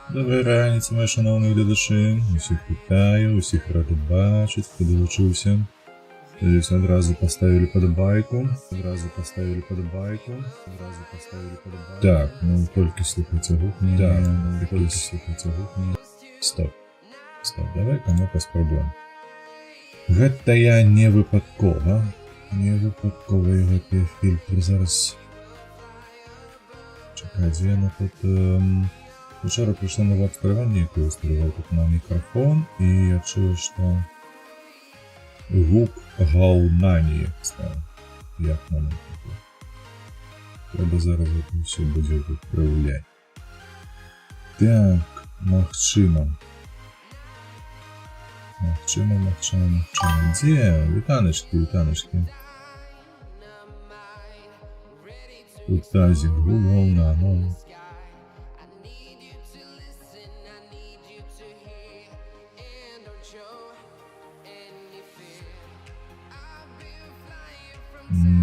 Добрий ранець, мої шановні глядачі. Усіх вітаю, усіх радий бачити, хто долучився. Здесь одразу поставили подобайку. Так, ну тільки слухайте гукнення. Стоп. Давай-ка мы спробуем. Гэта я не випадково. Його фільтр зараз. Чекай, де я тут... Вчора прийшла нова експеримент, яку я створював тут на мікрофон, і я чую, що гук гаунанії став. Як на мене таке. Треба зараз це все буде виправляти. Так, магчимо. Де? Вітаночки. Тут тазик, Google, нано.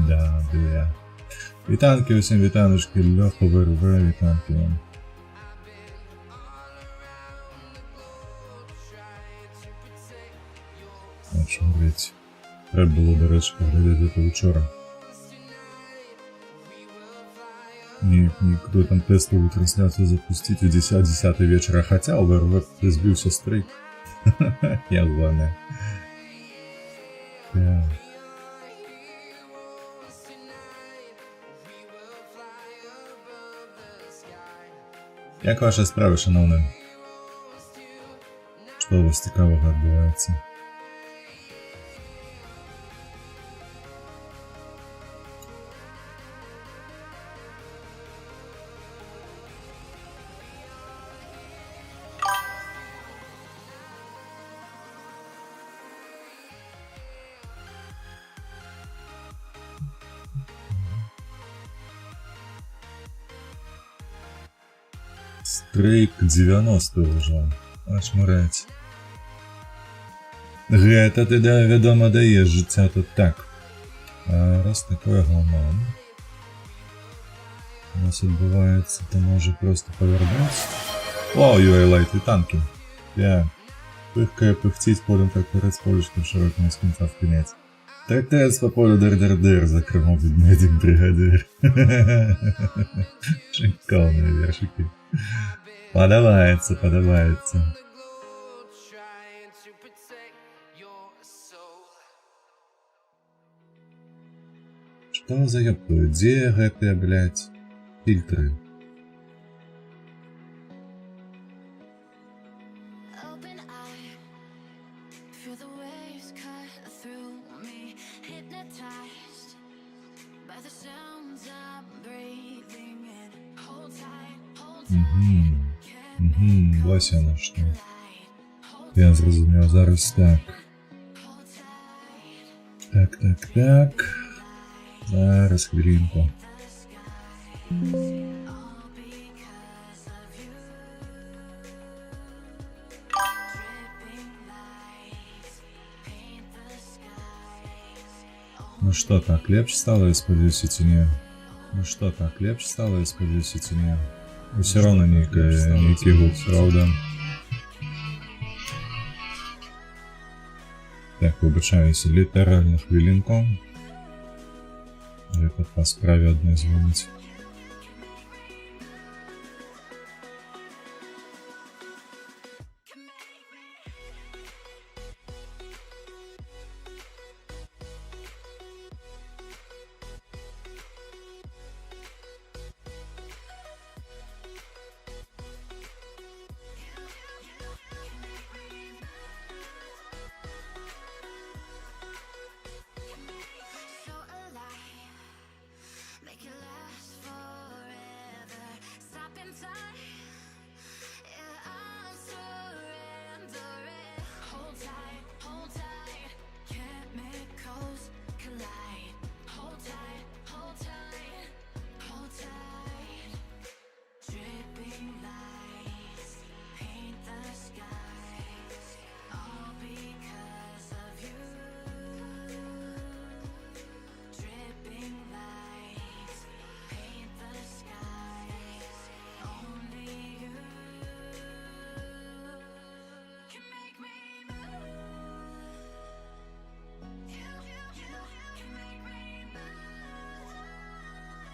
Да, бля. Вітанки усім, вітаночки, Льохо ВРВ, вітанки вам. А що, блять, треба було, до речі, поглядати це вчора. Никто там тестовую трансляцию запустить в 10 вечера, хотя у ВРВ сбился стрейк. Я главное. Як ваші справи, шановні? Що у вас цікавого відбувається? Стрейк 90 уже. Очмурець. Гэта ти, да, відомо даєш життя тут так. А раз такое говно у нас відбувається, то може просто повернутися. О, UA-лайт, вітанки. Я пыхкая пыхтеть полем, как перед полюшком широким из конца в конец. ТТС по полю дыр-дыр-дыр, за крылом видно один бригадир. Шикарные вершики. Подобается. Что за ёбку? Где гэтыя, блядь, фильтры? Вася на что? Я зрозумів, зараз так. Так. Зараз хвилинку. Ну что, так легче стало из-под 10 не? Все равно некий гук, правда? Так, вибачаюся, літерально хвилинку. Я тут по справе одной звонить.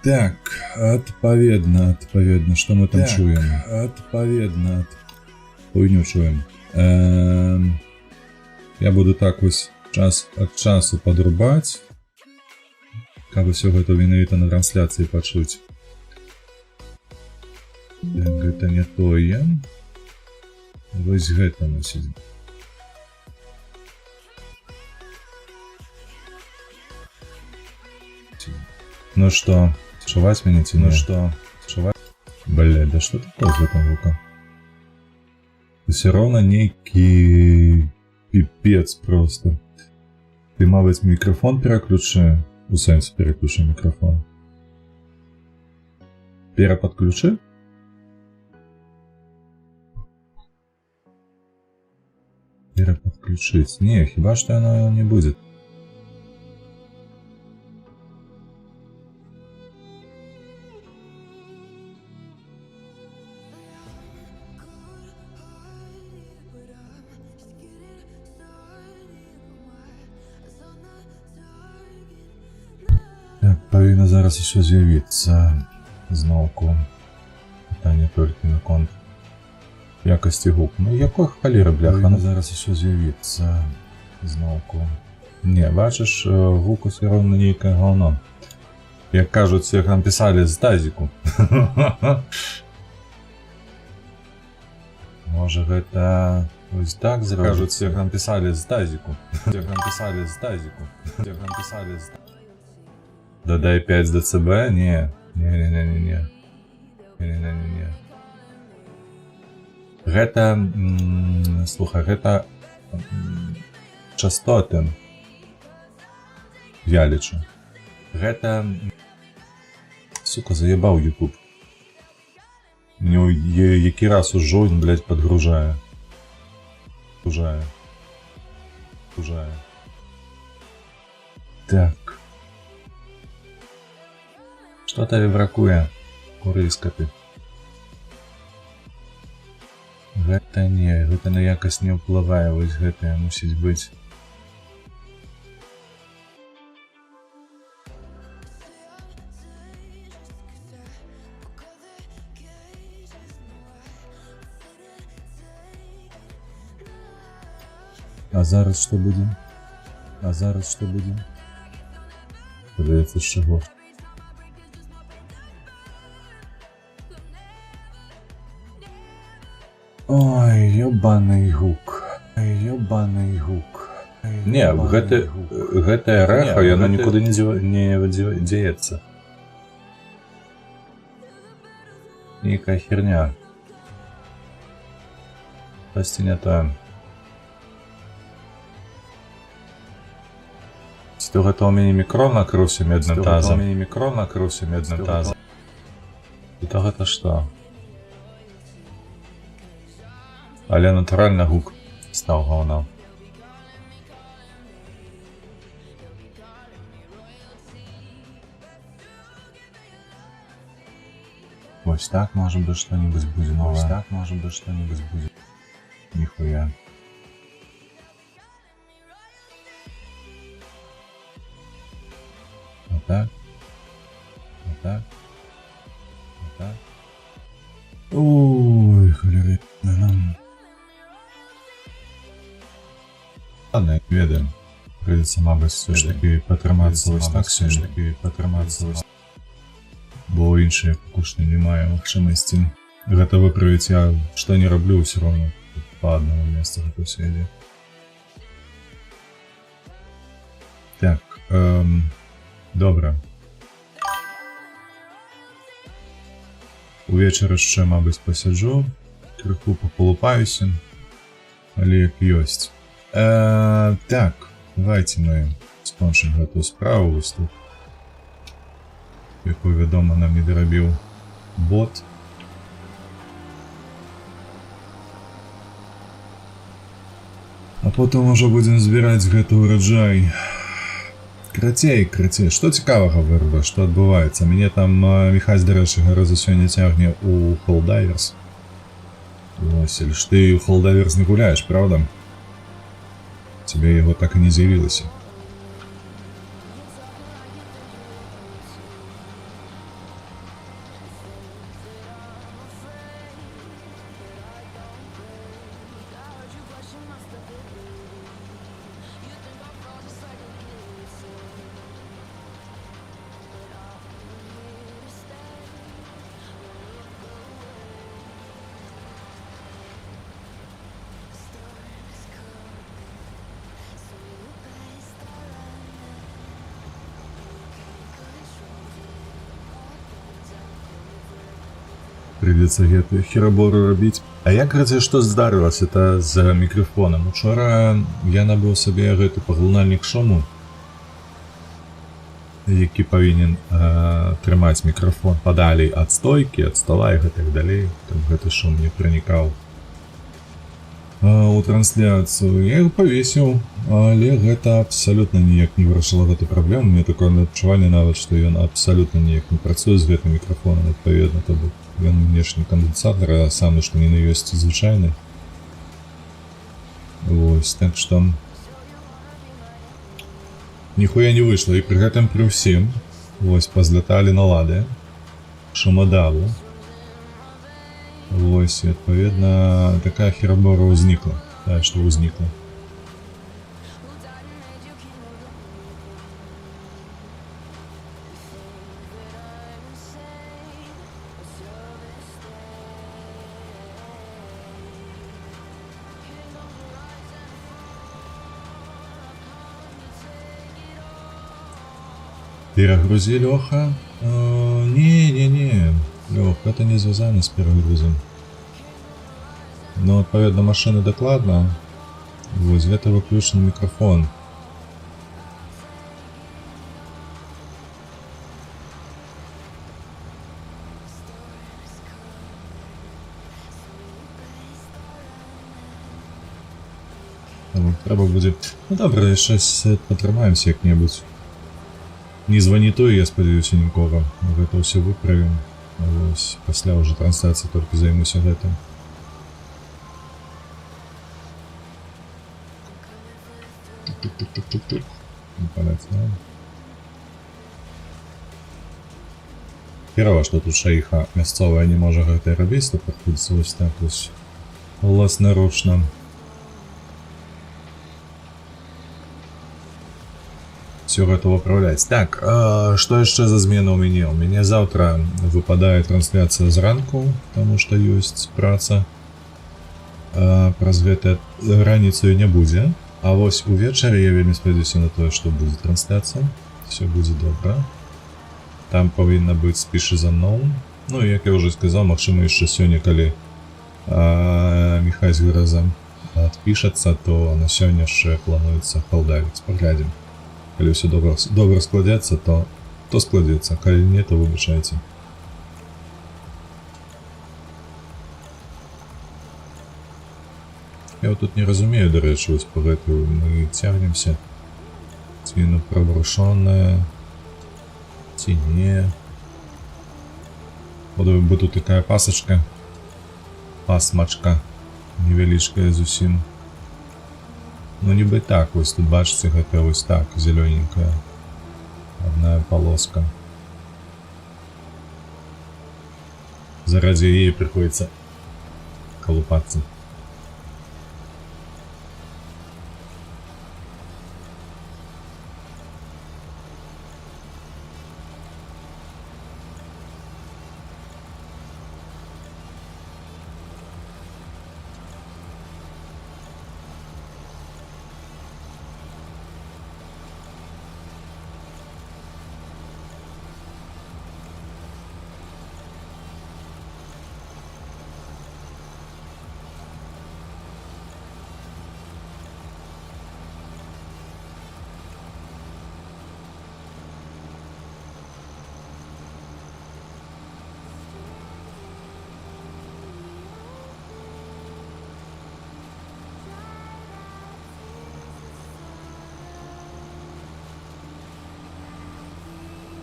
Так, адпаведна, што мы там чуем? Адпаведна, хуйню чуем. Я буду так вось час ад часу падрубаць, каб усё гэта менавіта на трансляцыі пачуць. Так, гэта не тое. Вось гэта мусіць. Ну што, чуваць мяне ці не? Ну што, чуваць? Бля, да што такое з гэтым гукам? Усё роўна нейкі піпец просто. Ты, мабыць, мікрафон пераключы? У сэнсе пераключы мікрафон. Перападключы? Перападключыць. Не, хіба што яно не будзе. Павінна зараз усё з'явіцца зноўку. Пытанне толькі наконт якасці гуку. Ну якой халеры, бляха, ну зараз усё з'явіцца зноўку. Не, бачыш, гук усё роўна нейкае гаўно. Як кажуць, як нам пісалі з тазіку. Можа гэта вось так зробіць? Кажуць, як нам пісалі з тазіку. Як нам пісалі з тазіку. Як нам пісалі з тазіку. Дадай 5 дБ? Не. Не. Гэта... Слухай, гэта... частоты. Я лічу. Гэта... Сука, заебаў YouTube. Мне які раз ужо, блядь, подгружае. Гружае. Так. Што табе бракуе, курыска ты? Гэта не, гэта на якасць не ўплывае, вось гэтае мусіць быць. А зараз што будзе? Падаецца, з чаго? Ой, ёбаный гук. Не, гэтае рэха, яно нікуды не дзеецца. Нейкая херня. Пасці не тое. Ці то гэта ў мяне мікро накрыўся медным тазам? І то гэта што? Але натуральна гук стаў гаўном. Вось так, можа быць, што-небудзь будзе новае. Ніхуя. Вот так. Ой, халеры. Ладно, як ведаем. Прыйдзецца, мабыць, все ж таки патрымацца вось так сёння. Бо іншыя пакушні не мае магчымасці. Гэта выправіць я што не раблю, ўсё роўна па аднаму месцу гэта ўсё ідзе. Так, добра. Увечары яшчэ, мабыць, пасяджу, крыху паколупаюся, але як ёсць. Так, давайте мы скончым гэтую справу вось тут, якую, вядома, нам не дарабіў бот. А потым ужо будзем збіраць гэты ўраджай. Крацей, што цікавага вырва, што адбываецца? Мяне там Міхась, дарэчы, гараза сёння цягне у Helldivers. Васіль, ты ў Helldivers не гуляеш, правда? Тебе его так и не з'явилося. Придется гэты херабору рабіць. А як гэта што здарылася это з мікрафонам? Учора я набыў сабе гэты паглынальнік шуму, які павінен трымаць мікрафон падалей ад стойкі, ад стола і гэтак далей, каб гэты шум не пранікаў у трансляцыю. Я яго павесіў, але гэта абсалютна ніяк не вырашыла гэту праблему. Мне такое адчуванне нават, што ён абсалютна ніяк не працуе з гэтым мікрафонам, адпаведна, то бок ён внешні кандэнсатар, а самы што ні на ёсць звычайны. Вось, так што ніхуя не выйшла, і пры гэтым пры ўсім вось пазляталі налады шумадаву. Вось, і адпаведна такая херабора ўзнікла, тая, што ўзнікла. Перагрузі, Лёха? Не, Лёх, это не звязано с перагрузом. Но, адпаведна, машины дакладна. Вось, гэта выключен мікрафон. Трэба будзе... Ну добра, яшчэ патрымаемся як-небудзь. Не звони той, я спадзяюся, нікога. Гэта ўсё выправім. Вось, пасля ўжо трансляцыі толькі займуся гэтым. Тук-тук-тук-тук-тук. Не палец, да? Херова, што тут шаіха мясцовая не можа гэта рабіць, то прыходзіцца вось так вось уласнаручна. Все готово управлять. Так, что еще за змена у меня? У меня завтра выпадает трансляция зранку, потому что есть праца. Праз гэта раніцу не будзе. А вось увечары я вельмі спадзяюся на тое, што будзе трансляцыя. Все будзе добра. Там павінна быць спішы за мnou. Ну, як я уже сказал, магчыма яшчэ сёння, калі Міхай з Гразам адпішацца, то на сёння яшчэ плануецца халдавіць. Паглядзім. Калі ўсё добра складзецца, то складзецца, калі не, то выбачайце. Я вот тут не разумею, дарэчы, вось па гэтую мы цягнемся. Ці яно праварушонае, ці не. Подаю бы тут такая пасачка, пасмачка, невялічкая зусім. Ну, нібы так, вось тут бачыце, гэта вось так, зелёненькая. Одна полоска. Заради яе приходится колупаться.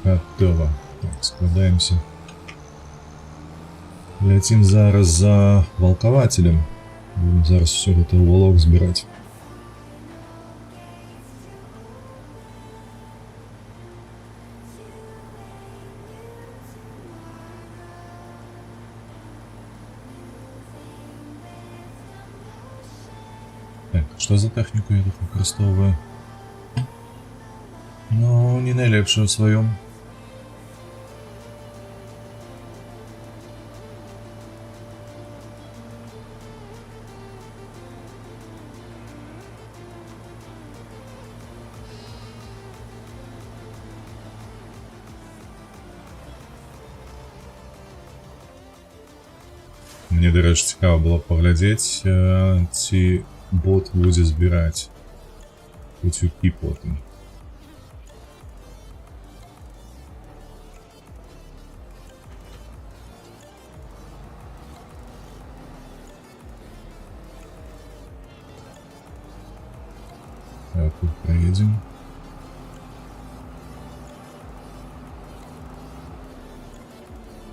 Готово. Так, складаемся. Летим зараз за волкователем. Будем зараз все это в волок сбирать. Так, что за технику я тут використовую? Ну, не найлепшую в своем. Мне, дарэчы, цікава было паглядзець, ці бот будзе збіраць пацюкі потым. Так, тут проедем.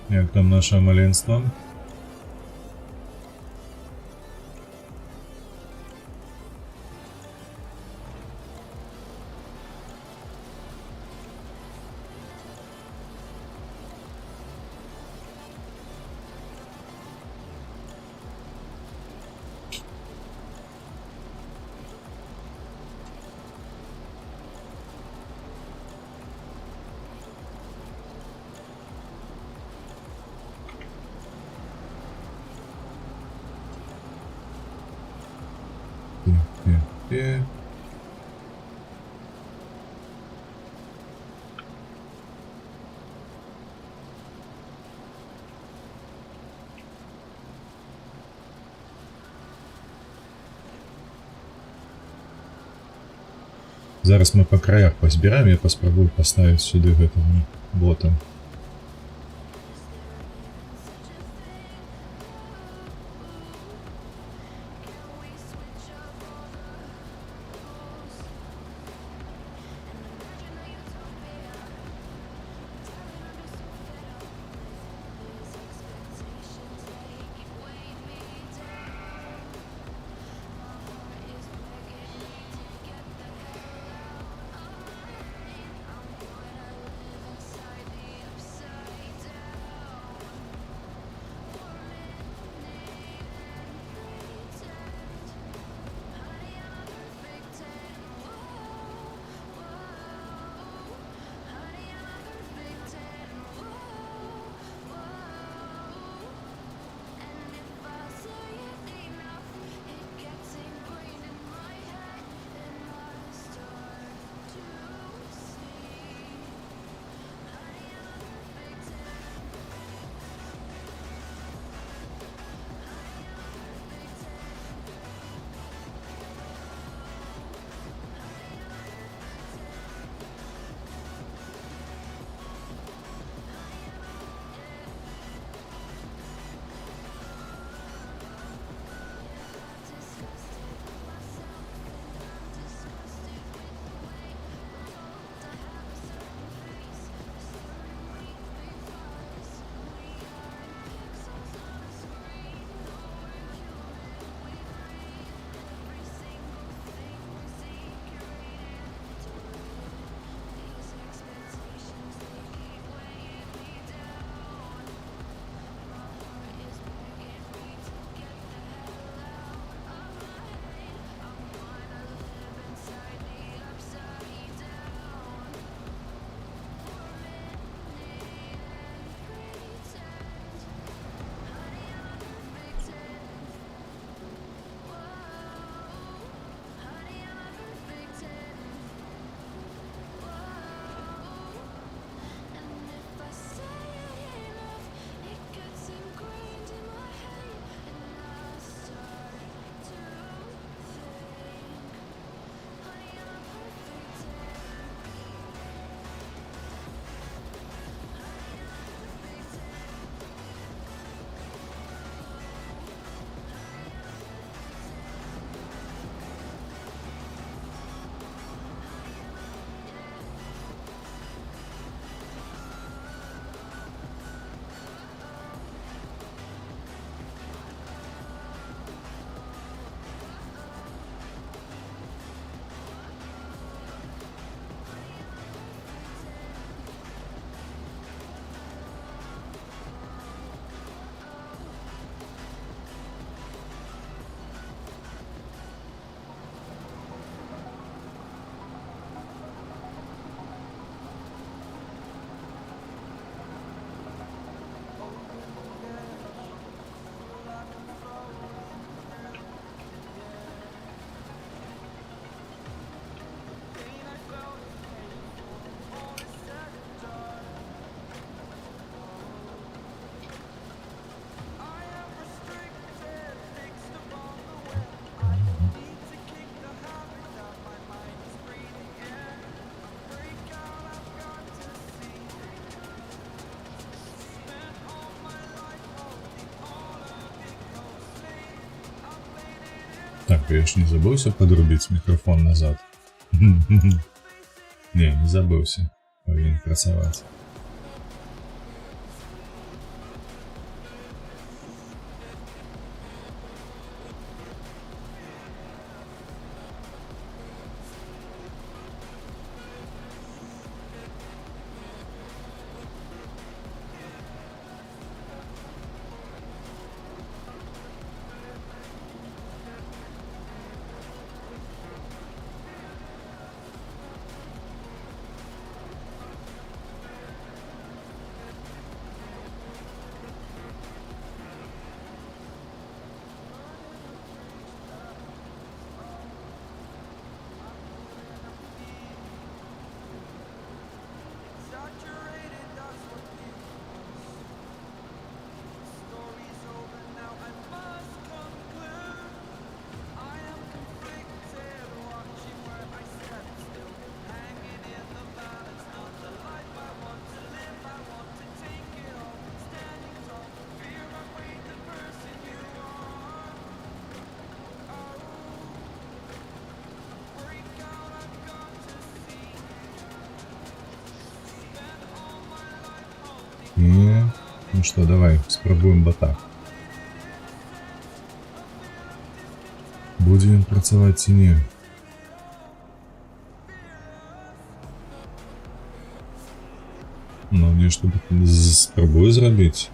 Як там наше маленство? Зараз мы по краях позбираем, я попробую поставить сюда гэтым ботом. Так, я ж не забылся подрубить микрофон назад. Не забылся. Повинен працаваць. Ну что, давай, спробуем бота. Будем працаваць ці не? Ну, нешта спрабую зрабіць.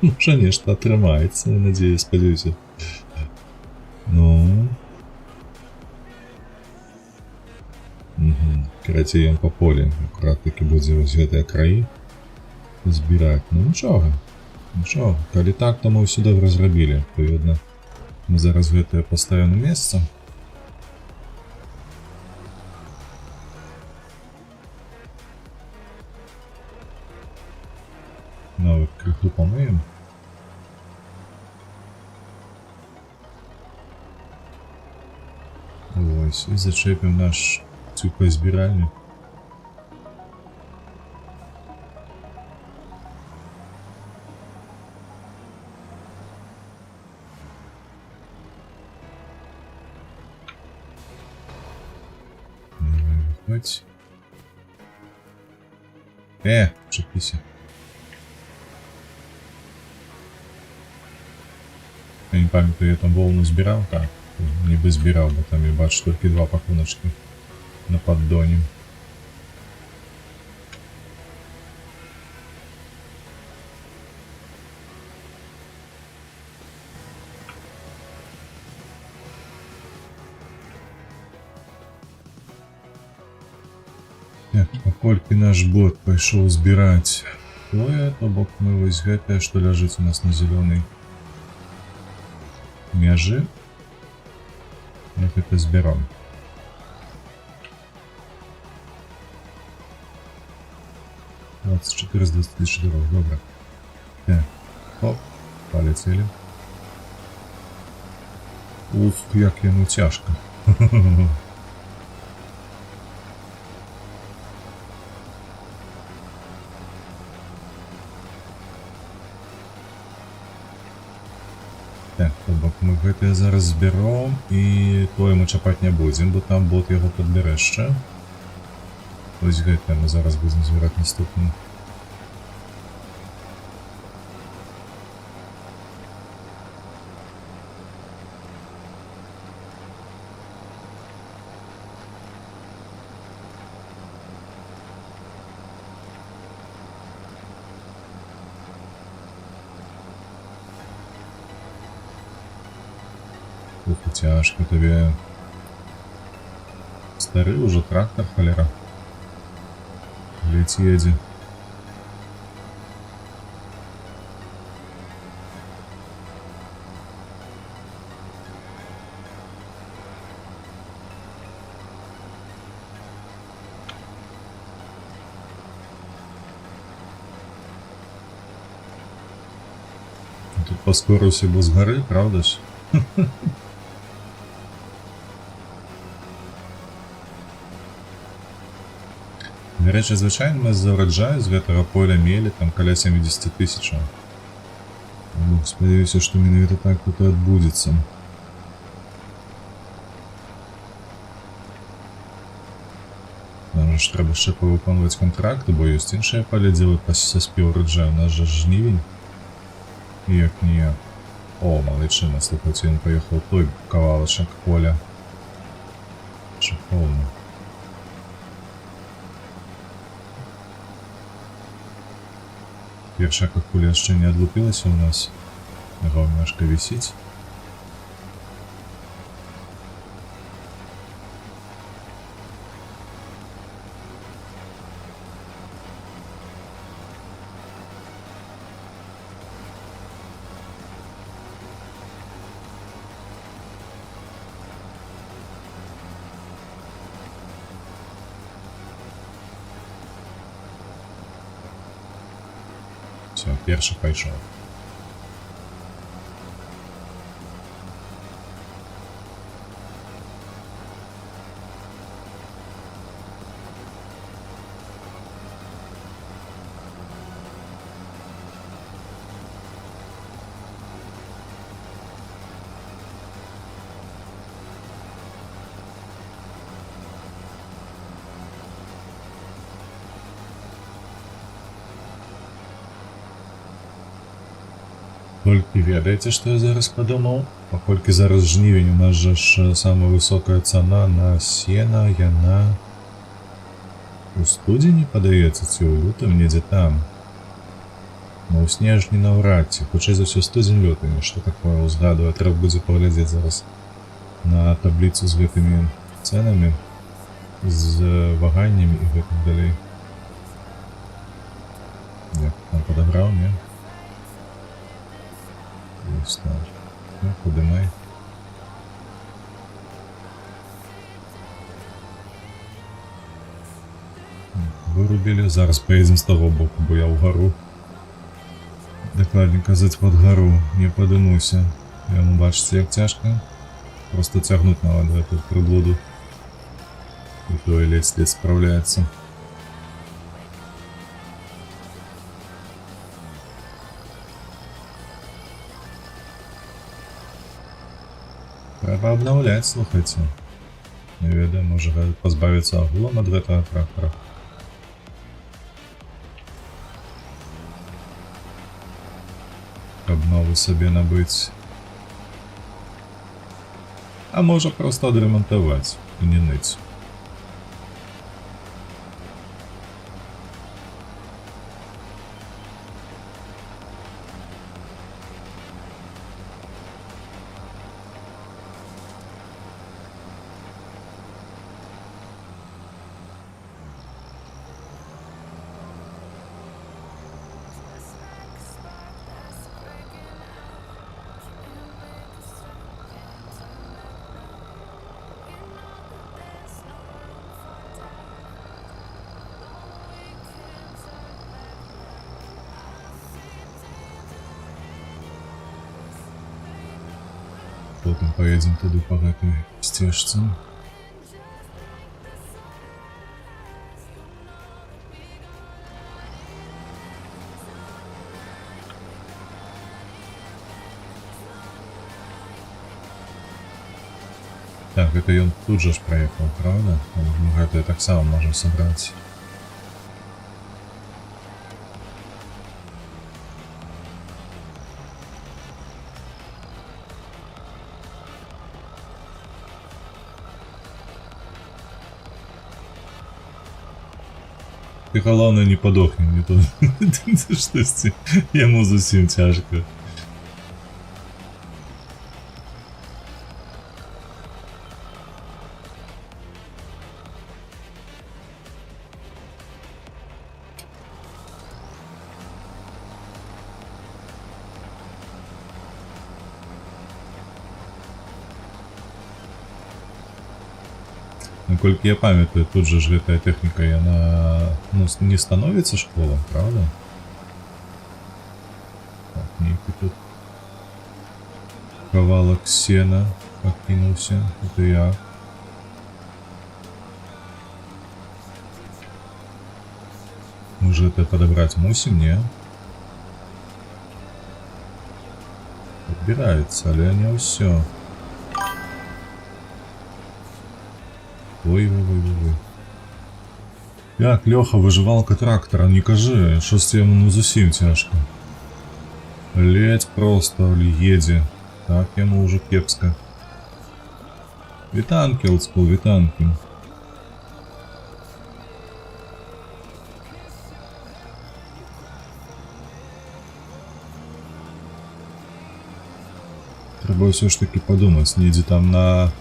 Можа, нешта атрымаецца, надеюсь, спадзяюся. Ну. Карацей, ён па полі. Акурат такі будзе вось гэтыя краі збіраць. Ну нічога. Нічога. Калі так, то мы ўсё добра зрабілі. Відно, мы зараз гэтае паставім на месца. Нават крыху памыем. Вось, і зачэпім наш цукозбіральник. Чепися. Я не пам'ятаю, я там волну збирав, так, ніби збирав, бо там я бачу тільки 2 пакуночки на поддоні. Так, паколькі наш бот пайшоў збіраць тое, то бок мы вось гэтае, што ляжыць у нас на зялёнай мяжы, мы гэта збірам. — 24 з 24, добра. Так, оп, полетели. Ух, як яму цяжка. Так, то бок мы гэтае зараз зберем, і тое мы чапаць не будзем, бо там бот яго падбярэ яшчэ. Вось гэтае мы зараз будзем збіраць наступным. Тяжко тебе. Старый уже трактор, холера. Леть едет. Тут по скорости был с горы, правда ж? До речі, звичайно, ми з урожаю з гэтага поля мелі там каля 70 тысяч. Спадзяюся, што менавіта так тут і адбудзецца. нам ж треба ще повиконувати контракти, бо є інше поле діло пасся співроджаю. У нас же жнивень. Як ніяк. О, маличина, слухайте, він поїхав той кавалочок поля. Шиповно. Перша какуля ще не отлупилась у нас. Говняшка висит. Все, перший пойшов. Толькі ведаеце, што я зараз падумаў? Паколькі зараз жнівень, у нас жа ж самая высокая цана на сена, яна у студзені падаецца ці ў лютым, недзе там. Ну, у снежні наўрад ці, хутчэй за ўсё студзень лёты, нешта такое ўзгадвае, трэба будзе паглядзець зараз на табліцу з гэтымі цэнамі, з ваганнямі і гэтак далей. Як там падабраў, не? Ну, подимай. Вырубили. Зараз поедем с того боку, бо я вгору. Докладнее казать под гору. Не подымуся. Яму бачите, як тяжко. Просто тягнуть надо эту приблуду. И то и ледь справляется. Треба обновлять, слухайте. Не ведаю, може позбавиться агулом от этого трактора. Обнову собі набыть. А може просто отремонтовать и не ныть. Потом поедем туда по этой стежце. Так, это он тут же проехал, правда? Мы это так само можем собрать. Ты головне не подохни, не то. Что с тем? Ему зовсім тяжко. Насколько я памятаю, тут же эта техника, и она не становится школой, правда? Так, некий тут ковалок сена покинулся. Это я. Мы же это подобрать мусим, не? Подбирается, але не все. Ой. Як, Лёха, выжывалка трактора, не кажы, що з цим ну зусім цяжка. Ледь просто едзе. Так яму ўжо кепска. Вітанкі, олдскул, вітанкі. Трэба ўсё ж таки падумаць, недзе там на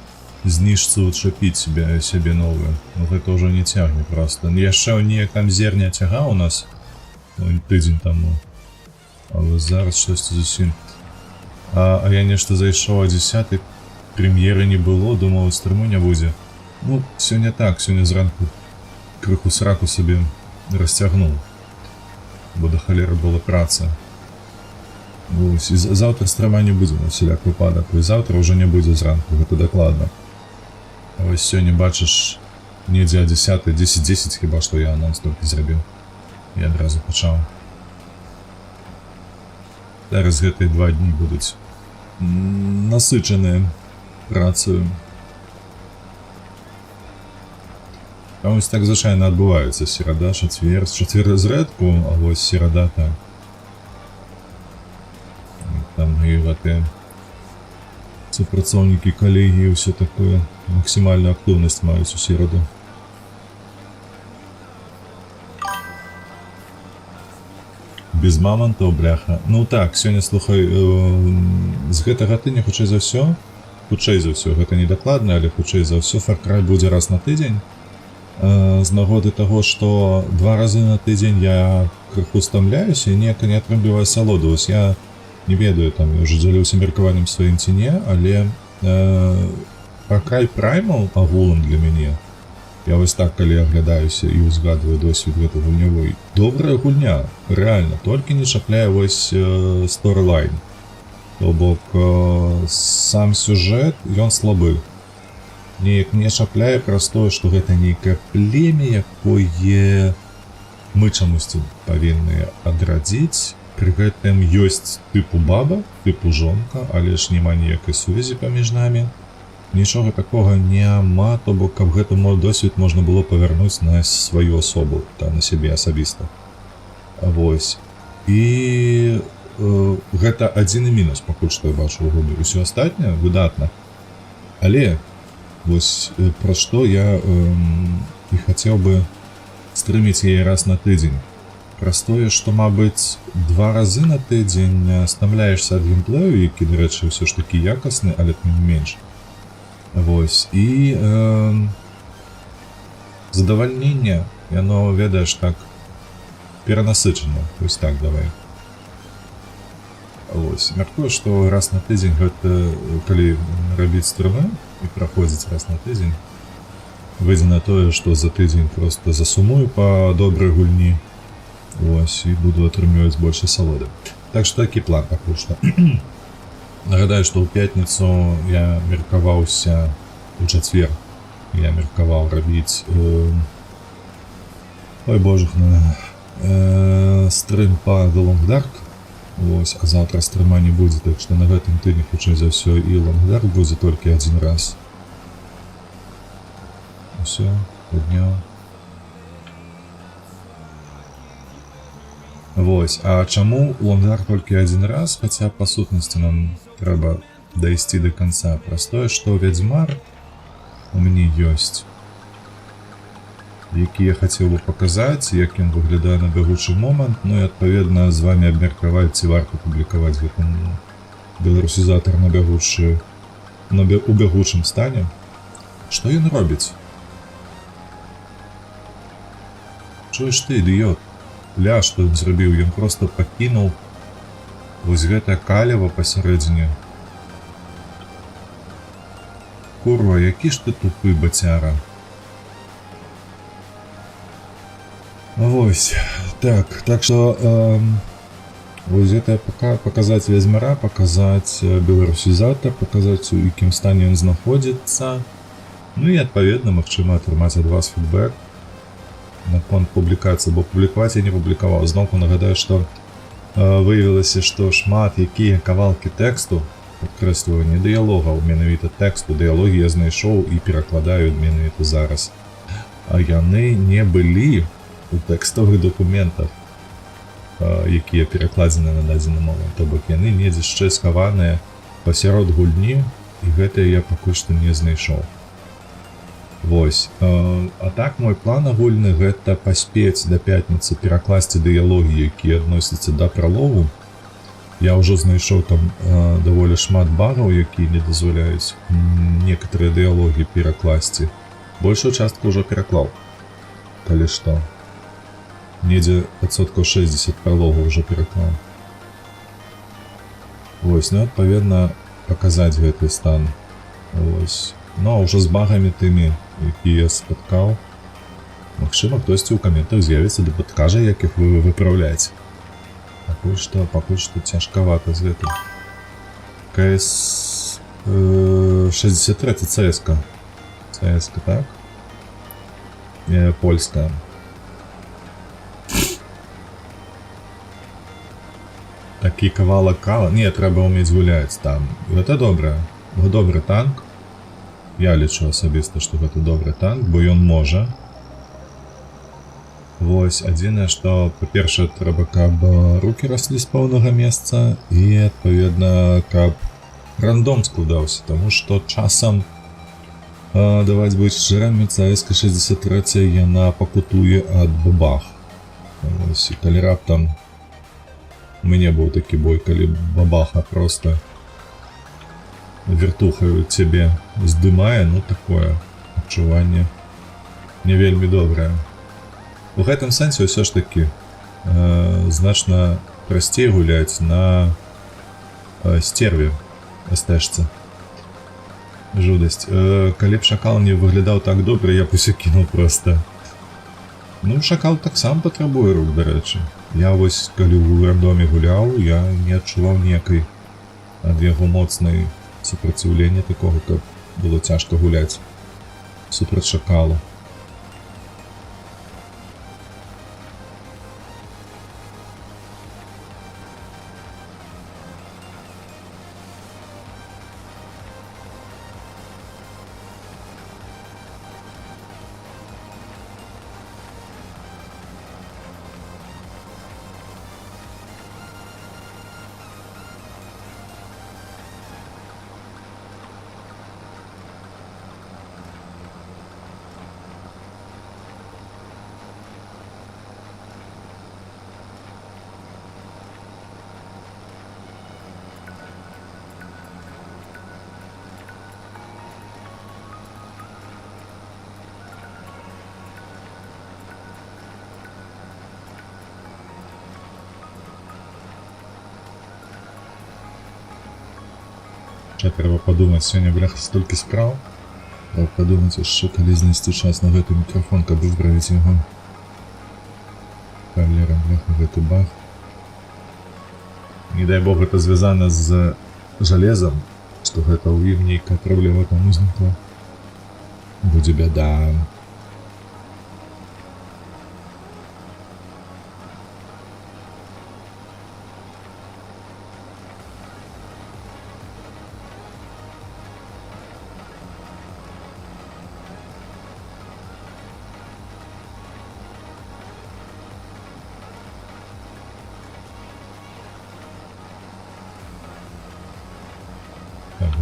зніжцу чапіць сябе новую. Ну гэта ўжо не цягне проста. Яшчэ неяк там зерня цяга у нас тыдзень таму. А вось зараз штосьці зусім. А я нешта зайшоў о 10-й, прэм'еры не было, думаў, стрыму не будзе. Ну, сёння так, сёння зранку крыху сраку сабе расцягнуў. Бо да халеры была праца. Вось, і заўтра стрыма не будзе, на усяляк выпадак. І заўтра ўжо не будзе зранку, гэта дакладна. А вось сёння бачыш, недзе о 10-й, 10:10 хіба што я анонс толькі зрабіў. І адразу пачаў. Зараз гэтыя 2 дні будуць насычаныя працаю. А вось так звычайна адбываецца. Серада, чацвер зрэдку, а вось серада так. Там і гэтыя супрацоўнікі, калегі, ўсё такое, максімальную актыўнасць маюць у сераду. Без мамантаў, бляха. Ну так, сёння, слухай, з гэтага тыдня, хутчэй за ўсё, гэта не дакладна, але хутчэй за ўсё, Far Cry будзе раз на тыдзень. З нагоды таго, што 2 разы на тыдзень я крыху стамляюся і неяк не атрымліваю асалоду. Вось я не ведаю, там, я ўжо дзяліўся меркаваннем сваім ці не, але Far Cry Primal агулам для мяне, я вось так, калі аглядаюся і ўзгадваю досвед гэтай гульнявой, добрая гульня, рэальна, толькі не чапляе вось сторылайн. То бок, сам сюжэт, ён слабы. Неяк не чапляе праз тое, што гэта нейкае племя, якое мы чамусьці павінны адрадзіць. Пры гэтым ёсць тыпу баба, тыпу жонка, але ж няма ніякай сувязі паміж намі. Нічога такога няма, то бок, каб гэты мой досвед можна было павярнуць на сваю асобу, на сябе асабіста. Вось. І гэта адзіны мінус, пакуль што я бачу ў гульні. Усё астатняе выдатна. Але вось пра што я і хацеў бы стрыміць яе раз на тыдзень. Праз тое, што, мабыць, 2 разы на тыдзень стамляешся ад геймплею, які, да рэчы, ўсё ж такі якасны, але тым не менш. Вось, і задавальненне, яно, ведаеш, так, перанасычана. Вось так, давай. Вось, мяркую, што раз на тыдзень гэта, калі рабіць стрымы і праходзіць раз на тыдзень, выйдзе на тое, што за тыдзень проста засумую па добрай гульні. Вось, і буду атрымліваць больш асалоды. Так што такі план пакуль што. Нагадаю, што ў пятніцу я меркаваўся, у чацвер я меркаваў рабіць стрым па The Long Dark. Вось, а заўтра стрыма не будзе, так што на гэтым тыдні, хутчэй за ўсё, і Long Dark будзе толькі адзін раз. Усё, падняў. Вось, а чаму Long Dark толькі адзін раз, хаця па сутнасці нам трэба дайсці да канца. Праз тое, што Вядзьмар у мяне ёсць, які я хацеў бы паказаць, як ён выглядае на бягучы момант, ну і адпаведна з вамі абмеркаваць, ці варта публікаваць гэты беларусізатар у бягучым стане. Што ён робіць? Чуеш ты, ідыёт? Ля, што ён зрабіў? Ён проста пакінуў вось гэтае каліва пасярэдзіне. Курва, які ж ты тупы, бацяра. Вось, так што вось гэта паказаць Вядзьмара, паказаць беларусізатар, паказаць, у якім стане ён знаходзіцца. Ну і адпаведна, магчыма, атрымаць ад вас фідбэк наконт публікацыі, бо публікаваць я не публікаваў. Зноўку нагадаю, што выявілася, што шмат якія кавалкі тэксту, падкрэсліваю, не дыялогаў, менавіта тэксту, дыялогі я знайшоў і перакладаю менавіта зараз. а яны не былі у тэкставых дакументах, якія перакладзены на дадзены момант. То бок яны недзе яшчэ схаваныя пасярод гульні, і гэта я пакуль што не знайшоў. Вось. А так мой план агульны гэта паспець да пятніцы перакласці дыялогі, якія адносяцца да пралогу. Я ўжо знайшоў там даволі шмат багаў, якія не дазваляюць некаторыя дыялогі перакласці. Большую частку ўжо пераклаў, калі што. Недзе 560 пралогаў ўжо пераклаў. Вось, ну адпаведна паказаць гэты стан. Вось. Ну а ўжо з багамі тымі, якія я спаткаў, магчыма, хтосьці ў каментах з'явіцца ды падкажа, як іх вы выпраўляеце. Пакуль што цяжкавата з гэтым. КС 63 CS-ка. CS-ка, так? Польская. Такі кавалак кала. Не, трэба ўмець гуляць там. Гэта добра. Добры танк. Я лічу асабіста, што гэта добры танк, бо ён можа. Вось, адзінае, што, па-першае, трэба, каб рукі раслі з пэўнага месца і, адпаведна, каб рандом складаўся, таму што часам, даваць быць шчырымі, CS-ка 63 яна пакутуе ад бабах. Вось, і калі раптам у мяне быў такі бой, калі бабаха проста вертухаю цябе здымае, ну такое адчуванне не вельмі добрае. У гэтым сэнсе ўсё ж такі значна прасцей гуляць на стерве ST-шцы. Жудасць. Калі б шакал не выглядаў так добра, я б усё кінуў проста. Ну, шакал таксама патрабуе рук, дарэчы. Я вось, калі ў рандоме гуляў, я не адчуваў ніякай ад яго моцнай супраціўлення такога, каб было цяжка гуляць супраць шакала. Трэба падумаць, сёння, бляха, столькі справ. Трэба падумаць яшчэ, калі знайсці час на гэты мікрафон, каб выправіць яго. Кавалера, бляха, гэты баг. Не дай бог, гэта звязана з жалезам, што гэта ў ім нейкая праблема там узнікла. Будзе бяда.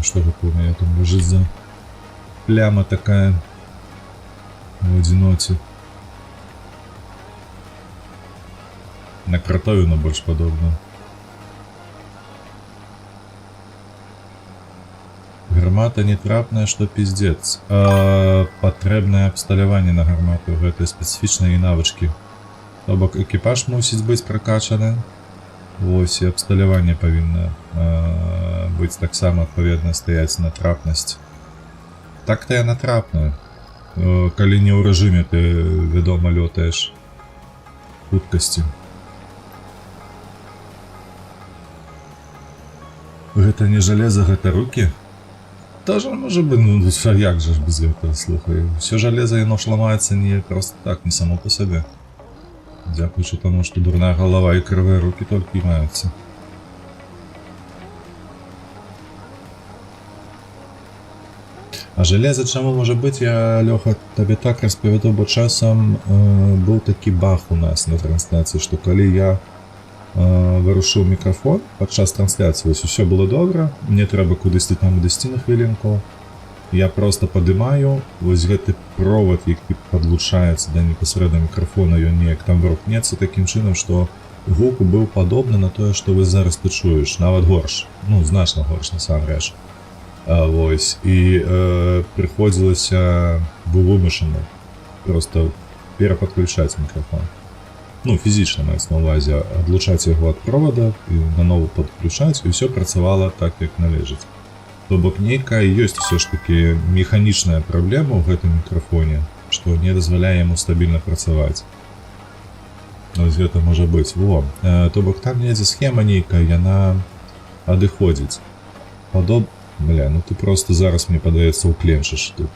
Что гэта у меня там лежит за пляма такая в адзіноце? На кротовіну больш падобна. Гармата нетрапная, што пиздец. Патрэбнае абсталяванне на гармату, гэта спецыфічныя навычкі. То бок экіпаж мусіць быць пракачаны. Вось, і абсталяванне павінна быць таксама адпаведна стаяць на трапнасць. Так-то яна трапная. Калі не ў рэжыме ты, вядома, лётаеш хуткасці. Гэта не жалеза, гэта рукі? Тоже можа быць, ну як жа ж без гэтага, слухай. Усё жалеза, яно ж ламаецца не проста так, не само по сабе. Дзякуючы таму, што дурная галава і крывыя рукі толькі маюцца. А жалеза чаму можа быць, я, Лёха, табе так распавяду, бо часам быў такі баг у нас на трансляцыі, што калі я вырушыў мікрафон падчас трансляцыі, вось усё было добра, мне трэба кудысьці там дайсці на хвілінку, я просто падымаю вось гэты провод, які падлучаецца да непасрэдна мікрафона, ён неяк там варухнецца такім чынам, што гук быў падобны на тое, што вы зараз ты чуеш, нават горш, ну, значна горш, насамрэч. Вось, і прыходзілася вымушана просто перападключаць мікрафон. Ну, фізічна маецца на ўвазе, адлучаць яго ад провода і наново падключаць, і ўсё працавала так, як належыць. То бок нейкая ёсць усё ж такі механічная праблема ў гэтым мікрафоне, што не дазваляе яму стабільна працаваць. Вось гэта можа быць. Во, то бок там недзе схема нейкая, яна адыходзіць. Бля, ну ты просто зараз, мне падаецца, уклемшыш тут.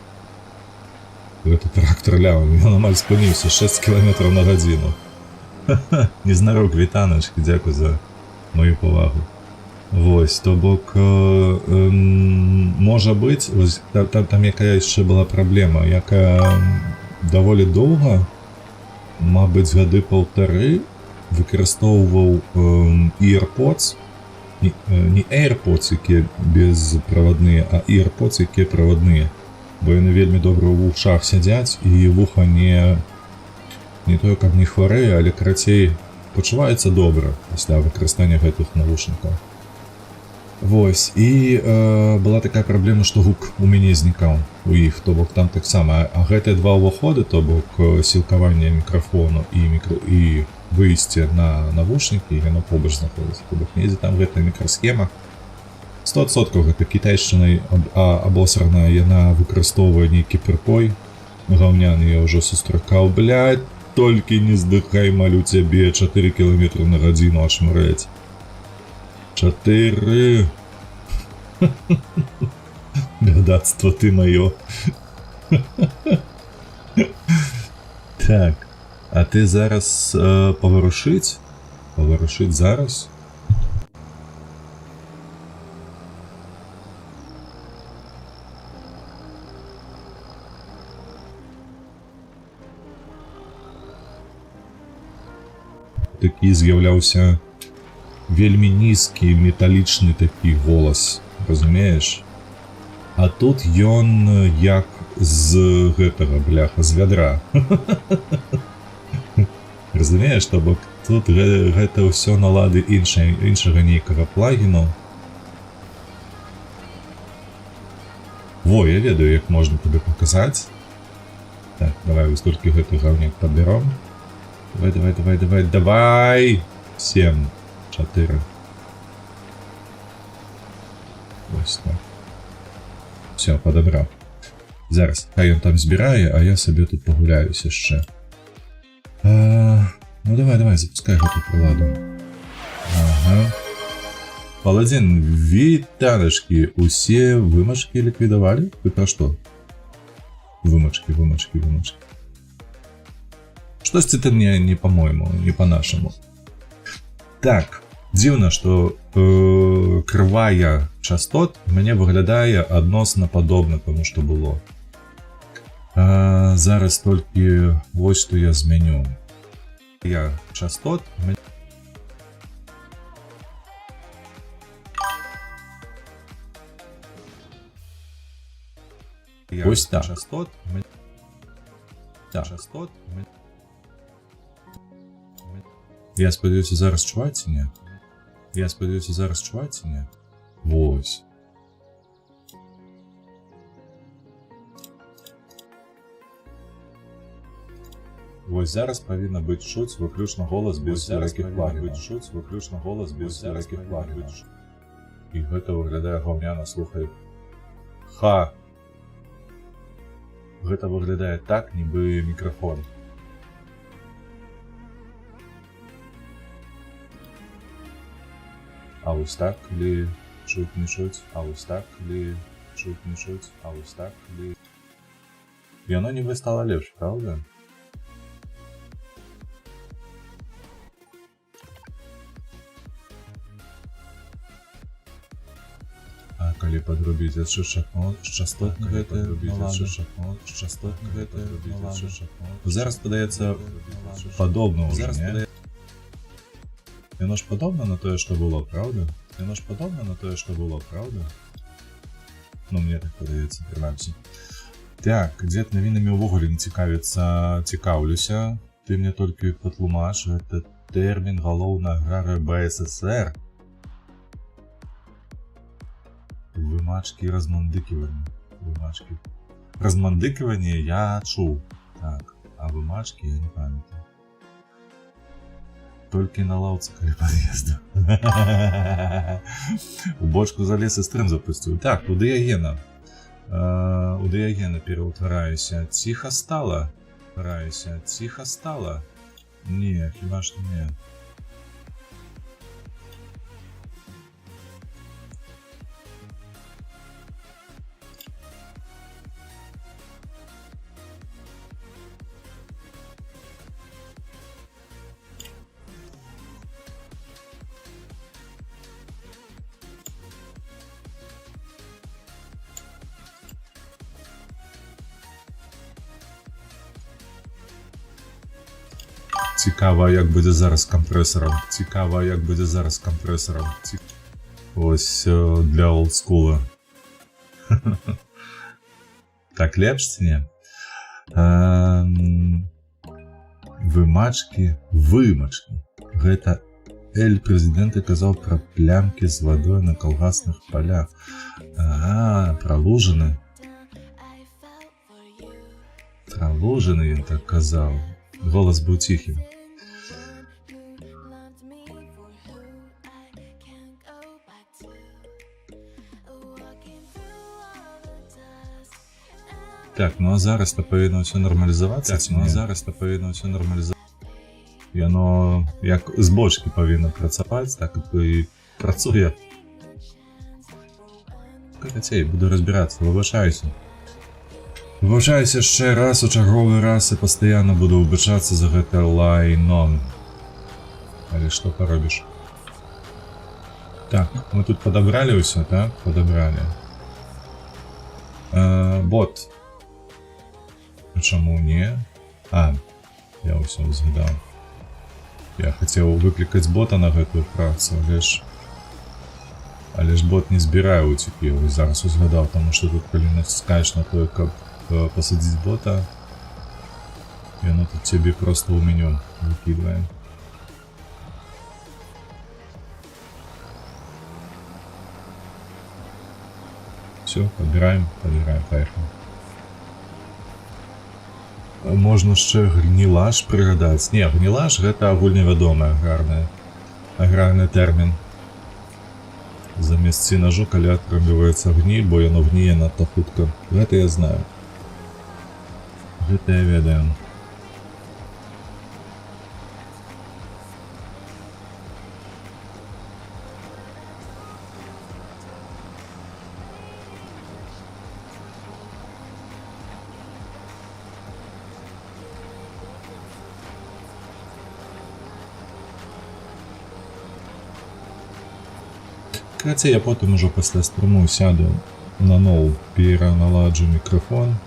Гэта трактор лявым, ён амаль спыніўся 6 км на гадзіну. Незнарок, вітаначкі, дзякуй за мою павагу. Вось, то бок, можа быць, вось, там якая яшчэ была праблема, якая даволі доўга, мабыць, гады паўтары, выкарыстоўваў AirPods, не AirPods, якія безправадныя, а AirPods, якія правадныя, бо яны вельмі добра ў вушах сядзяць, і вуха не тое, каб не хварэе, але карацей пачуваецца добра пасля выкарыстання гэтых навушнікаў. Вось, і была такая праблема, што гук у мяне знікаў у іх, то бок там таксама, а гэтыя два ўваходы, то бок сілкаванне мікрафону і выйсце на навушнікі, яно побач знаходзіцца, то бок недзе там гэтая мікрасхема. 100% гэта кітайшчынай абосрана, яна выкарыстоўвае нейкі прыпой гаўняны, я ўжо сустракаў, блядь, толькі не здыхай, малю цябе, 4 км на гадзіну ашмырэць. 4. Гадацтво ты маё. Так, а ты зараз паварушыць? Паварушыць зараз? Такі з'яўляўся вельмі нізкі металічны такі голас, разумееш? А тут ён як з гэтага, бляха, з вядра. Разумееш, то бок тут гэта ўсё налады іншага нейкага плагіну. Во, я ведаю, як можна табе паказаць. Так, давай вось толькі гэты гаўняк падбяром. Давай! 7, 4. Вось так. Все, падабраў. Зараз, хай ён там збірае, а я сабе тут пагуляюсь яшчэ. Ну давай, запускай гэту прыладу. Ага. Паладзін, вітаначкі, усе вымачкі ліквідавалі? Ты пра што? Вымачкі. Штосьці ты мне не по-мойму, не по-нашаму. Так, дзіўна, што крывая частот мне выглядае адносна падобна таму, што было. Зараз толькі вось што я змяню. Я частот... Ось так. Частот... Частот... Я спадзяюся, зараз чуваць ці не? Вось. Вось зараз павінна быць чуць выключна голас без всякіх плагінаў. І гэта выглядае гаўняна, слухай. Гэта выглядае так, нібы мікрафон. А вось так ли чуць не чуць, Яно нібы стала лепш, правда? калі падрубіць яшчэ шахмат з частотны гэты частотны гэты зараз падаецца падобна ўжо, не? Яно ж падобна на тое, што было, правда? Яно ж падобна на тое, што было, правда? Ну, мне так падаецца, прынамсі. Так, дзед навінамі ўвогуле не цікавіцца, цікаўлюся. Ты мне толькі патлумач, гэта тэрмін галоўнага аграрыя БССР. Вымачкі і размандыківанне. Вымачкі. Размандыківанне я чуў. Так, а вымачкі я не памятаю. Толькі на лаўцы, калі пад'езду. У бочку залез і стрым запусціў. Так, у Дыягена. У Дыягена пераўтвараюся. Ціха стала. Ціха стала. Не, хіба што не. Цікава, як будзе зараз кампрэсарам. Цікава, як будзе зараз кампрэсарам. Ось для олдскула. Так лепш ці не? Вымачкі. Гэта прэзідэнт казаў пра плямкі з вадой на калгасных палях. Ага, пра лужыны. Пра лужыны ён так казаў. Голас быў ціхім. Так, ну а зараз-то павінна ўсё нармалізавацца. Яно як з бочкі павінна працаваць, так і працуе. Карацей, буду разбірацца, выбачаюся. Выбачаюся яшчэ раз, у чарговы раз і пастаянна буду выбачацца за гэта лайно. Але што паробіш? Так, мы тут падабралі ўсё, так? Падабралі. Бот. Чаму не? А, я ўсё згадаў. Я хацеў выклікаць бота на гэтую працу, але ж бот не збірае уцекі. Зараз узгадаў, таму што тут калі націскаеш на тое, каб пасадзіць бота, яно тут цябе проста ў меню выкідвае. Все, падбіраем, паехали. Можна яшчэ гнілаш прыгадаць. Не, гнілаш гэта агульнавядомы аграрны тэрмін. Замест сенажу, калі атрымліваецца гніль, бо яно гніе надта хутка. Гэта я знаю. Гэта я ведаю. Карацей, я потым ужо пасля струму сяду наноў, пераналаджу мікрафон.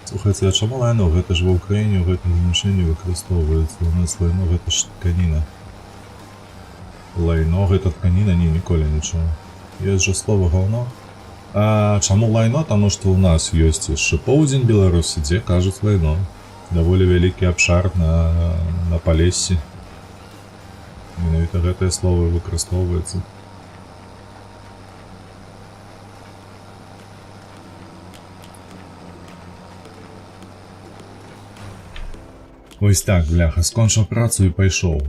Слухайце, а чаму лайно? Гэта ж ва ўкраіне ў гэтым змяшэнні выкарыстоўваецца. У нас лайно гэта ж тканіна. Лайно гэта тканіна? Не, ніколі нічого. Ёсць жа слова гаўно. А чаму лайно? Таму што ў нас ёсць яшчэ поўдзень Беларусі, дзе кажуць лайно. Даволі вялікі абшар на Палессі. Менавіта гэтае слово выкарыстоўваецца. Вось так, бляха, скончыў працу і пайшоў.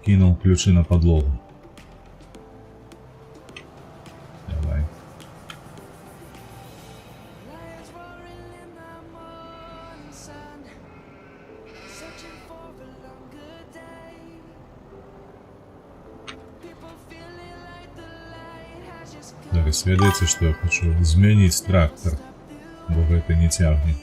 Кінуў ключы на падлогу. Давай. Зараз ведаеце, што я хочу змяніць трактор, бо гэта не цягне.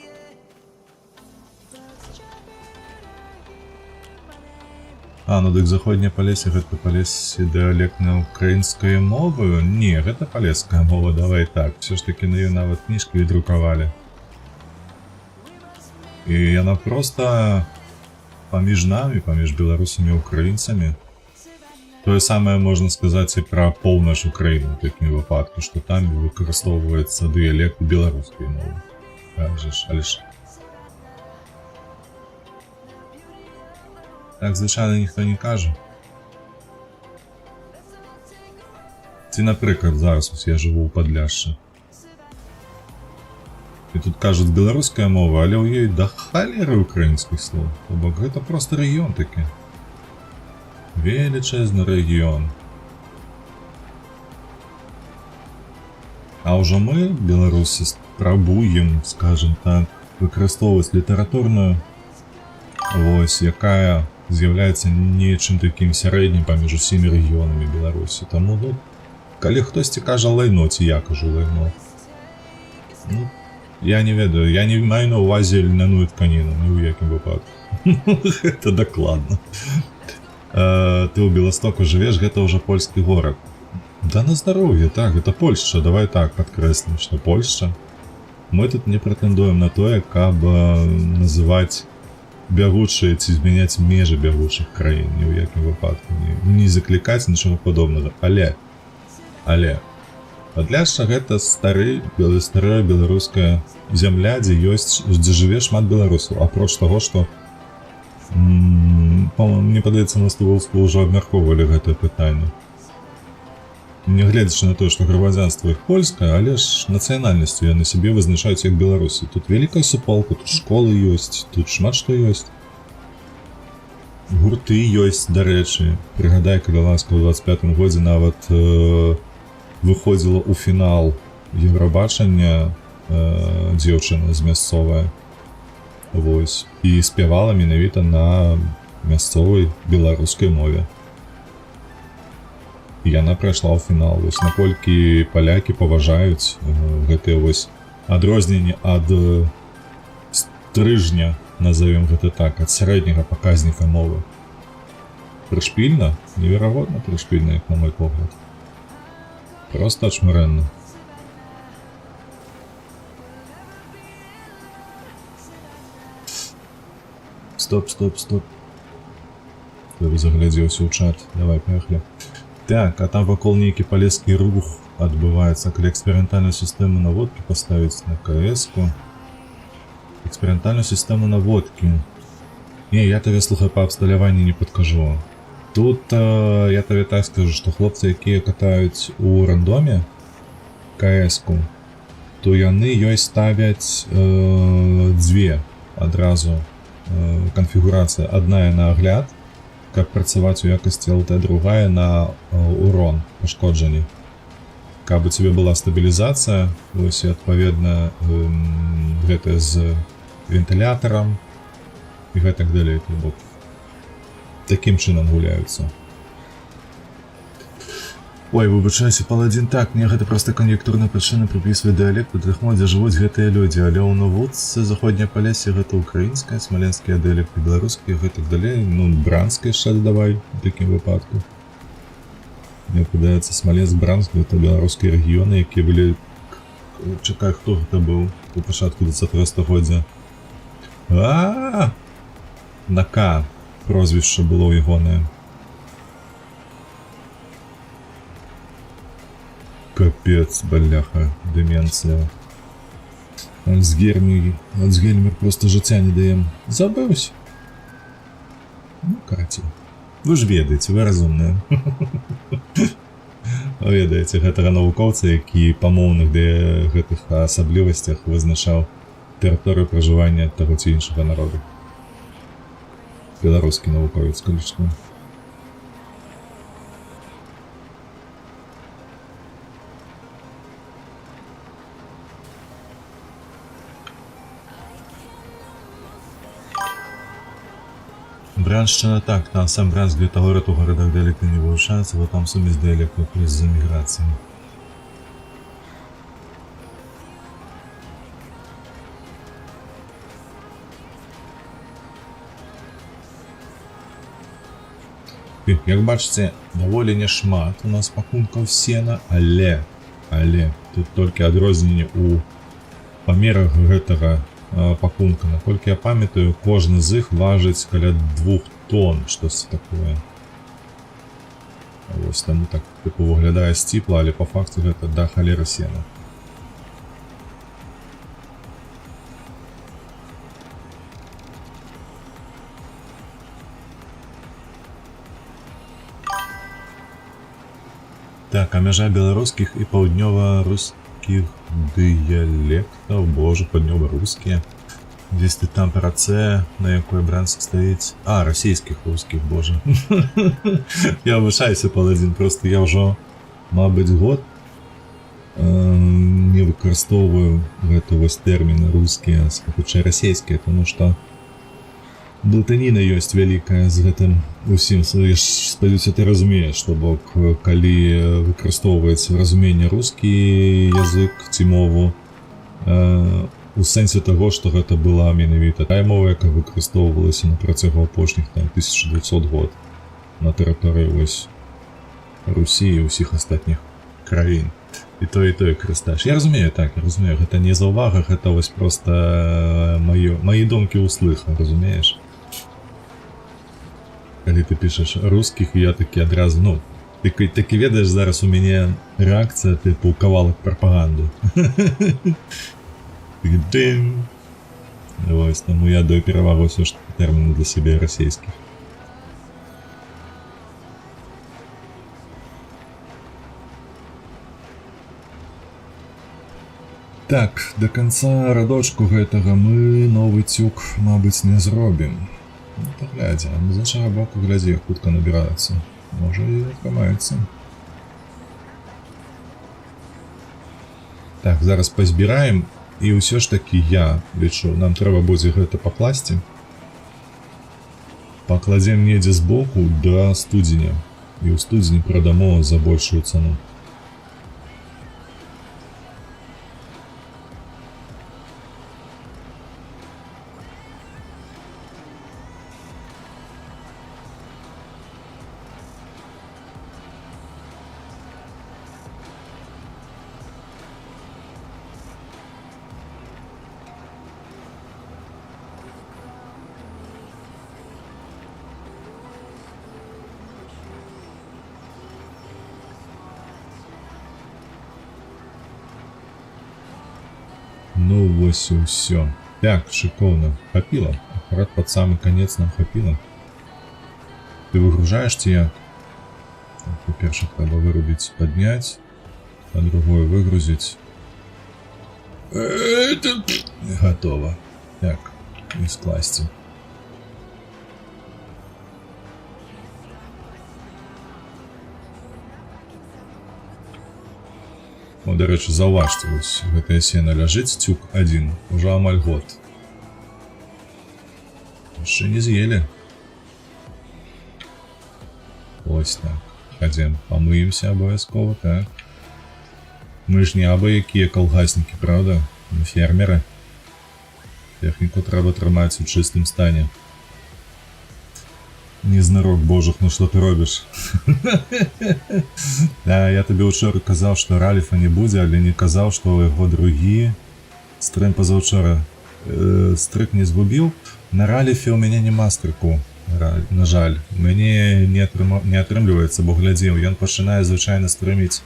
Ну дык заходняе Палессе гэта Палессе дыялектна украінскай мовы? Не, гэта палеская мова, давай так. Все ж таки на ёй нават кніжкі друкавалі. І яна проста паміж намі, паміж беларусамі і украінцамі. Тое самае можна сказаць і пра поўнач Украіны ў такім выпадку, што там выкарыстоўваецца дыялект беларускай мовы. Кажаш, але ж так звычайна ніхто не кажа. Ці, напрыклад, зараз я жыву ў Падляшшы. І тут кажуць беларуская мова, але ў ёй да халеры украінскіх слоў. То бок гэта проста рэгіён такі. Велічэзны рэгіён. А ўжо мы, беларусы, спрабуем, скажем так, выкарыстоўваць літаратурную вось, якая з'яўляецца нечым такім сярэднім паміж усімі рэгіёнамі Беларусі. Таму, ну, калі хтосьці кажа лайно, ці я кажу лайно, ну, я не ведаю, я не маю на ўвазе льняную тканіну, ні ў якім выпадку. Гэта дакладна. Ты ў Беластоку жывеш, гэта ўжо польскі горад. Да на здароўе, так, гэта Польшча, давай так падкрэслім, што Польшча. Мы тут не прэтэндуем на тое, каб называць бягучыя ці змяняць межы бягучых краін, ні ў якім выпадку, не заклікаць нічога падобнага, але Падляшша гэта старая беларуская зямля, дзе жыве шмат беларусаў, апроч таго, што мне падаецца, на Стыволску ўжо абмяркоўвалі гэтае пытанне. Нягледзячы на тое, што грамадзянства іх польскае, але ж нацыянальнасцю яны сябе вызначаюць як беларусы. Тут вялікая суполка, тут школы ёсць, тут шмат што ёсць. Гурты ёсць, дарэчы. Прыгадай, калі ласка ў 25-м годзе нават выходзіла ў фінал Еўрабачання дзеўчына з мясцовая. Вось. І спявала менавіта на мясцовай беларускай мове. І яна прайшла ў фінал. Вось наколькі палякі паважаюць гэтыя вось адрозненні ад стрыжня, назовем гэта так, ад сярэдняга паказніка мовы. Прышпільна, неверагодна прышпільна, як на мой погляд. Просто ачмарэнна. Стоп. Я бы заглядзеўся ў чат. Давай, поехали. Так, а там вакол нейкі палескі рух адбываецца, калі эксперыментальную сістэму наводкі паставіць на КС-ку. Эксперыментальную сістэму наводкі. Не, я табе, слухай, па абсталяванні не падкажу. Тут я табе так скажу, што хлопцы, якія катаюць у рандоме КС-ку, то яны ёй ставяць дзве адразу канфігурацыя. Адная на агляд, каб працаваць у якасці ЛТ, другая на урон, пашкоджанні. Каб у цябе была стабілізацыя, вось і адпаведна гэта з вентылятарам і гэтак далей. Такім чынам гуляюцца. Ой, выбачайся, паладзін, так, мне гэта проста кан'юнктурная прычына прыпісваць дыялект, патрыхмо, дзе жывуць гэтыя людзі, але ў наводцы заходняе Палессе гэта украінская, смаленскія дыялекты, беларускія, гэтак далей, ну, бранская яшчэ дадавай у такім выпадку. Мне падаецца, Смаленск, Бранск, гэта беларускія рэгіёны, якія былі... Чакай, хто гэта быў у пачатку 20 стагоддзя? На К прозвішча было ягонае. Капец, бляха, деменцыя. Альцгеймер просто жыцця не даем. Забыўся. Ну, караці. Вы ж ведаеце, вы разумныя. Ведаеце, гэтага навукоўца, які па моўных гэтых асаблівасцях вызначаў тэрыторыю пражывання таго ці іншага народа. Беларускі навуковец, калі што. Бряншчына, так, там сам Брянск, где-то город, у городах диалекты не вывышаются, вот там сумесь диалектов из-за миграции. Як бачыце, даволі няшмат у нас пакункаў сена, але тут толькі адрозненне ў памерах гэтага пакунка. Наколькі я памятаю, кожны з іх важыць каля 2 тонн, штось такое. Вось таму так типу выглядае сціпла, але па факце гэта да халеры сена. Так, а мяжа беларускіх і паўднёва-рускіх дыялектаў, боже, паўднёва-рускія. Здесь ты там про С, на якой Брянск стаіць. А, расійскіх, рускіх, боже. Я вышаюся, паладзін, просто я ўжо, мабыць, год не выкарыстоўваю гэта вось тэрміны рускія, хутчэй расійскія, тому што блытаніна ёсць вялікая з гэтым усім. Спадзяюся, ты разумееш, што бок, калі выкарыстоўваецца разуменне рускі язык ці мову, у сэнсе таго, што гэта была менавіта тая мова, якая выкарыстоўвалася на працягу апошніх 1200 год на тэрыторыі вось Русі і ўсіх астатніх краін. І тое карыстаеш. Я разумею, так, я разумею, гэта не заўвага, гэта вось проста маі думкі ўслыха, разумееш? Калі ты пішаш рускіх, я такі адразу, ну, ты такі ведаеш, зараз у мяне рэакцыя тыпу кавалак прапаганды. Дым. Вось, таму я даю перавагу ўсё ж тэрміны для сябе расійскіх. Так, до канца радочку гэтага мы новы цюк, мабыць, не зробім. Ну, то глядзі, а з іншага боку, глядзі, хутка набіраецца. Можа і атрымаецца. Так, зараз пазбіраем, і ўсё ж такі я лічу, нам трэба будзе гэта пакласці. Пакладзем недзе збоку да студзеня, і ў студзені прадамо за большую цану. Ну вось і ўсё. Так, шыкоўна. Хапіла. Акурат пад самы канец нам хапіла. Ты выгружаеш ці як? Па-першае, трэба вырубіць, падняць, па-другое, выгрузіць. Гатова. Так, і скласці. О, дарэчы, заўважце, вось гэтае сена ляжыць, цюк адзін, ужо амаль год. Яшчэ не з'елі. Ось так. Хадзем, памыемся абавязкова, так. Мы ж не абы-якія калгаснікі, правда? Мы фермеры. Тэхніку трэба трымаць у чыстым стане. Незнарок божых, ну што ты робіш? Да, я табе ўчора казаў, што Ральфа не будзе, але не казаў, што ў яго другі стрым пазаўчора стрык не згубіў. На Ральфе ў мяне няма стрыку, на жаль. Мяне не атрымліваецца, бо глядзеў, ён пачынае звычайна стрыміць,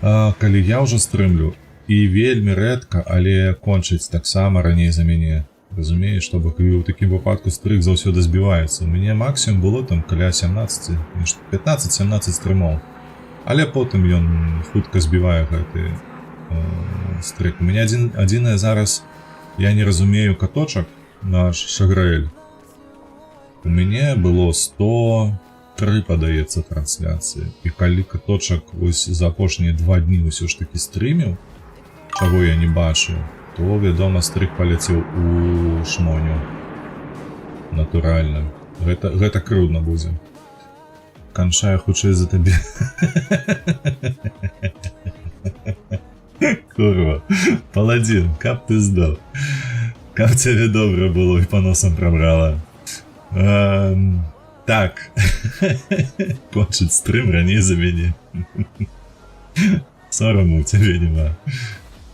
калі я ўжо стрымлю, і вельмі рэдка, але кончыць таксама раней за мяне. Разумееш, што ў такім выпадку стрык заўсёды збіваецца. У мяне максімум было там каля 15-17 стрымоў. Але потым ён хутка збівае гэты стрык. У мяне адзінае зараз, я не разумею каточак, наш Шаграэль. У мяне было 103, падаецца, трансляцыі. І калі каточак ось за апошнія 2 дні ўсё ж такі стрыміў, чаго я не бачыў, то, вядома, стрык паляцеў у шмоню. Натуральна. Гэта крыўдна будзе. Канчаю хутчэй за табе. Курва. Паладзін, каб ты здаў. Каб цябе добра было і па носам прабрала. Так. Кончить стрим ранее за мяне. Сорому у тебе нема.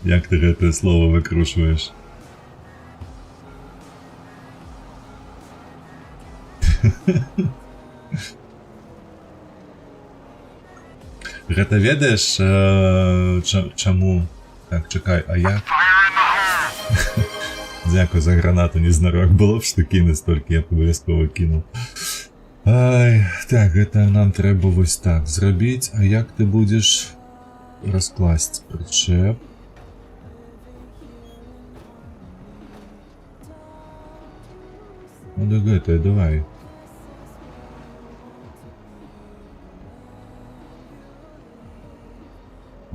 Як ты гэтае слово выкручваеш? Гэта ведаеш, чаму? Так, чакай, а я... Дзякую за гранату, незнарок. Было б што кінуць, толькі я б абавязкова кінуў. Ай, так, гэта нам трэба вось так зрабіць. А як ты будзеш раскласць прычэп? Ну да гэтае, давай.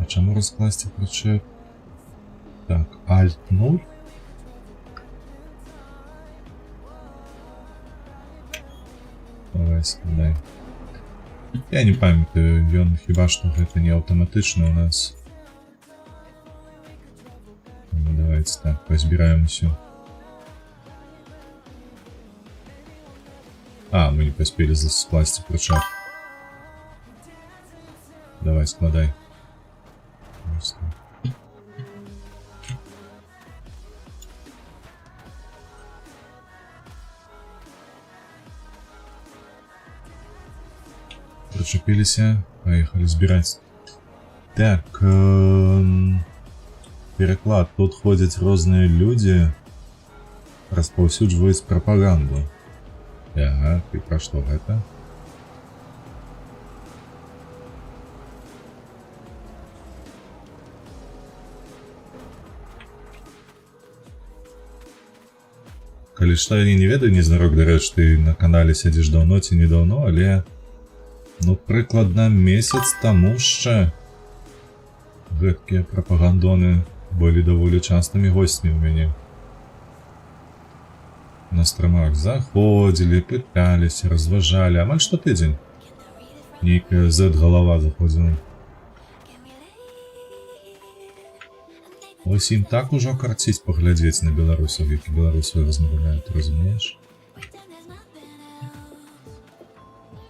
А чаму раскласці прычэп? Так, Alt 0. Давай, складай. Я не памятаю, ён хіба што гэта не аўтаматычна у нас. Ну, давайте так, позбираем все. А, мы не поспели скласти прочак. Давай, складай. Причепились, поехали сбирать. Так, переклад. Тут ходят разные люди, распаўсюджваюць пропаганду. Ага, и про что это? Калі што, я не ведаю, незнарок, дарэч, ты на канале сядзіш даўно ці недаўно, але ну прыкладна месяц таму яшчэ гэткія прапагандоны былі даволі частымі гостямі ў мяне. На стримах заходили, пытались, разважали, амаль што тыдзень. Нейкая Z-галава заходзіла. Ось ім так ужо карціць паглядзець на беларусаў, які беларусаў размаўляюць, разумееш?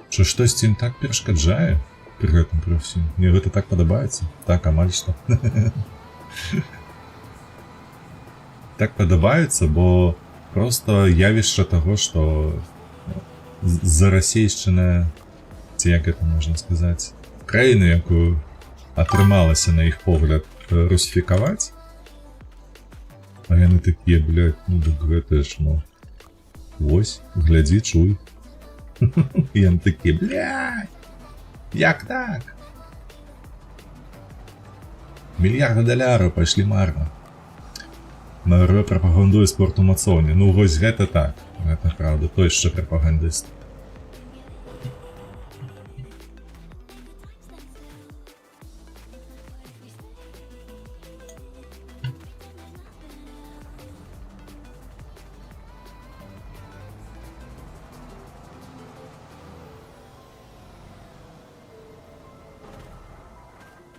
Што штосьці ім так перашкаджае пры гэтым пры ўсім? Мне гэта так падабаецца? Так, амаль што. Так падабаецца, бо просто явішча таго, што зарасейшчына, ці як гэта можна сказаць, краіну, якую атрымалася на іх погляд русіфікаваць, а яны такія, блядь, ну дык гэта ж, ну, вось, глядзі, чуй. І яны такія, блядь, як так? Мільярды даляраў пайшлі марна. На РВ прапагандуе спорт умацоўны. Ну вось гэта так, гэта правда, той яшчэ прапагандыст.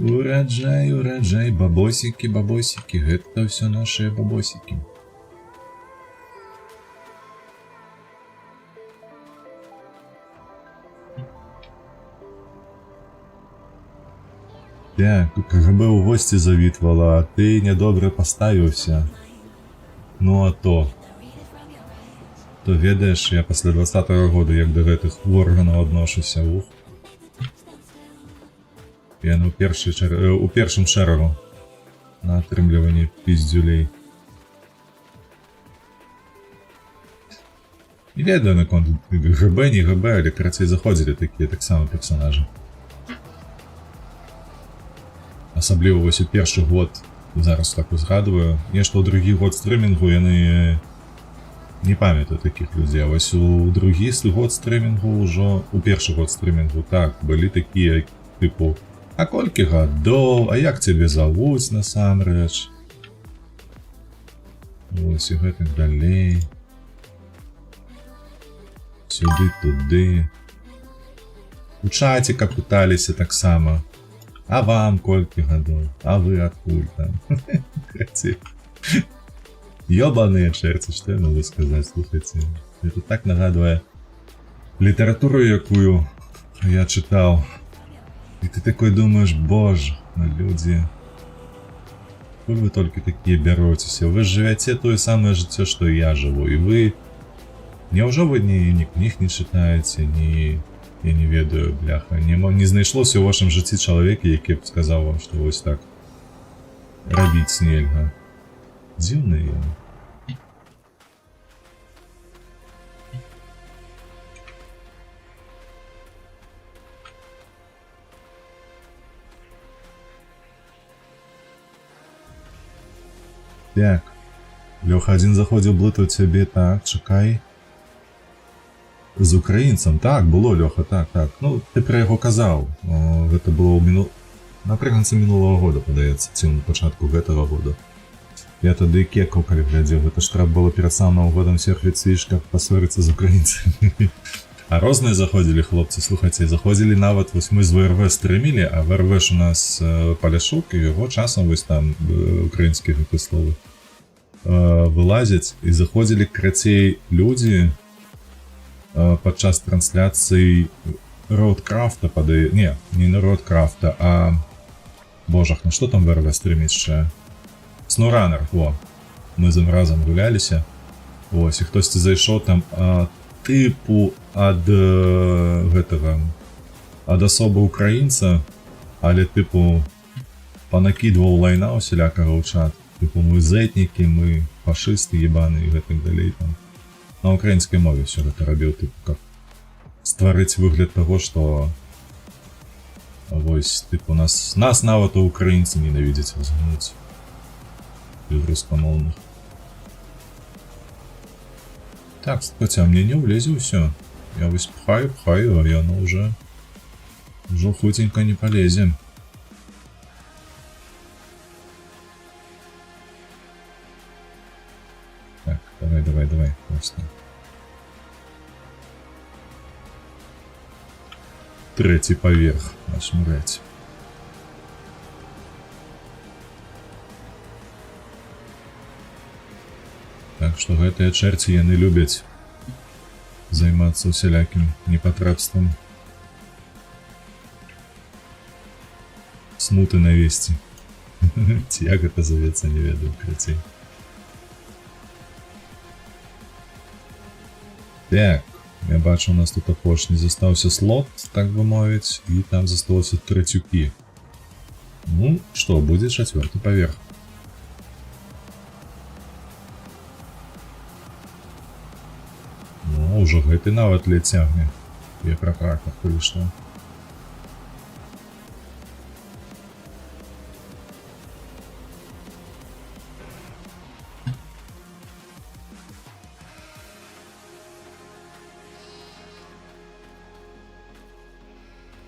Ураджай, ураджай, бабосікі, бабосікі, гэта ўсё нашыя бабосікі. Так, КГБ ў госці завітвала, а ты нядобра паставіўся. Ну а то ведаеш, я пасля 20-го года як да гэтых органаў адношуся, ух. Яны у першым шэрагу на атрымліванні піздзюлей. Не ведаю наконт ГБ, не ГБ, але карацей заходзілі такія таксама персонажы. Асабліва вось у першы год, зараз так узгадваю, нешта ў другі год стрымінгу яны не памятаю такіх людзей, а вось у другі год стрымінгу ўжо, у першы год стрымінгу, так, былі такія, тыпу, а колькі гадоў, а як цябе завуць насамрэч? Вось і гэтак далей. Сюды-туды. У чаціка пыталіся таксама. А вам колькі гадоў? А вы адкуль там? Ёбаныя чэрці, што я могу сказаць, слухайце. Это так нагадвае литературу, якую я читал. И ты такой думаешь, боже, люди, вы только такие беретесь. Вы живете то самое життя, что и я живу. И вы, неужели вы ни книг не читаете, ни, я не ведаю, бляха, не знайшлося у вашем житті чоловіка, який б сказав вам, що ось так робіть нельга. Дивний я. Так. Леха, один заходил блыту тебе, так, чекай. З українцем, так, було, Леха, так. Ну, ти про його казав. Це було наприкінці минулого года, подається, ці на початку гэтага года. Я тоді кекав, коли глядів, це ж треба було перед самим Новим годом всіх відсвічках посваритися з українцями. А розные заходили хлопці, слухайте, заходили навіть, ось ми з ВРВ стримили, а ВРВ ж у нас Поляшук, і його часом ось там українські слови вилазять, і заходили крацей люди подчас трансляції Роудкрафта не Роудкрафта, а божах, ну що там ВРВ стримить ще? Snowrunner, во. Ми з ним разом гулялися. Ось, і хтось зайшов там типу ад особо українця, але типу понакидував лайна усілякого в чат. Типу ми зетники, ми фашисти єбані і так далі. Там. На українській мові все це робив, типу, як створить вигляд того, що ось, типу, нас навіть українці ненавидять, розумієте, від русскомовних. Так, хотя мне не влезет все. Я вось пхаю, а оно уже худенько не полезем. Так, давай, просто. Третий поверх нашмурять. Так что гэтыя чэрці яны любяць займацца усялякім непатребствам. Смуты навесці. Ці як гэта завецца, не ведаю, крацей. Так, я бачу, у нас тут апошні застаўся слот, так бы мовіць, і там засталося трэцюкі. Ну, што, будзе чацвёрты паверх. Ну, ўжо гэты нават ледь цягне. Я пра практах калі што.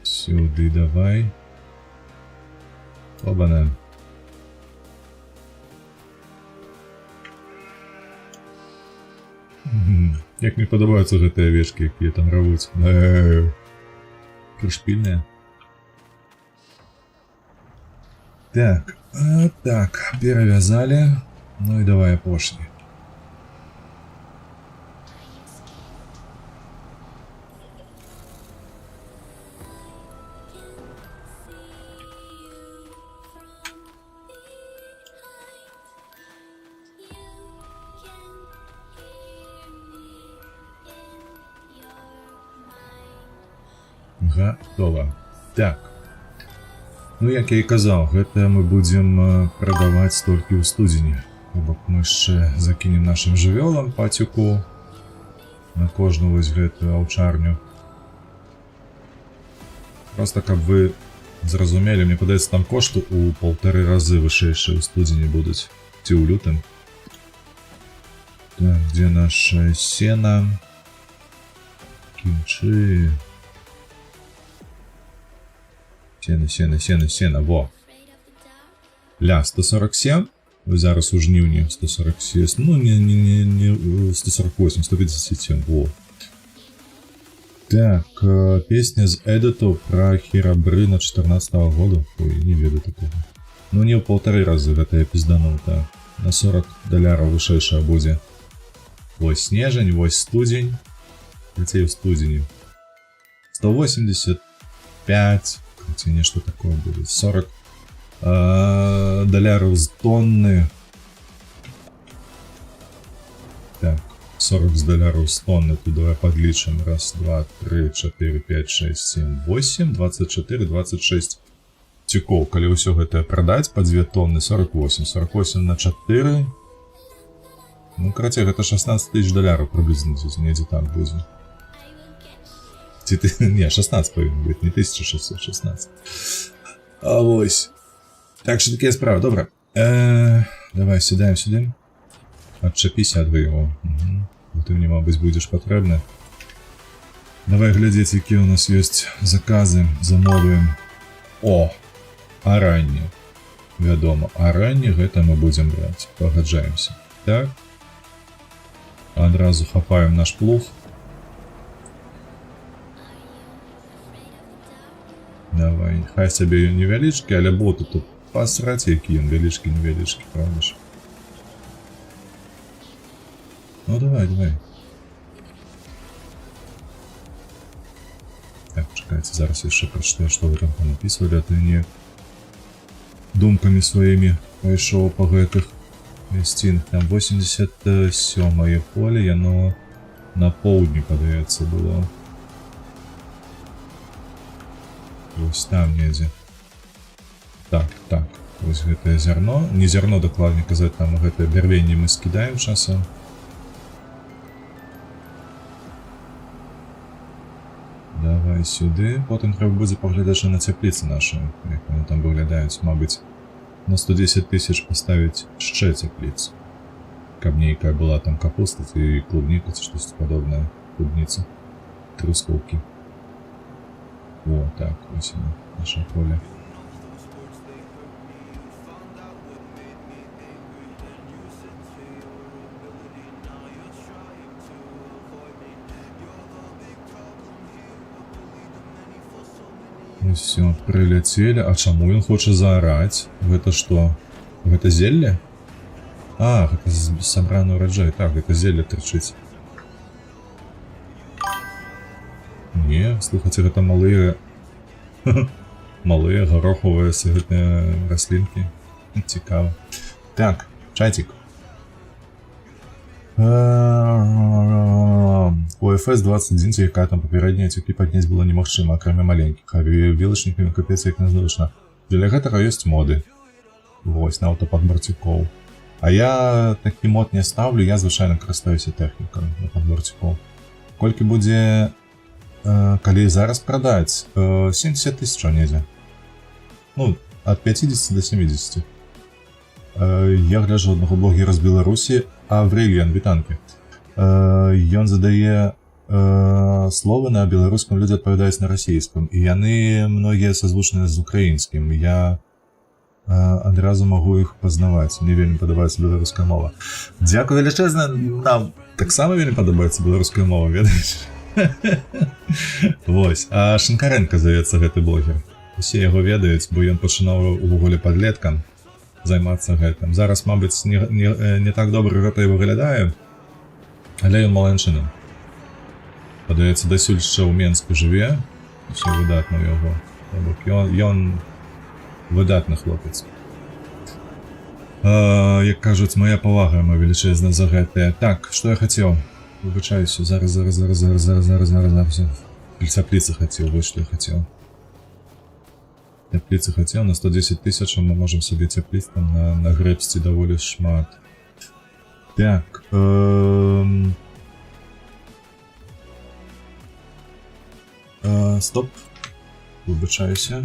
Сюды давай. Оба-на. Як мне падабаюцца гэтыя авечкі, якія там равуць. Прышпільныя. Так, перавязалі. Ну і давай апошні. Готово. Так. Ну, як я і казав, гэта мы будзем прадаваць толькі ў студзені. Бо мы яшчэ закінем нашым жывёлам пацюку на кожную вось гэтую аўчарню. Просто каб вы зразумелі, мне падаецца, там кошты ў 1,5 разы вышэйшыя ў студзені будуць. Ці ў лютым. Так, где наше сено? Кімчы... Сена, во. Ля, 147. Зараз у жніўні 147. Ну, не 148, 157, во. Так, песня з Эдиту про Херабрына 14-го года. Ой, не веду такого. Ну, не ў 1,5 разы гэтая пізданута. На $40 вышэйшая будзе. Вось снежань, вось студзень. Хацей у студзені. 185, ці нешта такое будет, 40 доляров з тонны. Так, 40 з доляров з тонны, тут давай подлічым, раз, два, три, 4, 5, 6, 7, 8, 24, 26 цікоў, калі ўсё гэта прадаць по 2 тонны, 48, 48 на 4, ну, карацей, гэта 16 000 доляров приблизно, недзе так будзе. Не, 16 павінен быць, не 1616. А вось. Так что такія справы, добра. Давай сідаем сюды. Адчапіся ад яго. Ты мне, мабыць, будзеш патрэбны. Давай глядзець, якія у нас ёсць заказы, замовы. О, аранні. Вядома, аранні гэта мы будзем браць. Пагаджаемся. Так. Адразу хапаем наш плуг. Давай, хай сабе ён невялічкі, але боты тут пасраць, які ён вялічкі-невялічкі, правда ж? Ну давай, давай. Так, чекайте, зараз яшчэ прачытаю, што вы там напісвалі, а ты не думкамі сваімі пайшоў па гэтых мясцінах. Там 87-е поле, яно на поўдні, падаецца, было. Вось там недзе. Так, так, вось гэтае зярно. Не зярно, дакладней казаць, там гэтае бярвенне мы скідаем часам. Давай сюды. Потым трэба будзе паглядаць на цяпліцы нашы, як яны там выглядаюць, мабыць, на 110 000 паставіць яшчэ цяпліцу. Каб нейкая была там капуста ці клубніка, ці штосьці падобнае, клубніца, трускаўкі. О, так, ось оно, наше поле. Все, прилетели. А чаму ён хоча заорать? Гэта што? Гэта зелле? А, гэта сабраны ураджай. Так, гэта зелле трычыць. Не, слухайте, гэта малыя... малыя гарохавыя гэтыя раслінкі. Цікава. Так, чатик. У FS-21, якая там папярэдняя, цюкі падняць было немагчыма, акрамя маленькіх, а вілачнікамі капец як нязручна. Для гэтага ёсць моды. Вось, на аўтападбор цюкоў. А я такі мод не ставлю, я звычайна карыстаюся тэхнікам на падбор цюкоў. Колькі будзе, калі зараз прадаць? 70 000 недзе. Ну, ад 50 до 70. Я гляджу аднаго блогера з Беларусі, Авреліан, вітанкі. Ён задае словы на беларускам, людзі адпавядаюць на расійскім, і яны многія сазвучныя з украінскім. Я адразу магу іх пазнаваць. Мне вельмі падабаецца беларуская мова. Дзякую велічэзна, нам таксама вельмі падабаецца беларуская мова, ведаеш? Вось, а Шинкаренко завецца гэты блогер. Усе яго ведаюць, бо ён пачынаў увогуле падлеткам займацца гэтым. Зараз, мабыць, не так добра гэта і выглядае, але ён маланчына. Падаецца, дасюль яшчэ ў Менску жыве, усё выдатна ў яго. Ён выдатны хлопец. Як кажуць, моя павага яму велічэзна за гэтае. Так, што я хацеў? Выбачаюся, зараз. Цяпліцы хацеў, вось што я хацеў. Цяпліцы хацеў, на 110 000 мы можам сабе цяпліць там нагрэбсці даволі шмат. Так, стоп, выбачаюся.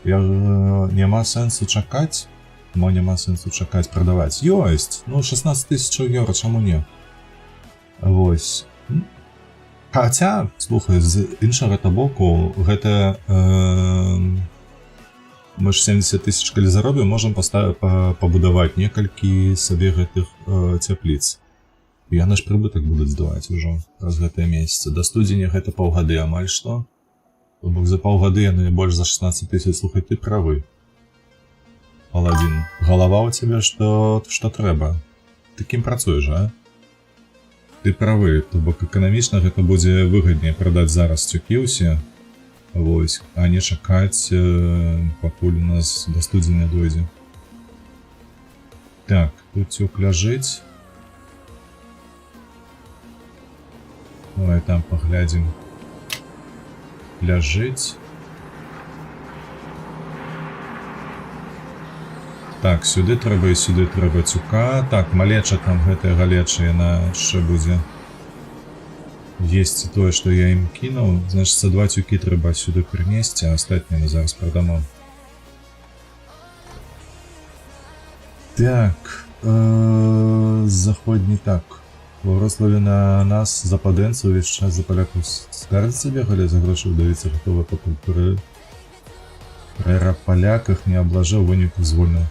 Няма сэнсу чакаць? Мо няма сэнсу чакаць прадаваць. Ёсць, ну 16 000 еўра, чаму не? Вось. Хаця, слухай, з іншага боку, гэта мы ж 70 000 калі заробім, можам пабудаваць некалькі сабе гэтых цяпліц. Яны ж прыбытак будуць здаваць ужо праз гэтыя месяцы. Да студзеня гэта паўгады амаль што. Бо за паўгады яны больш за 16 000, слухай, ты правы. Аладзін, галава ў цябе што трэба. Ты кім працуеш, а? Ты правы, то бок эканамічна гэта будзе выгадней прадаць зараз цюкі ўсе, вось, а не чакаць, пакуль у нас да студзеня дойдзе. Так, тут цюк ляжыць. Давай там паглядзім. Ляжыць. Так, сюды трэба і сюды трэба цюка. Так, малеча там гэтая галеча, яна яшчэ будзе есці тое, што я ім кінуў. Значыцца, 2 цюкі трэба сюды прынесці, а астатнія мы зараз прадамо. Так, заходні так. У Вроцлаве на нас, западэнцаў, увесь час за палякаў скардзіцца бегалі, за грошы ўдавіцца гатовая па культуры. Прэ паляках не аблажаў, выніку звольніў.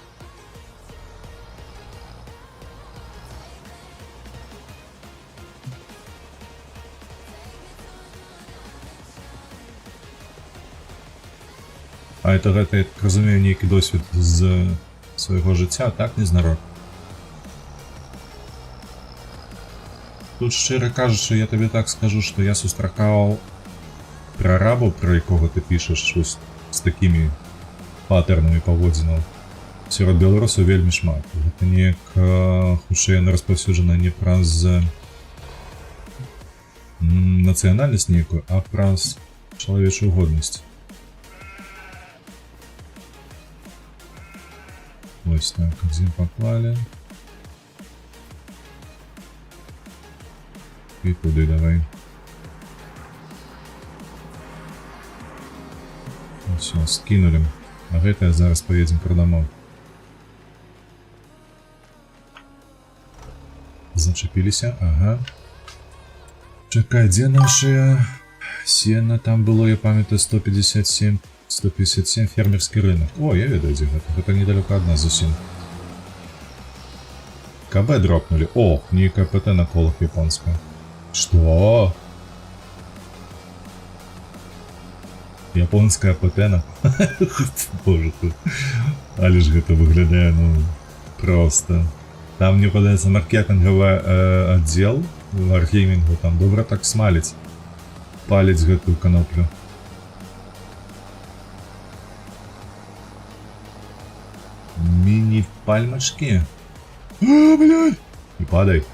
А это гэта, я так разумею, нейкі досвед з свайго жыцця, так, незнарок? Тут, шчыра кажучы, я табе так скажу, што я сустракаў прарабаў, пра якога ты пішаш, з такімі патэрнамі паводзінаў. Сярод беларусаў вельмі шмат. Гэта неяк хутчэй яна распаўсюджана не праз нацыянальнасць нейкую, а праз чалавечую годнасць. Вось так, адзін паклалі. І туды давай. Все, скинули. А гэта зараз поедем прадамо. Зачепіліся, ага. Чакай, дзе нашыя? Сена там было, я памятаю, 157 фермерскі рынок. О, я ведаю, дзе гэта. Гэта недалёка ад нас зусім. КБ дропнули. О, нейкая ПТ на колах японская. Что? Японская ПТ-на? Боже ты. Але ж гэта выглядае, ну, просто. Там, мне падаецца, маркетингавы аддзел варгеймінгу, там добра так смаліць. Паліць гэтую каноплю. Мини-пальмочки. А, блядь! Не падай.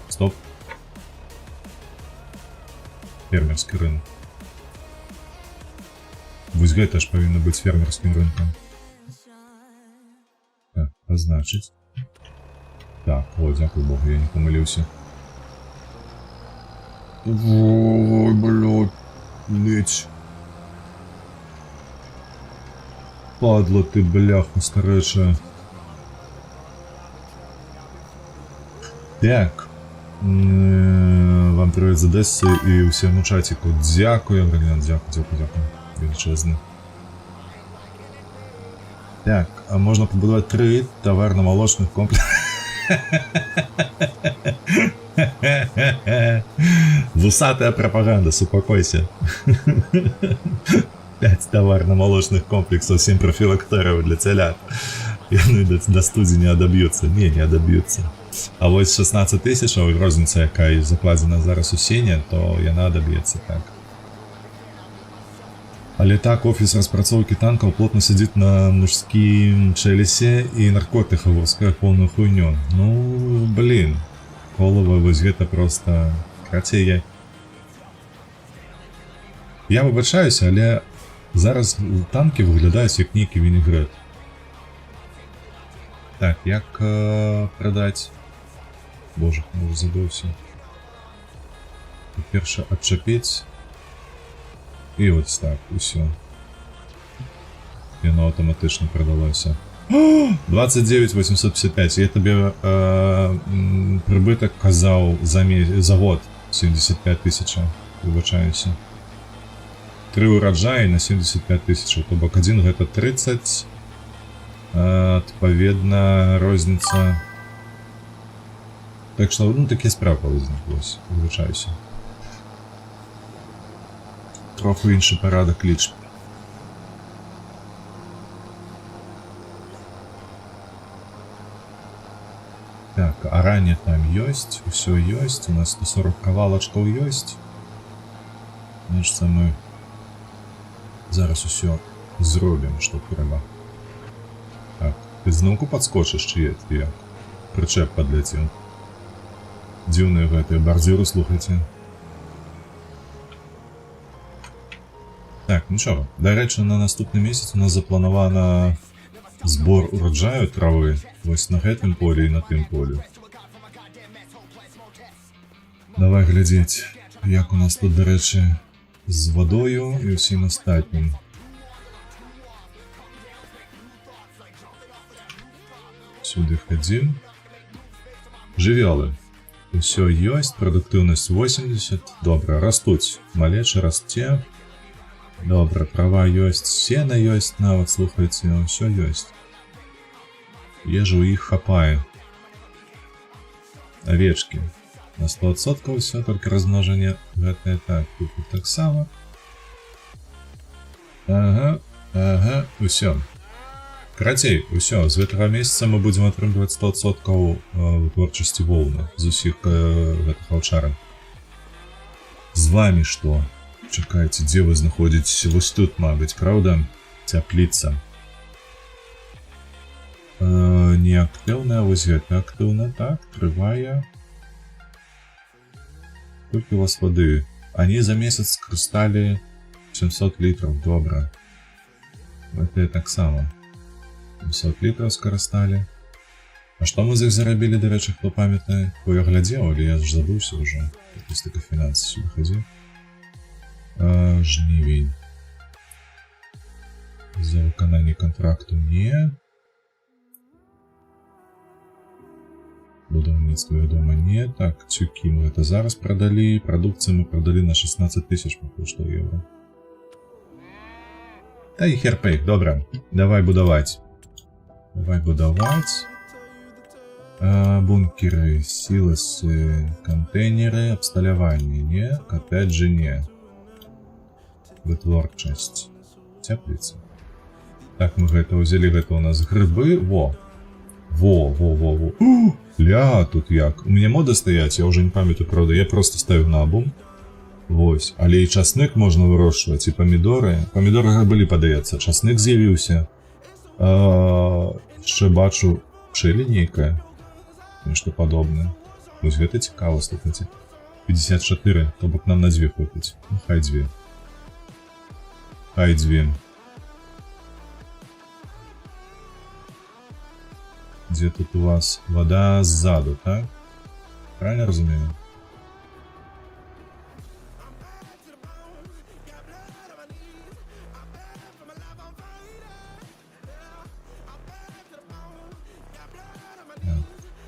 Стоп. Фермерский рынок. Вось гэта ж павінна быць фермерскім рынкам. Так, пазначыць. Так, о, дзякуй Богу, я не памыліўся. Ой, блядь, ледь. Падла ты, бляха, старэчая. Так. Вам привет з Одессы і усім у чатіку. Дякую, Грагіна, дякую. Величезно. Так, а можна побудувати 3 товарно-молочних комплекси. Вусатая пропаганда, успокойся. 5 товарно-молочных комплексов, 7 профилакторов для телят. И они до студии не одобьются. Не одобьются. А вот 16 тысяч, розниця, яка закладена зараз у Сені, то яна одоб'ється так. Але так, офіс распрацоўкі танкаў плотно сидит на мужскім челесе і наркотиках вускае полную хуйню. Ну, блин. Колова, вось гэта просто... Карацей, я вибачаюся, але зараз танки выглядаюць як нейкі вінегрэт. Так, як продать? Боже, я уже забылся. Перше отчепить. И вот так, и все. И оно автоматично продалося. 29 855. Я тебе прибыток казав за год 75 тысяч. Вибачаюся. 3 урожаи на 75 тысяч. То бок один гэта 30. Адпаведна, розніца. Так што, ну, такі справа возніклось, вибачаюся. Трохи інший порядок лічб. аране там ёсць, усё ёсць, у нас 140 кавалачкаў ёсць. Значыцца мы зараз усё зробім, што трэба. Так, ты зноўку падскочыш, ці як? Прычэп падляцеў. Дзіўныя гэтыя бардзюры, слухайце. Так, нічога. Дарэчы, на наступны месяц у нас запланавана збор ураджаю травы. Вось на гэтым полі і на тым полі. Давай глядзець, як у нас тут, дарэчы, з вадою і ўсім астатнім. Сюды хадзім. Жывёлы. Усё ёсць, прадуктыўнасць 80. Добра, растуць. Малеча расце. Добра, трава ёсць, сена ёсць нават, слухайце, ўсё ёсць. Ежа ў іх хапае. Авечкі. На 100% ўсё, толькі размножанне гэтае так, тут таксама. Ага, ўсё. Карацей, усё, з гэтага месяца мы будзем атрымліваць 100% вытворчасці воўны з усіх гэтых аўчараў. З вамі што? Чакайце, дзе вы знаходзіцеся? Вось тут, мабыць, праўда? Цяпліца. Неактыўная, вось гэта актыўна, так, трывае. Толькі у вас вады. Они за месяц скарысталі 700 літраў, добра. Гэта таксама. 700 літраў скарысталі. А што мы з іх зарабілі, дарэчы, хто памятае? Бо я глядзеў, але я ж забыўся ўжо. Статыстыка фінансаў сюды хадзіў. Жнівень. За выкананне контракту не. Будаўніцтва, вядома, не. Так, цюкі мы гэта зараз прадалі. Прадукцыю мы прадалі на 16 000 пакуль што еўра. Та і хер па іх, добра. Давай будаваць. Давай будаваць. Бункеры, сіласы, кантэйнеры, абсталяванне, не. Катэджы, не. Вытворчасць. Цяпліца. Так, мы гэта ўзялі, гэта у нас грыбы. Во. Ля, тут як. У мяне мода стаяць, я ўжо не памятаю, правда, я просто ставіў на абум. Вось. Але і часнык можна вырошчваць, і памідоры. Памідоры былі, падаецца. Часнык з'явіўся. Яшчэ бачу пчэлі нейкая. Нешта падобнае. Вось гэта цікава, слухайце. 54, то бок нам на 2 хопіць. Ну, хай 2. Хай 2. Дзе тут у вас вода ззаду, так? Правильно разумею?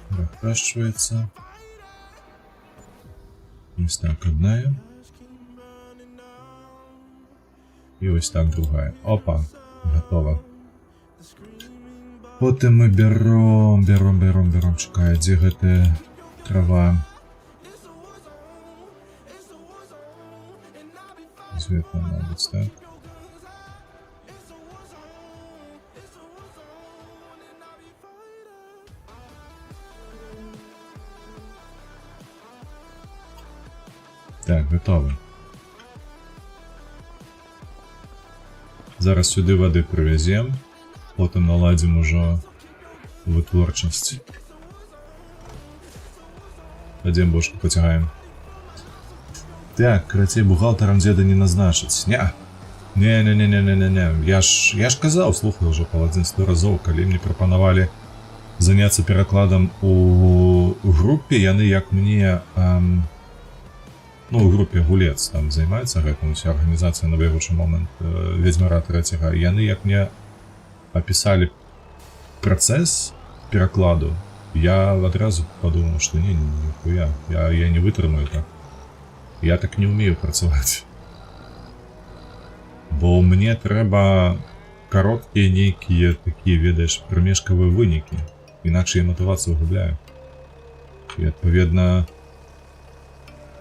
Прохращивается. Ось так одна. И ось так другая. Опа, готово. Потым мы берем, чакай, дзе гэтая трава. Зверху, мабыць, так? Так, готовы. Зараз сюды воды прывязем. Потым наладзім ужо вытворчасць. Пойдем бошку поцягаем. Так, карацей, бухгалтарам дзеда не назначыць. Не. Я ж казаў, слухай, ужо па 11 разоў, калі мне прапанавалі заняцца перакладам у групе, яны як мне... Ну, у групе гулец там займаецца гэтым, уся арганізацыя на бягучы момант Ведзьмара 3-го. Яны як мне описали процесс перакладу, я адразу подумал, что нихуя, я не вытрымаю так. Я так не умею працаваць. Бо мне трэба кароткія нейкія такія, ведаеш, прамежкавыя вынікі. Іначе я матывацыю губляю. І адпаведна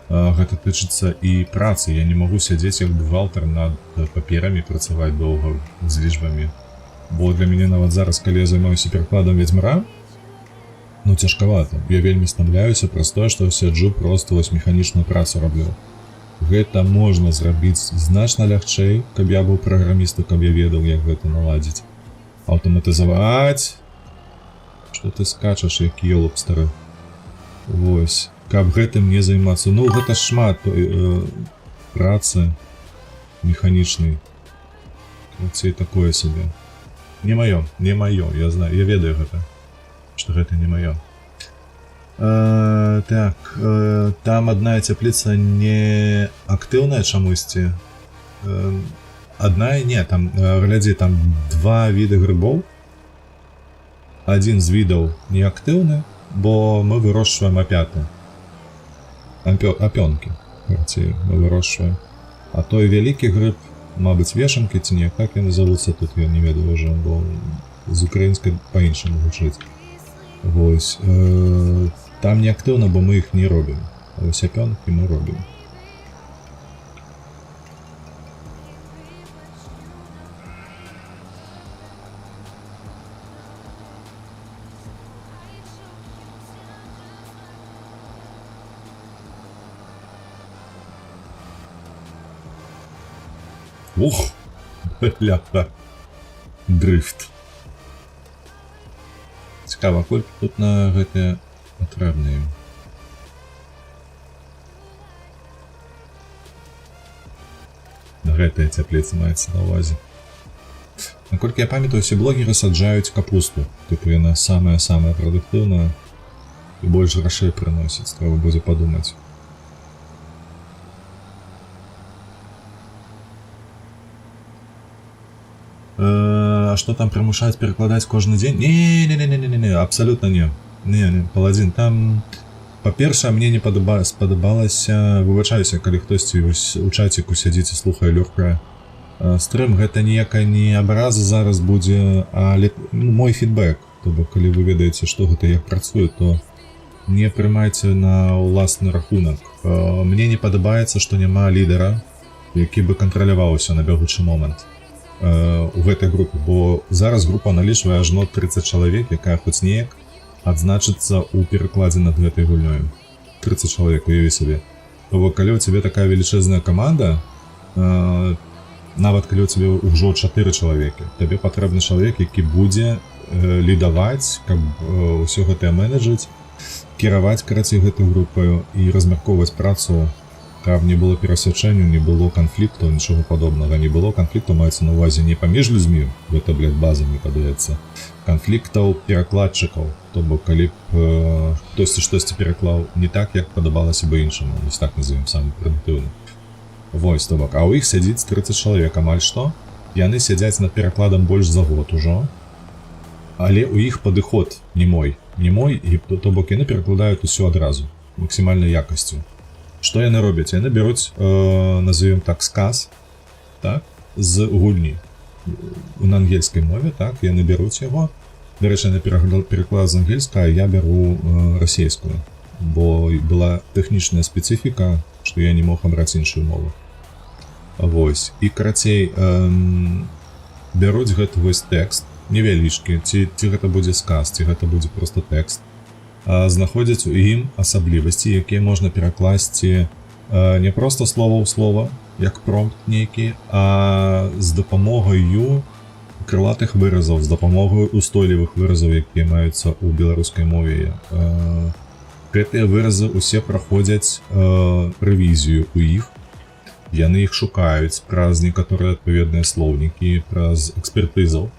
гэта тычыцца і працы. Я не магу сядзець як бухгалтар над паперамі, працаваць доўга з лічбамі. Бо для мяне нават зараз, калі я займаюся перакладам Ведзьмара, Ну, цяжкавата. Я вельмі стамляюся праз тое, што сяджу просто вось механічную працу раблю. Гэта можна зрабіць значна лягчэй, каб я быў праграмістам, каб я ведаў, як гэта наладзіць. Аўтаматызаваць. Што ты скачаш, як ёлуп стары. Вось. Каб гэтым не займацца. Ну, гэта шмат працы механічнай. Крацей такое сабе. Не маё, я знаю, я ведаю гэта. Што гэта не маё. Так, там адна цяпліца не актыўная чамусьці. Адна, не, там, глядзі, там два віды грыбоў. Адзін з відаў не актыўны, бо мы вырошчваем апяты. Апёнкі, крацей, мы вырошчваем. А той вялікі грыб, мабыць, вешанкі ці не, як яны завуцца тут, я не ведаю ўжо, бо з украінскай па-іншаму гучыць. Вось, там не актыўна, бо мы іх не робім. А вось апёнкі мы робім. Ух, бляха, дрыфт. Цікава, колькі тут на гэтыя патрэбныя. Гэтая цяпліца маецца на ўвазе. Наколькі я памятаю, усе блогеры саджаюць капусту. Тыпу яна самая-самая прадуктыўная і больш грошай прыносіць, трэба будзе падумаць. А што там прымушаюць перакладаць кожны дзень? Не, абсалютна не. Не, паладзін, там... Па-першае, мне не спадабалася... Выбачаюся, калі хтосьці у чаціку сядзіць і слухае лёгкае стрым. Гэта ніякая не абраза зараз будзе, але мой фідбэк. То бок, калі вы ведаеце, што гэта як працуе, то не прымайце на ўласны рахунак. Мне не падабаецца, што няма лідара, які бы кантраляваў усё на бягучы момант у гэтай групе, бо зараз група налічвае ажно 30 чалавек, якая хоць неяк адзначыцца ў перакладзе над гэтай гульнёй. 30 чалавек, уяві сабе. То бок, калі ў цябе такая велічэзная каманда, нават калі ў цябе ўжо 4 чалавекі, табе патрэбны чалавек, які будзе лідаваць, каб усё гэтае менеджыць, кіраваць, карацей, гэтай групаю і размяркоўваць працу, каб не было перасячэння, не было канфліктаў, нічога падобнага. Не было канфліктаў, маецца на ўвазе не паміж людзьмі, гэта, база, мне падаецца, канфліктаў перакладчыкаў. То бок, калі б хтосьці штосьці пераклаў не так, як падабалася бы іншаму, вось так назовем самы прымітыўны. Вось, то бок, а ў іх сядзіць 30 чалавек, амаль што. Яны сядзяць над перакладам больш за год ужо, але ў іх падыход не мой, і то бок яны перакладаюць усё адразу, максімальнай якасцю. Што яны робяць? Яны бяруць, назовем так, сказ, так, з гульні. На ангельскай мове, так, яны бяруць яго. Дарэчы, яны пераклад з ангельскай, а я бяру расейскую, бо была тэхнічная спецыфіка, што я не мог абраць іншую мову. Вось. І, карацей, бяруць гэты вось тэкст, невялічкі, ці гэта будзе сказ, ці гэта будзе проста тэкст, знаходзяць у ім асаблівасці, якія можна перакласці не проста слова ў слова, як промпт нейкі, а з дапамогаю крылатых выразаў, з дапамогаю устойлівых выразаў, якія маюцца ў беларускай мове. Гэтыя выразы ўсе праходзяць рэвізію ў іх. Яны іх шукаюць праз некаторыя адпаведныя слоўнікі, праз экспертызаў.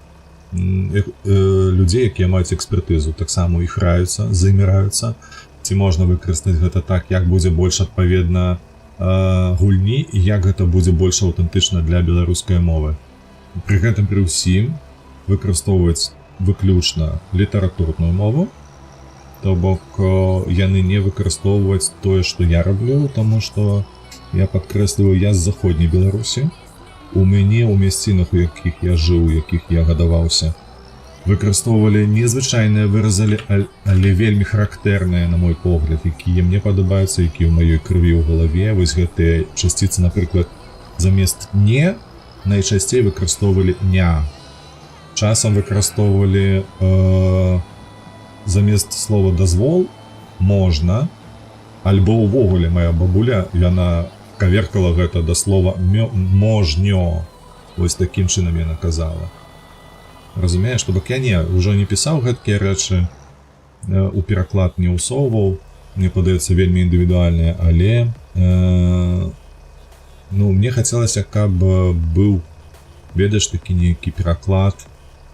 Людзей, якія маюць экспертызу, таксама іх раюцца, заміраюцца, ці можна выкарыстаць гэта так, як будзе больш адпаведна гульні і як гэта будзе больш аўтэнтычна для беларускай мовы. Пры гэтым пры ўсім выкарыстоўваць выключна літаратурную мову, то бок яны не выкарыстоўваюць тое, што я раблю, таму што я падкрэсліваю, я з заходняй Беларусі. У мяне ў мясцінах, у якіх я жыў, у якіх я гадаваўся, выкарыстоўвалі незвычайныя выразы, але вельмі характэрныя, на мой погляд, якія мне падабаюцца, якія ў маёй крыві ў галаве. Вось гэтыя часціцы, напрыклад, замест «не» найчасцей выкарыстоўвалі «ня». Часам выкарыстоўвалі замест слова дазвол можна, альбо ўвогуле моя бабуля, яна каверкала гэта да слова можнё. Вось такім чынам яна казала. Разумееш, то бок я ўжо не пісаў гэткія рэчы, у пераклад не ўсоўваў, мне падаецца вельмі індывідуальныя, але мне хацелася, каб быў, ведаеш, такі нейкі пераклад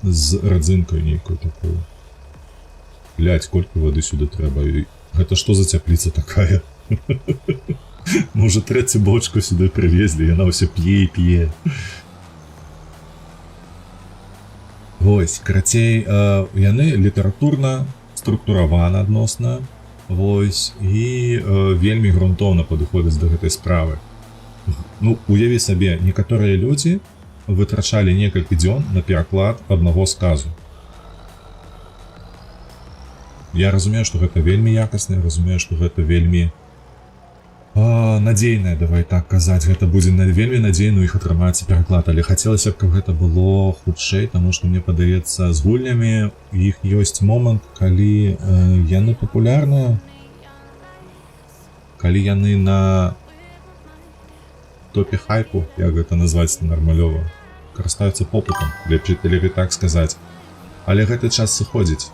з радзінкай нейкую такую. Блядь, колькі вады сюды трэба? Гэта што за цяпліца такая? Мы ўжо трэцю бочку сюды прывезлі, яна ўсё п'е і п'е. Вось, карацей, яны літаратурна структуравана адносна, вось, і вельмі грунтоўна падыходзяць да гэтай справы. Уяві сабе, некаторыя людзі вытрачалі некалькі дзён на пераклад аднаго сказу. Я разумею, што гэта вельмі якасна, разумею, што гэта вельмі надзейнае, давай так казаць, гэта будзе вельмі надзейна, іх атрымаецца пераклад, але хацелася б, каб гэта было хутчэй, таму што мне падаецца, з гульнямі іх ёсць момант, калі яны папулярныя, калі яны на топе хайпу, як гэта назваць нармалёва, карыстаюцца попытам, лепей так сказаць. Але гэты час сыходзіць.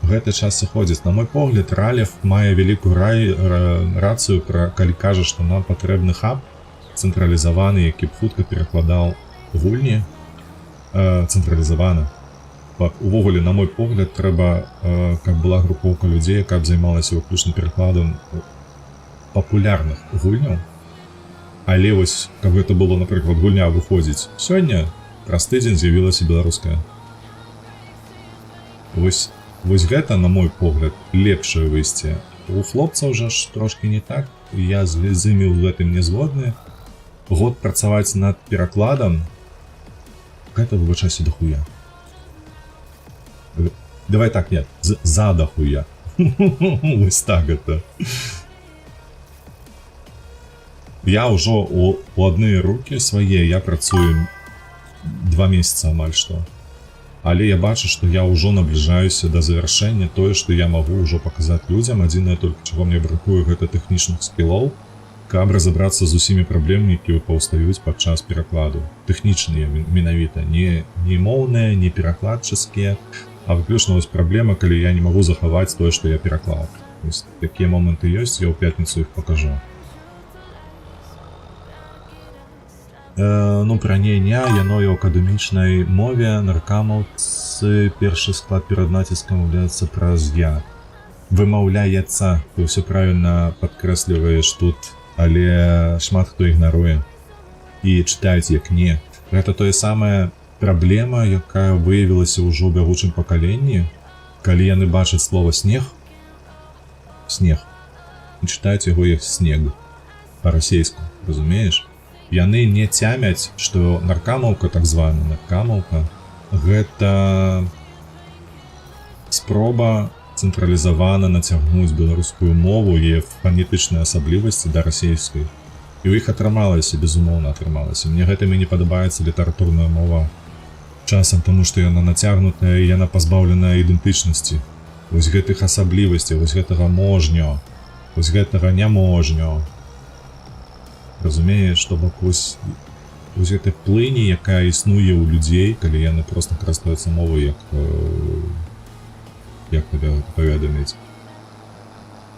Гэты час сыходзіць. На мой погляд, Ралеф мае вялікую рацыю, калі кажа, што нам патрэбны хаб цэнтралізаваны, які б хутка перакладаў гульні цэнтралізавана. Увогуле, на мой погляд, трэба, каб была групоўка людзей, якая б займалася выключна перакладам папулярных гульняў. Але вось, каб гэта было, напрыклад, гульня выходзіць сёння, праз тыдзень з'явілася беларуская. Вось гэта, на мой погляд, лепшае выйсце. У хлопцаў жа ж трошкі не так, я з імі ў гэтым не згодны. Год працаваць над перакладам, гэта выбачайся дахуя. Давай так, нет, за дахуя. Вось так гэта. Я ўжо у адныя рукі свае, я працую 2 месяца амаль што. Але я бачу, што я ўжо набліжаюся да завяршэння тое, што я магу ўжо паказаць людзям. Адзінае толькі, чаго мне бракуе, гэта тэхнічных скілоў, каб разабрацца з усімі праблемамі, якія паўстаюць падчас перакладу. Тэхнічныя менавіта, не моўныя, не перакладчыцкія, а выключна вось праблема, калі я не магу захаваць тое, што я пераклаў. Такія моманты ёсць, я ў пятніцу іх пакажу. Пранення, яно і ў акадэмічнай мове наркамаўцы першы склад перад націскам вымаўляецца праз я. Вымаўляецца, ты ўсё правільна падкрэсліваеш тут, але шмат хто ігнаруе і чытаюць як не. Гэта тое самая праблема, якая выявілася ўжо ў бягучым пакаленні, калі яны бачаць слова снег, снег, і чытаюць яго як снег па-расейску, разумееш? Яны не цямяць, што наркамаўка, так званая наркамаўка, гэта спроба цэнтралізавана нацягнуць беларускую мову і фанетычныя асаблівасці да расейскай. І ў іх атрымалася, безумоўна атрымалася. Мне гэтымі не падабаецца літаратурная мова часам, таму што яна нацягнутая і яна пазбаўленая ідэнтычнасці. Вось гэтых асаблівасцей, вось гэтага можнё, вось гэтага няможнё. Разумееш, што бок вось гэтай плыні, якая існуе ў людзей, калі яны проста карыстаюцца мовай, як паведаміць.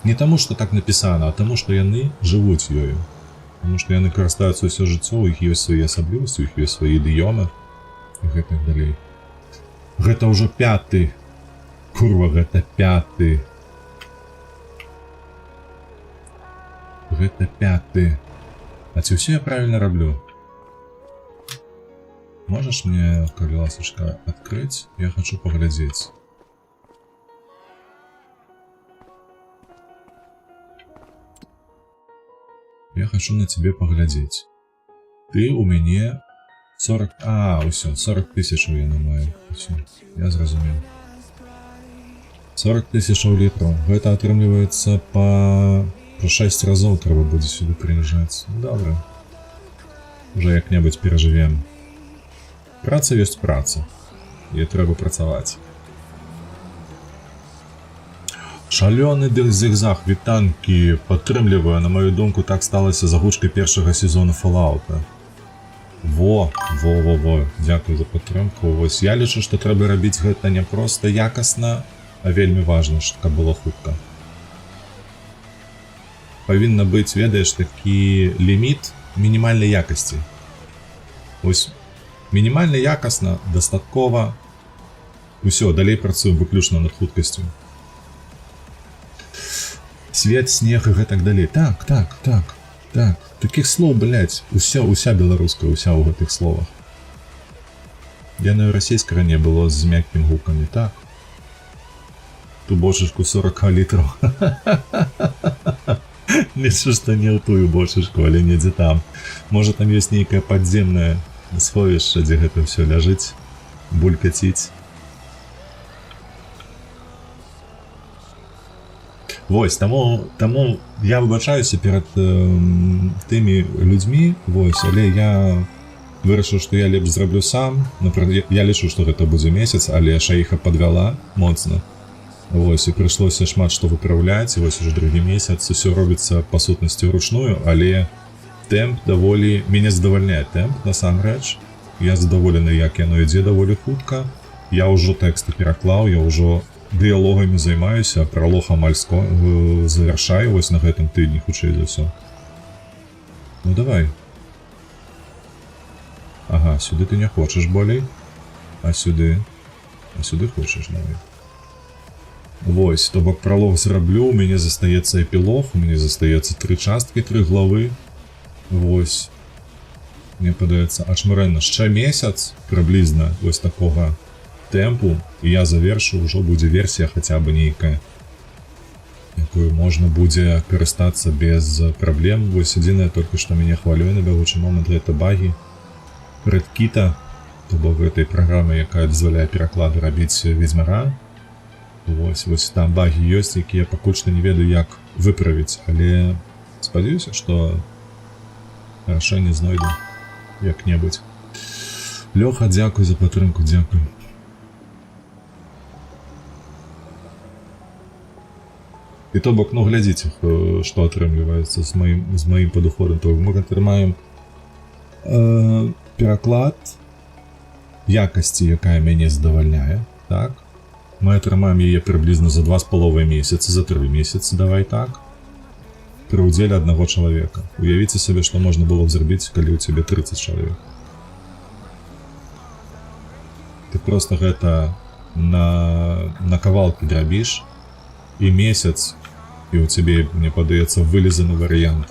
Не таму, што так напісана, а таму, што яны жывуць ёю. Таму што яны карыстаюцца ўсё жыццё, у іх ёсць свае асаблівасці, у іх ёсць свае ідыёмы і гэтак далей. Гэта ўжо 5-ы. Курва, гэта 5-ы. Гэта 5-ы. А ці ўсё я правільна раблю? Можаш мне, калі ласачка, адкрыць? Я хачу паглядзець. Я хачу на цябе паглядзець. Ты у мяне 40... ўсё, 40 000 я маю. Усё, я зразумеў. 40 000 літраў. Гэта атрымліваецца па 6 разоў трэба будзе сюды прыязджаць. Добра. Уже як-небудзь перажывем. Праца ёсць праца. І трэба працаваць. Шалёны зігзаг, вітанкі, падтрымліваю, на мою думку, так сталася загрузкай першага сезону Fallout. Во, дзякую за падтрымку. Вось я лічу, што трэба рабіць гэта не проста якасна, а вельмі важна, каб было хутка. Павінна быць, ведаеш, такі ліміт мінімальнай якасці. Вось мінімальна якасна, дастаткова. Усё, далей працуем выключна над хуткасцю. Свет, снег і гэтак далей. Так. Такіх слоў, блядь, уся беларуская, уся ў гэтых словах. Яно і расійскага не было з мяккім гукамі, так. Ту бочачку 40 літраў. Лічу, што не ў тую бочачку, але недзе там. Можа, там ёсць нейкае падземнае сховішча, дзе гэта ўсё ляжыць, булькаціць. Вось, таму я выбачаюся перад тымі людзьмі, вось, але я вырашыў, што я лепш зраблю сам. Напрыклад, я лічу, што гэта будзе месяц, але шаіха падвяла моцна. Вось, і прыйшлося шмат што выпраўляць, і вось уже другі месяц усё робіцца па сутнасці ўручную, але тэмп даволі... Мяне задавальняе тэмп, насамрэч. Я задаволены, як яно ідзе даволі хутка. Я ўжо тэксты пераклаў, я ўжо дыялогамі займаюся, пралог амаль завяршаю вось на гэтым тыдні, хутчэй за ўсё. Ну давай. Ага, сюды ты не хочаш болей, а сюды хочаш, давай. Вось, то бок пралог зраблю, у мяне застаецца эпілог, у мяне застаецца 3 часткі, 3 главы. Вось. Мне падаецца, ачмурэнна, яшчэ месяц прыблізна вось такога тэмпу, і я завершу, ўжо будзе версія хаця бы нейкая, якую можна будзе карыстацца без праблем. Вось адзінае толькі што мяне хвалюе на бягучы момант, гэта багі Redkita, то бок гэтай праграмы, якая дазваляе пераклады рабіць Ведзьмара. Вось там багі ёсць, якія пакуль што не ведаю, як выправіць, але спадзяюся, што рашэнне знойду як-небудзь. Лёха, дзякуй за падтрымку, дзякуй. І то бок, ну глядзіце, што атрымліваецца з маім падыходам. То мы атрымаем пераклад якасці, якая мяне задавальняе, так? Мы атрымаем яе прыблізна за 2,5 месяцы, за 3 месяцы, давай так. Пры ўдзеле аднаго чалавека. Уявіце сабе, што можна было б зрабіць, калі ў цябе 30 чалавек. Ты проста гэта на кавалкі драбіш, і месяц, і ў цябе, мне падаецца, вылезаны варыянт.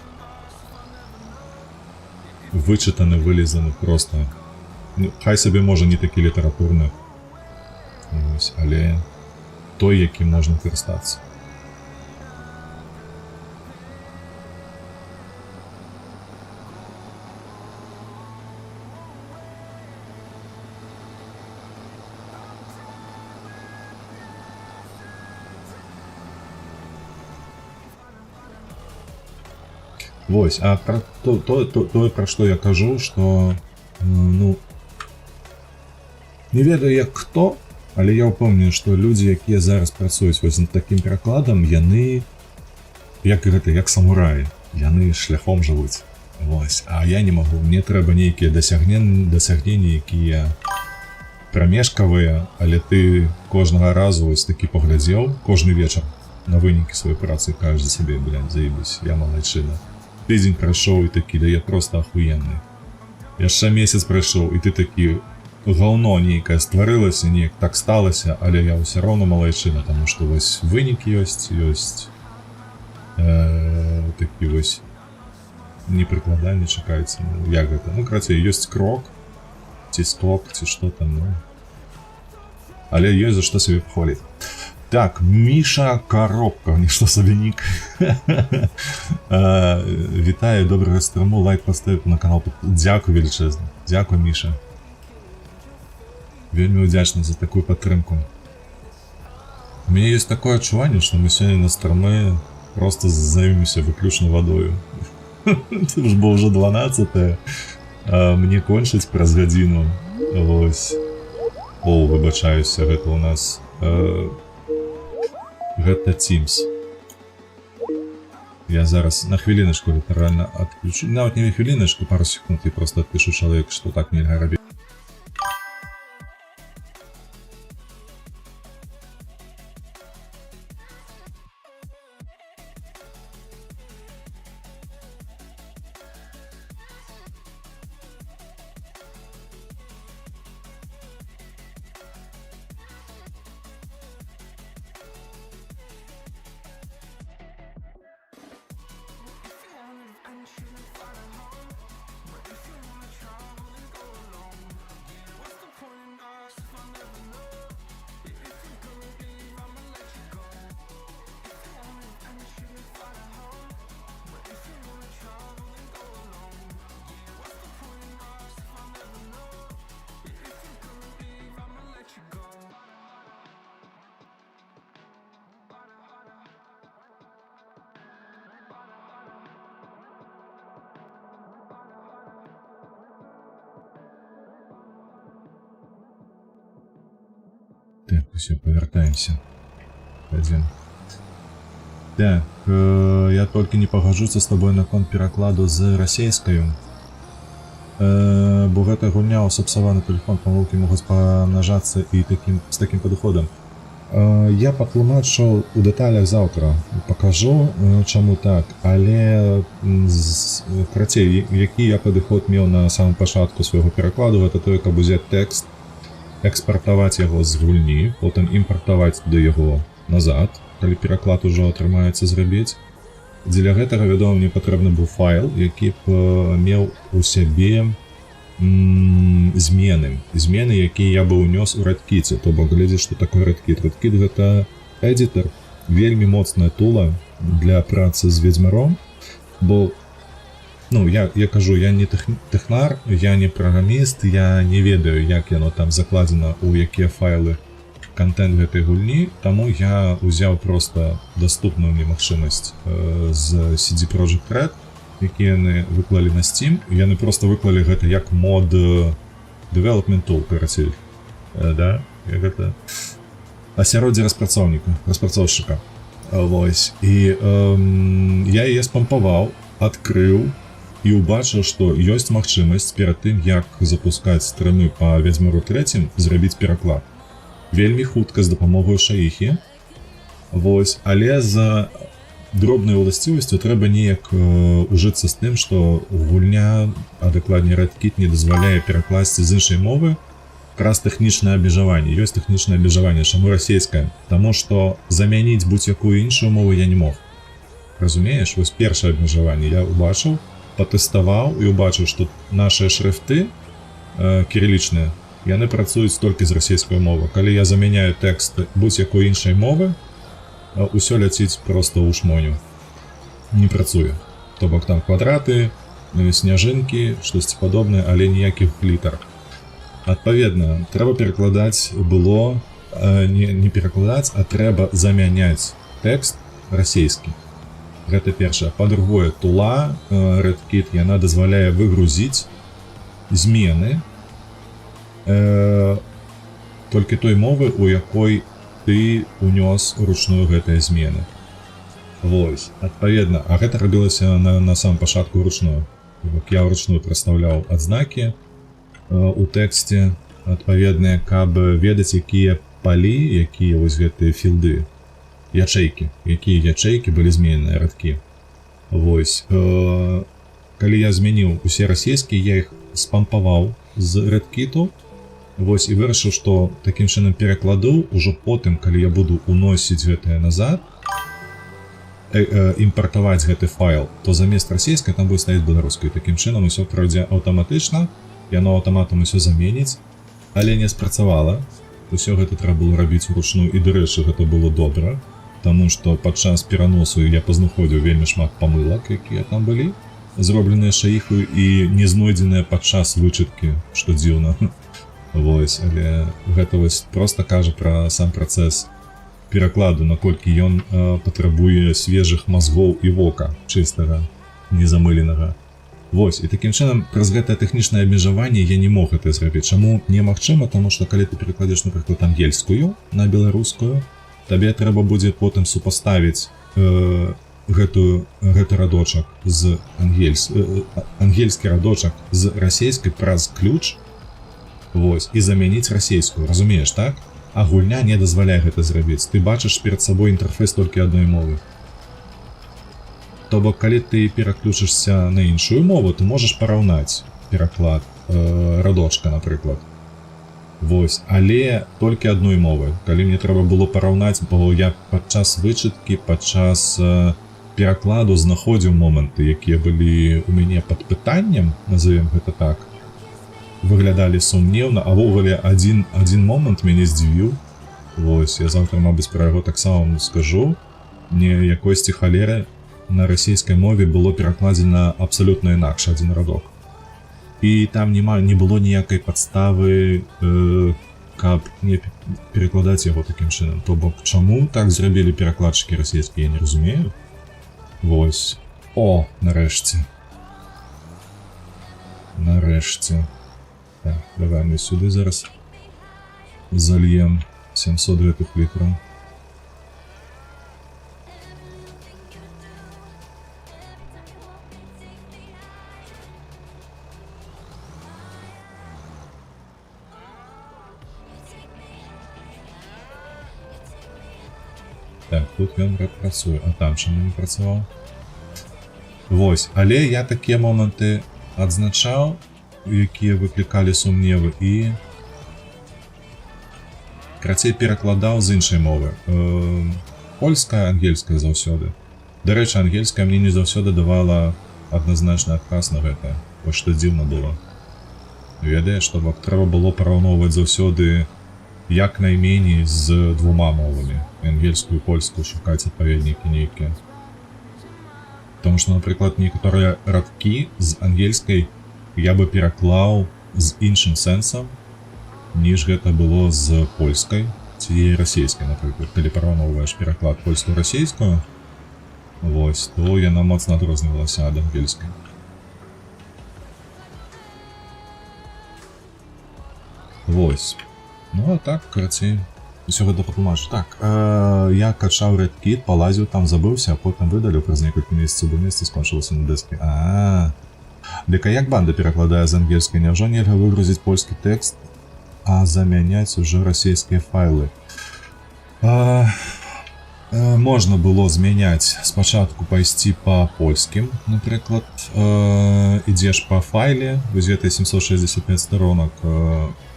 Вычытаны, вылезаны проста. Хай сабе можа не такі літаратурны, але той, якім можна карыстацца. Вось, а пра тое, пра што я кажу, што, ну, не ведаю як хто, але я ўпэўнены, што людзі, якія зараз працуюць вось над такім перакладам, яны, як самураі, яны шляхом жывуць. Вось, а я не магу, мне трэба нейкія дасягненні, якія прамежкавыя, але ты кожнага разу вось такі паглядзеў, кожны вечар на вынікі сваёй працы, кажаш за сябе, блядь, заебись, я малайчына. Тыдзень прайшоў і такі, да я проста ахуенны. Яшчэ месяц прайшоў, і ты такі, гаўно нейкае стварылася, неяк так сталася, але я ўсё роўна малайчына, таму што вось вынік ёсць такі вось непрыкладанне чакаецца, ну як гэта, ну карацей, ёсць крок, ці скок, ці што там, ну. Але ёсць за што сабе пахваліць. Так, Міша Коробка, нішто сабе нік. Вітаю, добрага стрыму, лайк паставіў на канал. Дзякуй велічэзна. Дзякуй, Міша. Вельмі ўдзячны за такую падтрымку. У мяне ёсць такое адчуванне, што мы сёння на стрымы проста займемся выключна вадою. Тут ж бо ўжо 12, а мне кончыць праз гадзіну. Вось. О, выбачаюся, гэта у нас... гэта Teams. Я зараз на хвіліночку літаральна адключу. Нават не на хвіліночку, пару секунд, і просто адпішу чалавек, што так нельга рабіць. Так, все, повертаемся. Пойдем. Так, я только не погоджуся з тобою наконт перакладу з расейскаю. Бо гэта гульня усапсаваны тэлефон, памылкі могуць памнажацца і з такім падыходам. Я патлумачу у дэталях заўтра, пакажу, чаму так, але карацей, які я падыход меў на самым пачатку свайго перакладу, гэта тое, каб узяць тэкст, экспартаваць яго з гульні, потым імпартаваць да яго назад, калі пераклад ужо атрымаецца зрабіць. Дзеля гэтага, вядома, мне патрэбны быў файл, які б меў у сябе змены, якія я бы ўнёс у Redkit. То бок, глядзі, што такое Redkit. Redkit — гэта эдитор, вельмі моцная тула для працы з Ведзьмаром, бо я кажу, я не тэхнар, я не праграміст, я не ведаю, як яно там закладзена, у якія файлы контент гэтай гульні, таму я ўзяў просто доступную мне магчымасць з CD Projekt Red, які яны выклалі на Steam, яны просто выклалі гэта як мод development tool, карацей, да, гэта асяроддзе распрацоўшчыка. Вось, і я яе спампаваў, адкрыў, і ўбачыў, што ёсць магчымасць перад тым, як запускаць стрымы па Ведзьмару 3 зрабіць пераклад. Вельмі хутка з дапамогаю шаіхі. Вось, але за дробнай уласцівасцю трэба неяк ужыцца з тым, што гульня, а дакладней Redkit, не дазваляе перакласці з іншай мовы якраз тэхнічнае абмежаванне. Ёсць тэхнічнае абмежаванне, чаму расейскае? Таму што замяніць будь-якую іншую мову я не мог. Разумееш, вось першае абмежаванне я ўбачыў, патэставаў і ўбачыў, што нашыя шрыфты кірылічныя, яны працуюць толькі з расейскай мовы. Калі я замяняю тэкст будь-якой іншай мовы, усё ляціць проста ў шмоню. Не працуе. То бок там квадраты, сняжынкі, штосьці падобнае, але ніякіх літар. Адпаведна, трэба перакладаць было, не перакладаць, а трэба замяняць тэкст расейскі. Гэта першае. Па-другое, тула Redkit, яна дазваляе выгрузіць змены толькі той мовы, у якой ты унёс ручную гэтыя змены. Вось, адпаведна, а гэта рабілася на самым пачатку ручную. Я ўручную прастаўляў адзнакі у тэксце адпаведныя, каб ведаць, якія палі, якія вось гэтыя філды, ячэйкі, якія ячэйкі былі змененыя радкі. Вось, калі я змяніў усе расійскія, я іх спампаваў з Redkit'у, вось, і вырашыў, што такім чынам перакладу, ужо потым, калі я буду уносіць гэтае назад, імпартаваць гэты файл, то замест расійскай там будзе стаіць беларускай. Такім чынам усё пройдзе аўтаматычна, яно аўтаматам усё заменіць, але не спрацавала. Усё гэта трэба было рабіць уручную, і, дарэчы, гэта было добра, таму што падчас пераносу я пазнаходзіў вельмі шмат памылак, якія там былі, зробленыя шаіхаю і не знойдзеныя падчас вычыткі, што дзіўна. Вось, але гэта вось проста кажа пра сам працэс перакладу, наколькі ён патрабуе свежых мазгоў і вока, чыстага, незамыленага. Вось, і такім чынам, праз гэтае тэхнічнае абмежаванне я не мог гэта зрабіць. Чаму немагчыма? Таму што калі ты перакладзеш, напрыклад, ангельскую на беларускую, Табе трэба будзе потым супаставіць гэты радочак з ангельскі радочак з расейскай праз ключ, вось, і замяніць расейскую, разумееш, так? А гульня не дазваляе гэта зрабіць. Ты бачыш перад сабой інтэрфейс толькі адной мовы. То бок, калі ты пераключышся на іншую мову, ты можаш параўнаць пераклад радочка, напрыклад. Вось, але толькі адной мовы. Калі мне трэба было параўнаць, бо я падчас вычыткі, падчас перакладу знаходзіў моманты, якія былі ў мяне пад пытаннем, назовем гэта так, выглядалі сумнеўна, а ввогуле адзін момант мяне здзівіў. Вось, я заўтра, мабыць, пра яго таксама скажу. Мне якойсьці халеры на расійскай мове было перакладзена абсалютна інакш адзін радок. І там не было ніякай падставы, каб не перакладаць яго такім чынам. То бок, чаму так зрабілі перакладчыкі расійскія, я не разумею. Вось. О, нарэшце. Нарэшце. Так, давай мы сюды зараз зальем 700 гэтых літраў. Так, тут ён працуе, а там чаму не працаваў? Вось, але я такія моманты адзначаў, якія выклікалі сумневы, і крацей перакладаў з іншай мовы. Польская, ангельская заўсёды. Дарэчы, ангельская мне не заўсёды давала адназначны адказ на гэта, вось што дзіўна было. Ведаеш, што бок трэба было параўноўваць заўсёды як найменей з двума мовамі. Ангельскую і польскую шукаць адпаведнікі нейкія. Таму што, напрыклад, некаторыя радкі з ангельскай я бы пераклаў з іншым сэнсам, ніж гэта было з польскай ці расійскай, напрыклад. Калі параўноўваеш пераклад польскую-расійскую, вось, то яна моцна адрознівалася ад ангельскай. Вось. Ну, а так, карацей, усё гэта патлумачу. Так, я качаў рэдкіт, палазіў там, забыўся, а потым выдаліў праз некалькі месяцаў, бо месца скончылася на дэске. Дык як банда перакладае з ангельскай? Няўжо нельга выгрузіць польскі тэкст, а замяняць ужо расійскія файлы? Можна было змяняць, спачатку пайсці па польскім, напрыклад, ідзеш па файле, вось гэтай 765 сторонак,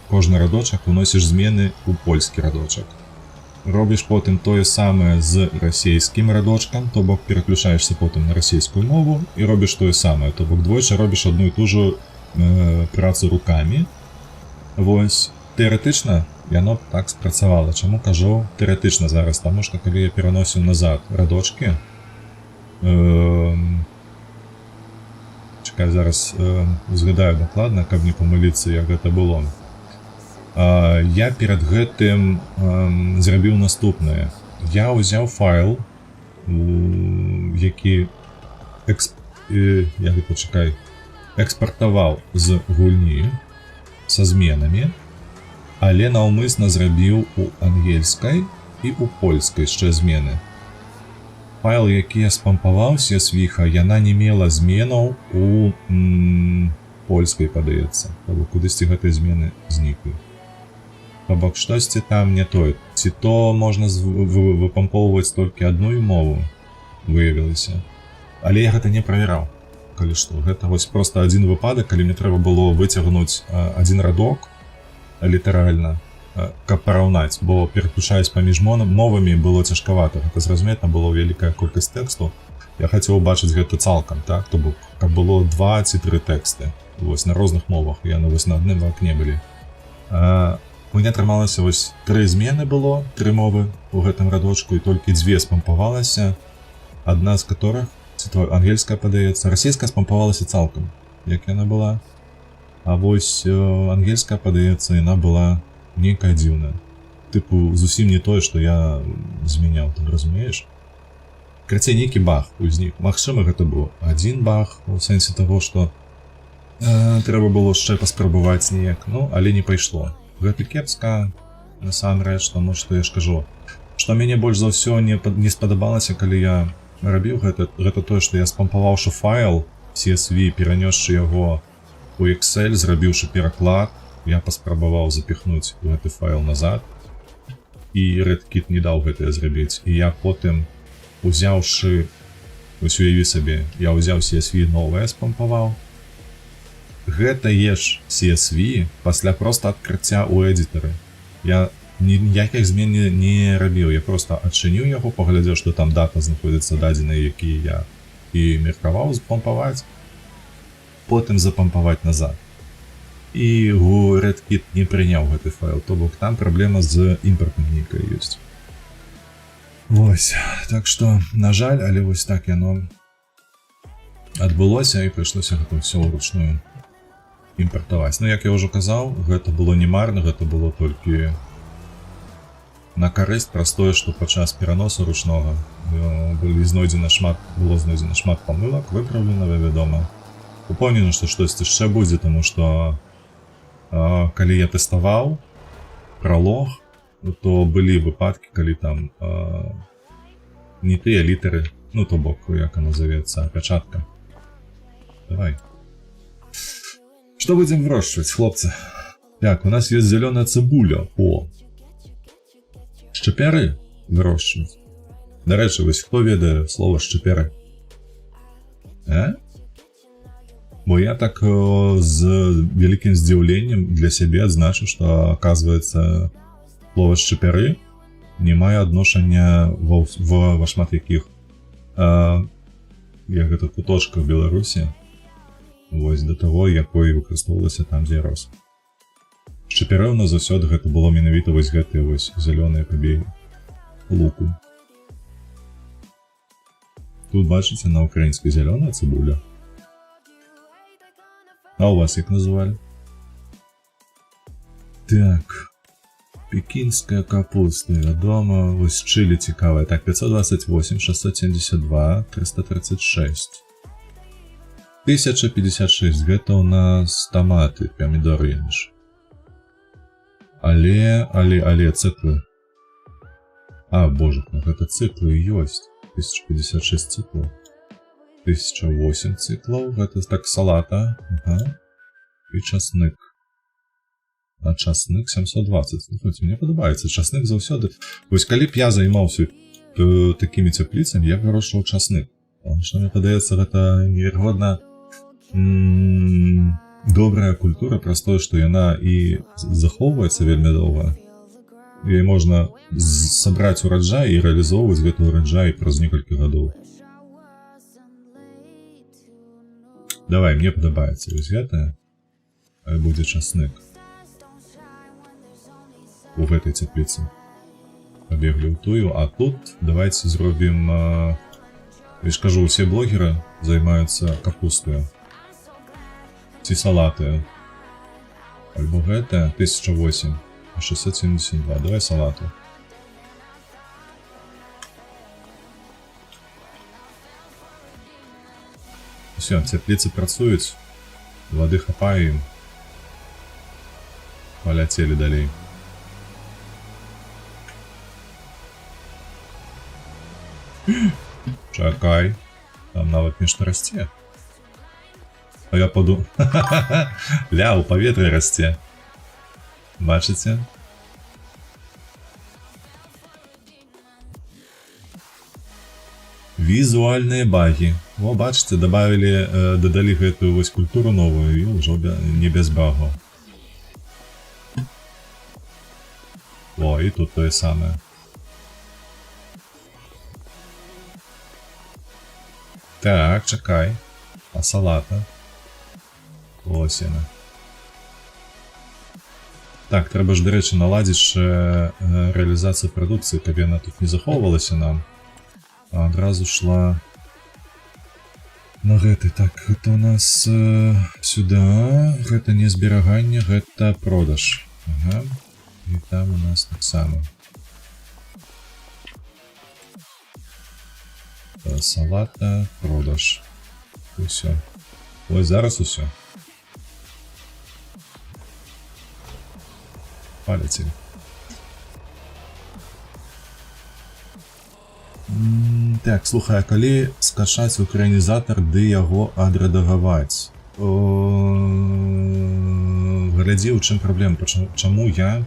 кожны радочак уносіш змены ў польскі радочак. Робіш потым тое самае з расійскім радочкам, то бок пераключаешся потым на расійскую мову і робіш тое самае, то бок двойчы робіш адну і ту ж працу рукамі. Вось, тэарэтычна яно так спрацавала. Чаму кажу тэарэтычна зараз? Таму што калі я пераносіў назад радочкі, чакай, зараз узгадаю дакладна, каб не памыліцца, як гэта было. Я перад гэтым зрабіў наступнае. Я ўзяў файл, які экспартаваў з гульні са зменамі, але наўмысна зрабіў у ангельскай і у польскай яшчэ змены. Файл, які я спампаваўся з віха, яна не мела зменаў у польскай, падаецца. Кудысьці гэтыя змены зніклі. То бок, штосьці там не тое. Ці то можна выпампоўваць толькі адну мову, выявілася. Але я гэта не правяраў. Калі што, гэта вось проста адзін выпадак, калі мне трэба было выцягнуць адзін радок, літаральна, каб параўнаць, бо пераключаясь паміж мовамі было цяжкавата. Гэта зразумець, там было вялікая колькасць тэксту. Я хацеў убачыць гэта цалкам, так? То бок, каб было 2 ці 3 тэксты. Вось на розных мовах, яны вось на адным акне былі. У мяне атрымалася вось 3 змены было, 3 мовы у гэтым радочку, і толькі 2 спампавалася, адна з которых, ангельская падаецца, расійская спампавалася цалкам, як яна была. А вось ангельская, падаецца, яна была нейкая дзіўная. Тыпу, зусім не тое, што я змяняў, ты разумееш? Карацей, нейкі баг узнік. Магчыма, гэта быў адзін баг, у сэнсе таго, што трэба было яшчэ паспрабаваць неяк, ну, але не пайшло. Гэта кепска, насамрэч, таму што я ж кажу, Што мяне больш за ўсё не спадабалася, калі я рабіў гэта тое, што я спампаваўшы файл CSV, перанёсшы яго у Excel, зрабіўшы пераклад, я паспрабаваў запіхнуць гэты файл назад, і Redkit не даў гэтае зрабіць. І я потым, узяўшы, вось уяві сабе, я ўзяў CSV новае, спампаваў. Гэтае ж CSV пасля проста адкрыцця ў эдітары. Я ніякіх змен не рабіў, я проста адчыніў яго, паглядзеў, што там дата знаходзіцца дадзеныя, якія я і меркаваў запампаваць, потым запампаваць назад. І Redkit не прыняў гэты файл, то бок там праблема з імпартам нейкая ёсць. Вось, так што, на жаль, але вось так яно адбылося, і прыйшлося гэта ўсё ўручную імпартаваць. Ну, як я ўжо казаў, гэта было не марна, гэта было толькі на карысць праз тое, што падчас пераносу ручнога было знойдзена шмат памылак, выпраўлена, вядома. Упэўнены, што штосьці яшчэ будзе, таму што калі я тэставаў пралог, то былі выпадкі, калі там не тыя літары, ну то бок, як она назовецца, апячатка. Давай. Што будзем вырошчваць, хлопцы? Так, у нас ёсць зялёная цыбуля. О! Шчапяры вырошчваць. Дарэчы, вось хто ведае слова шчапяры? Бо я так з вялікім здзіўленнем для сябе адзначу, што, аказваецца, слова шчапяры не мае адношання ва шмат якіх куточках Беларусі, вось да таго, якой выкарыстоўвалася там, дзе рос. Шчапяры ў нас заўсёды гэта было менавіта вось гэтыя вось зялёныя пабегі луку. Тут бачыце на украінскай зялёная цыбуля. А у вас як называлі? Так, пекінская капуста, вядома, вось чылі цікавая. Так, 528, 672, 336. 1056, гэта у нас таматы, памідоры інші. Але цыклы. А, боже, гэта цыклы ёсць. 1056 цыклаў. 1008 циклов, гэта так салата, і часник. А часник 720. Слухайте, мені подобається, часник заўсёды. Вось калі б я займаўся такімі цепліцамі, я б вырошчваў часник. Потому што мне падаецца, гэта неверагодна добрая культура, праз тое, што яна і захоўваецца вельмі доўга. І можна сабраць ураджай і рэалізоўваць гэты ураджай праз некалькі гадоў. Давай, мне падабаецца вось гэтае, будзе часник у гэтай цепліцы. Пабеглі ў тую, а тут давайте зробім, я ж кажу, усе блогеры займаюцца капустаю ці салатаю. Альбо гэтае 1008, 672, давай салату. Все, цепліцы працуюць, вады хапае ім, паляцелі далей. Чакай, там нават нешта расце. А я паду... Ля, у паветры расце. Бачыце? Візуальныя багі. О, бачыце, дадалі гэтую вось культуру новую, і ўжо не без багаў. О, і тут тое самае. Так, чакай. А салата? Ось яна. Так, трэба ж, дарэчы, наладзіць рэалізацыю прадукцыі, каб яна тут не захоўвалася нам. А адразу шла на гэты. Так, гэта у нас сюда, гэта не зберагання, гэта продаж. Ага. І там у нас так само. Салата, продаж. Усё. Ось зараз усё. Паляцелі. Так, слухай, а калі скачаць украінізатар ды яго адрэдагаваць? Глядзі, у чым праблема, чаму я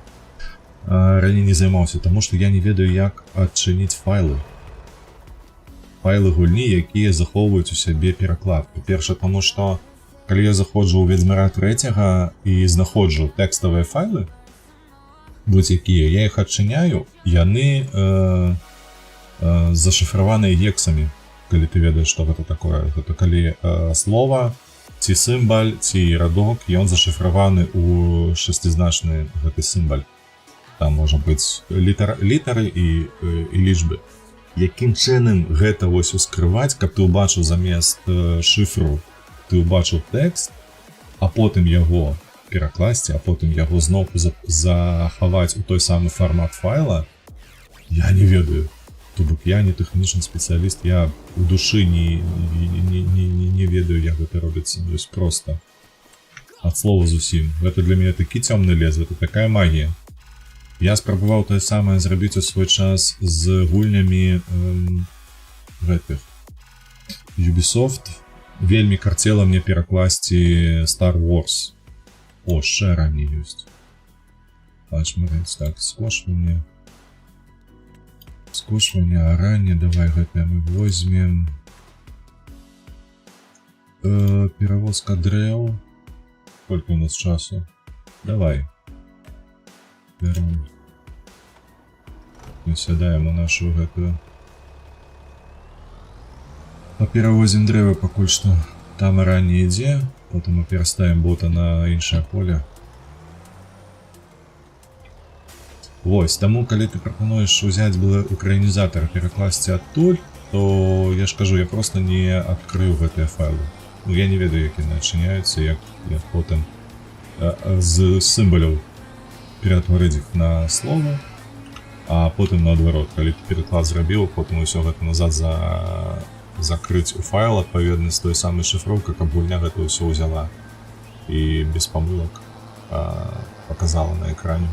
раней не займаўся, таму што я не ведаю, як адчыніць файлы гульні, якія захоўваюць у сябе пераклад. Па-першае, таму што калі я заходжу ў Ведзьмара 3 і знаходжу тэкставыя файлы, будь-якія, я іх адчыняю, яны зашифраваныя гексамі, калі ты ведаеш, што гэта такое. Гэта калі слова, ці сімбаль, ці радок, ён зашифраваны ў шестизначны гэты сімбаль. Там можа быць літары і лічбы. Якім чынам гэта вось ускрываць, каб ты ўбачыў замест шифру, ты ўбачыў тэкст, а потым яго перакласці, а потым яго зноўку захаваць у той самы фармат файла, я не ведаю. То бок я не тэхнічны спецыяліст, я у душы не ведаю, як гэта робіцца. То есть просто ад слова зусім. Гэта для мяне такі цёмны лес, гэта такая магія. Я спрабаваў тое самае зрабіць у свой час з гульнямі гэтых Ubisoft. Вельмі карцела мне перакласці Star Wars. О, ще ранее есть. Так, скошвание, а ранее, давай гэта мы возьмем. Перевозка дрэў. Сколько у нас часу? Давай. Мы сядаем у нашу гэтую. Перевозим дрэвы пакуль што. Там ранее ідзе. Потом мы пераставим бота на іншае поле. Вось, таму калі ты прапануеш узяць было украінізатар, перакласці адтуль, то я ж кажу, я просто не адкрыў гэтыя файлы. Ну, я не ведаю, як яны адчыняюцца, як потым з сімбаляў ператварыць іх на слова, а потым наадварот, калі ты пераклад зрабіў, потым усё гэта назад закрыць у файл адпаведна з той самай шифроўкай, каб гульня гэта ўсё ўзяла і без памылак показала на экране.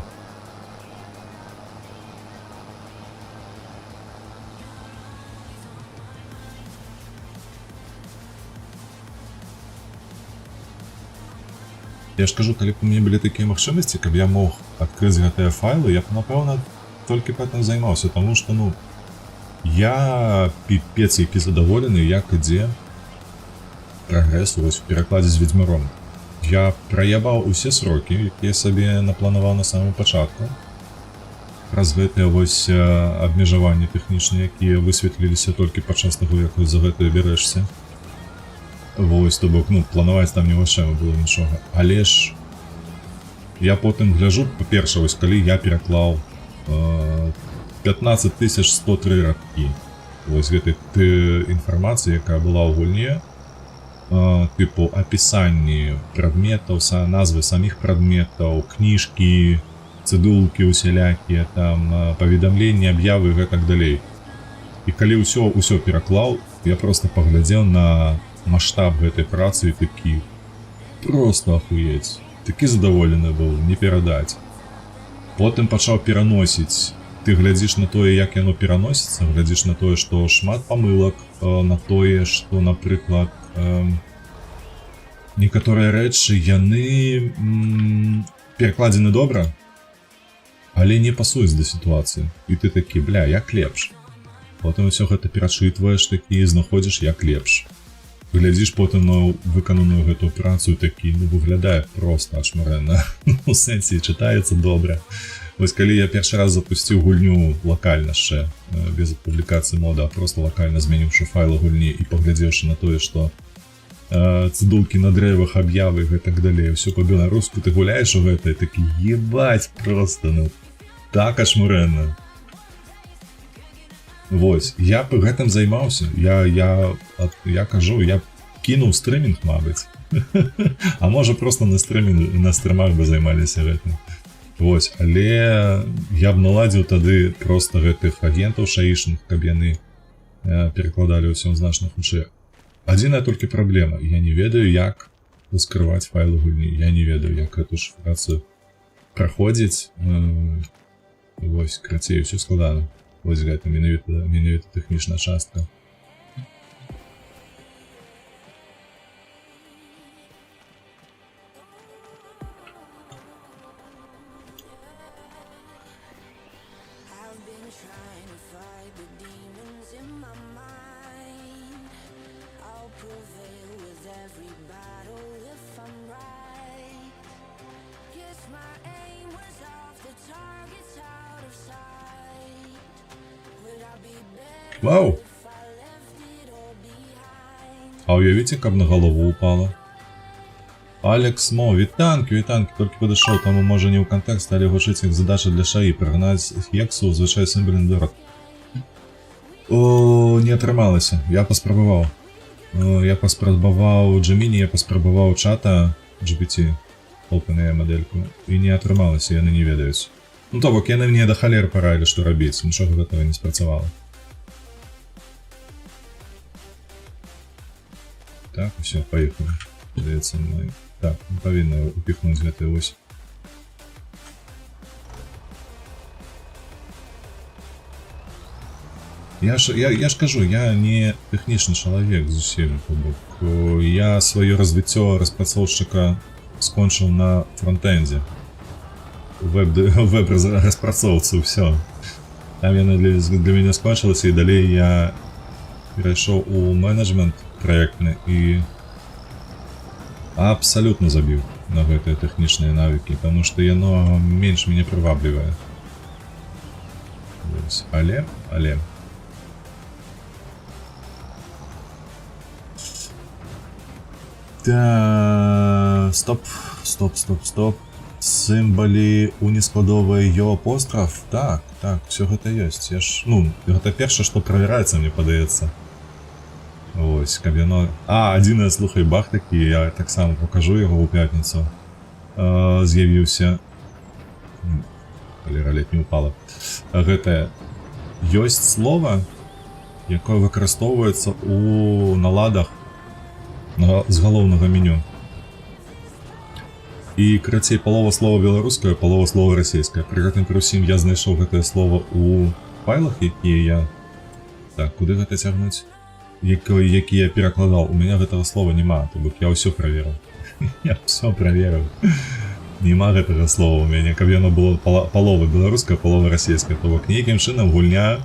Я ж кажу, калі б у мяне былі такія магчымасці, каб я мог адкрыць гэтыя файлы, я б, напэўна, толькі потым займаўся, таму што, ну, я піпец які задаволены, як ідзе прагрэс вось у перакладзе з Ведзьмаром. Я праябаў усе срокі, якія сабе напланаваў на самым пачатку. Праз гэтыя вось абмежаванні тэхнічныя, якія высветліліся толькі падчас таго, як за гэтае бярэшся. Вось, то бок, ну, планаваць там немагчыма было нічога. Але ж я потым гляжу, па-першае, вось калі я пераклаў 15103 радкі вось гэтай інфармацыі, якая была ў гульне, тыпу апісанні прадметаў, назвы саміх прадметаў, кніжкі, цыдулкі усялякія, там паведамленні, аб'явы і гэтак далей. І калі ўсё пераклаў, я просто паглядзеў на маштаб гэтай працы і такі просто ахуець. Такі задаволены быў, не перадаць. Потым пачаў пераносіць. Ты глядзіш на тое, як яно пераносіцца, глядзіш на тое, што шмат памылак, на тое, што, напрыклад, некаторыя рэчы, яны перакладзены добра, але не пасуюць да сітуацыі. І ты такі, бля, як лепш. Потым ўсё гэта перачытваеш такі, знаходзіш як лепш. Глядзіш потым на выкананую гэтую працу і такі, ну, выглядае проста ашмарэнна. У сэнсе чытаецца добра. Вось калі я першы раз запусціў гульню лакальна яшчэ, без публікацыі мода, а просто лакальна змяніўшы файлы гульні і паглядзеўшы на тое, што цыдулкі на дрэвах, аб'явы і гэтак далей, усё па-беларуску, ты гуляеш у гэтай, такі, ебаць проста, ну, так ашмарэнна. Вось, я б гэтым займаўся, я кажу, я кінуў стрымінг, мабыць, а можа просто на стрымах бы займаліся гэтым. Вось, але я б наладзіў тады просто гэтых агентаў шаішных, каб яны перакладалі ўсё значна хутчэй. Адзіная толькі праблема, я не ведаю, як раскрываць файлы гульні, я не ведаю, як эту шифрацыю праходзіць. Вось, крацей, усё складана. Вось гэта менавіта тэхнічная частка. Вау! А уявите, как на голову упало. Алекс Мо, вітанки, тільки підійшов, тому може не у контекст, але глушить їх задача для шаї, пригнать Хексу, звичай символін дорог. О, не отрималося, я поспробував. Я поспробував Gemini, я поспробував чата GPT, OpenAI модельку, і не отрималося, я не ведаюсь. Ну то, бок, я не до холери порадили, що робити, нічого до того не спрацювало. Так, все, поїхали. Здається, ми... Так, не повинно упихнути гэтую ось. Я ж кажу, я не технічний чоловік зусім, бо я своє розвиття розпрацовщика скончив на фронтенді. Веб-розпрацовцю, все. Там я для мене скончилося, і далі я перейшов у менеджмент проєктний і абсолютно забил на гэтые технічные навыки, потому что оно меньше меня привабливает. Але. Да, стоп. Символі унискладовий йо апостроф. Так, все гэта есть. Я ж, гэта перше, что проверяется, мне подається. Ось, кабіно. Один, слухай, баг такий, я так само покажу його у п'ятницю. З'явився. Холера ледь не упала. Гэта ёсць слово, яке використовується у наладах з головного меню. І, крацей, полова слова беларускае, полова слова расійскае. При гэтым пры ўсім я знайшоў гэтае слово у файлах, якія я... Так, куды гэта цягнуць? Які я перакладаў. У меня гэтага слова няма, то бок я ўсё праверыў. Я ўсё праверыў. Нема гэтага слова у мяне, каб яно было палова беларуская, палова расійская, то бок нейкім чынам гульня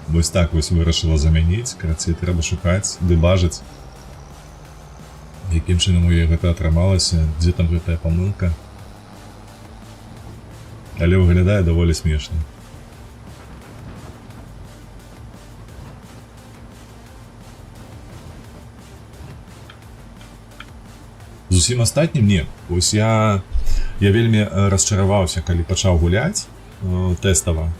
вось так вось вырашыла замяніць, крацей, трэба шукаць, дэбажыць. Якім чынам у яе гэта атрымалася, дзе там гэтая памылка. Але выглядае даволі смешна. З усім астатнім не. Вось я вельмі расчараваўся, калі пачаў гуляць тэстава.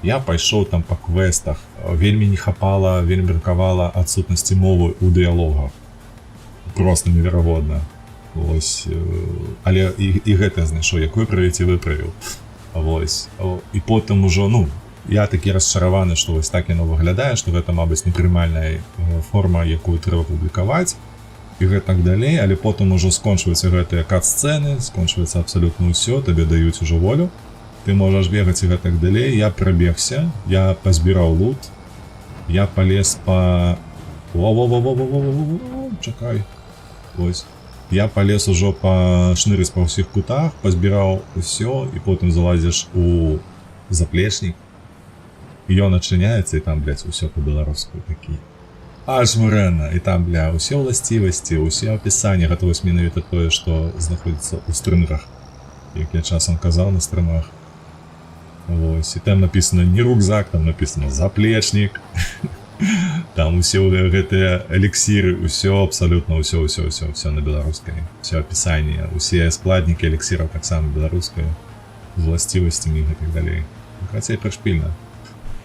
Я пайшоў там па квестах, вельмі не хапала, вельмі бракавала адсутнасці мовы ў дыялогах. Просто неверагодна. Вось. Але і гэта знайшоў, якую правіць і выправіў. Вось. І потым ужо, я такі расчараваны, што вось так яно выглядае, што гэта, мабыць, непрымальная форма, якую трэба публікаваць. І гэтак далей, але потым ужо скончваюцца гэтыя кат-сцэны, скончваецца абсалютна ўсё, табе даюць ужо волю. Ты можаш бегаць і гэтак далей. Я прабегся, я пазбіраў лут, я палез па... Чакай. Вось. Я палез ужо па шнырыць па ўсіх кутах, пазбіраў усё, і потым залазіш у заплечнік. І ён адчыняецца, і там, блядь, усё па-беларуску такі. Аж мурэнна, і там, бля, усе ўласцівасці, усе апісанні, гэта вось менавіта тое, што знаходзіцца ў стрынгах, як я часам казаў на стрымах. Вось, і там напісана не рюкзак, там напісана заплечнік. Там усе гэтыя эліксіры, усё, абсалютна ўсё на беларускай. Усё апісанне, усе складнікі эліксіраў таксама беларускай, з уласцівасцямі і гэтак далей. Хаця прышпільна.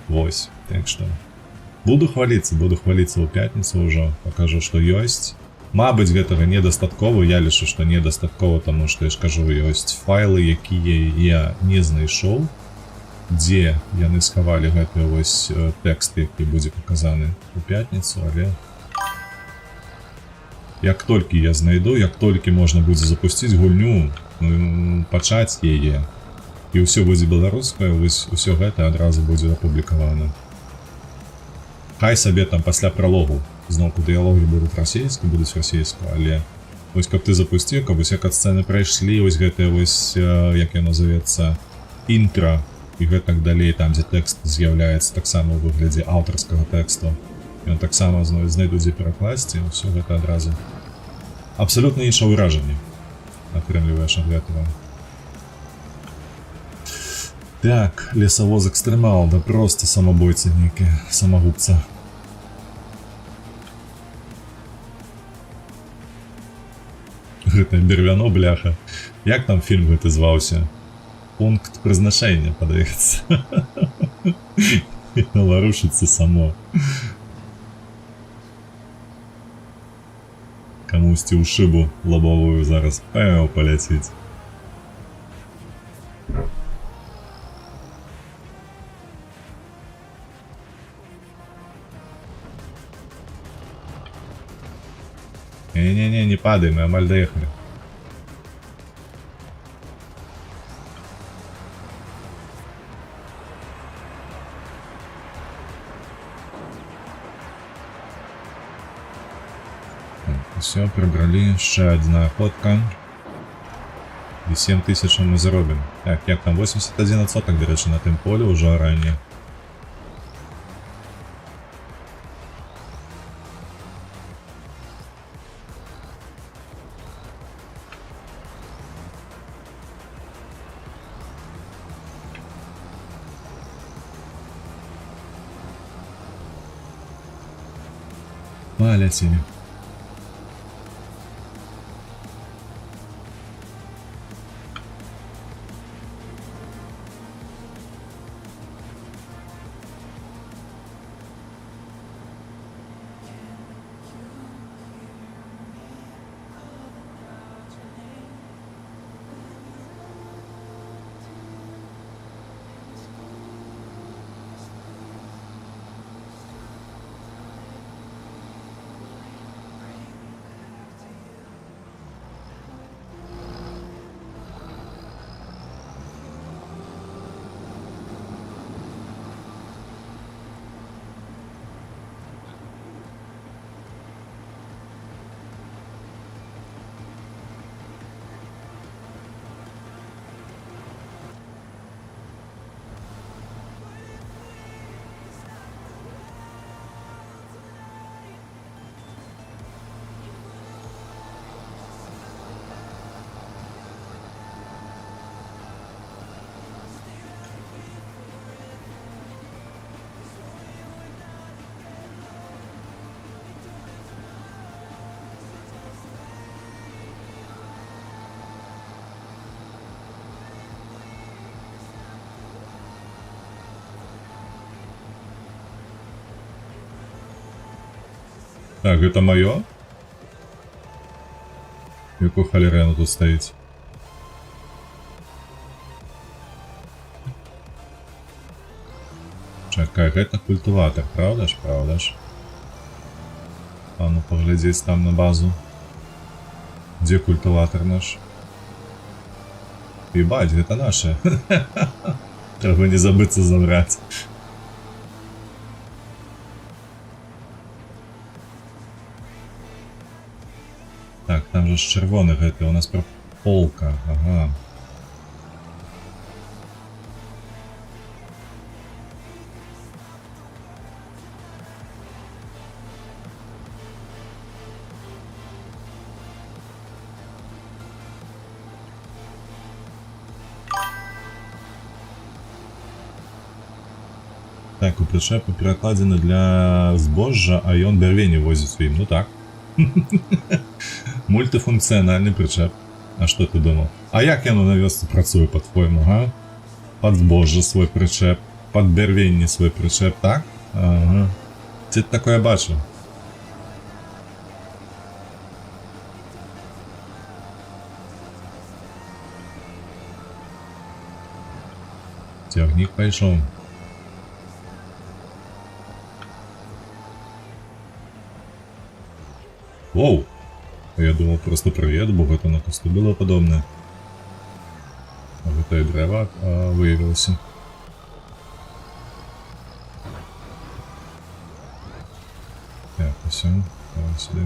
Вось, так што... Буду хваліцца ў пятніцу ўжо, пакажу, што ёсць. Мабыць, гэтага недастаткова, я лічу, што недастаткова, таму што, я ж кажу, ёсць файлы, якія я не знайшоў, дзе яны схавалі гэтыя вось тэкст, які будзе паказаны ў пятніцу, але... Як толькі я знайду, як толькі можна будзе запусціць гульню, пачаць яе, і ўсё будзе беларускае, вось усё гэта адразу будзе апублікавана. Хай сабе там пасля пралогу, зноўку дыялогі будуць расійскі, але вось каб ты запусціў, каб усе кат-сцэны прайшлі, вось гэтае вось, як яно завецца, інтра і гэтак далей, там дзе тэкст з'яўляецца таксама ў выглядзе аўтарскага тэксту, Ён таксама знайдуць дзе перакласці, ўсё гэта адразу. Абсалютна іншае ўражанне атрымліваеш ад гэтага. Так, лесавоз экстрэмал, да проста самабойца нейкі, самагубца. Гэтае бервяно, бляха. Як там фільм гэты зваўся? Пункт прызначэння, падаецца. Наварушыцца само. Камусьці ў шыбу лабавую зараз паляціць. Не-не-не, не падай, мы амаль даехалі. Все, прибрали, ще одна охотка. И 7000 мы заробим. Так, як там 81%, до речі, на тим полі уже ранее. Полетели. Так, это моё? Яку халеры оно тут стоїть? Чекай, это культиватор, правда ж? Правда ж? А ну поглядеть там на базу. Где культиватор наш? Ебать, это наше. Треба не забыться забрать. Так, там же з червоних гэта у нас про полка, ага. Так, у причепу перекладено для збожжа, а ён бярвені возить своїм, ну так. Мультифункціональний причеп. А що ти думав? А як я на вёсці працюю, по-твоєму, га? Под збожжя свой причеп, под бярвенні свой причеп, так? Ага. Ти таке бачив? Тягник пошел. Воу! Я думал просто привет, бо гэта на кусту было подобное. А гэта и древа выявился. Так, все, давай сюда.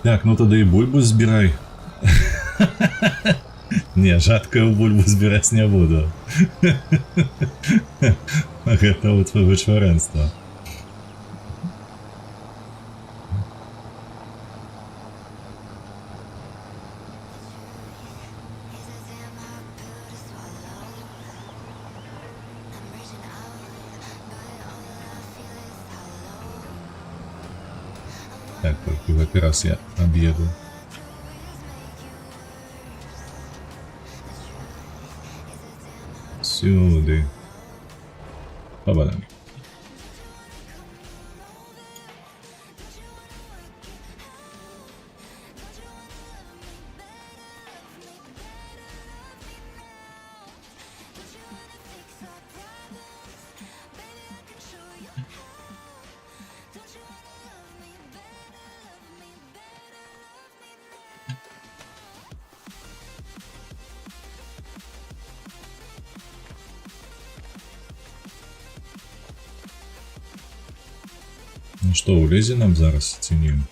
Так, ну тоді і бульбу збирай. Не, жадкую бульбу збирать не буду. Гэта вот вычварэнства. Так, только в этот раз я объеду. Сюди. Побадам. Ну что, улезе нам зараз ценим.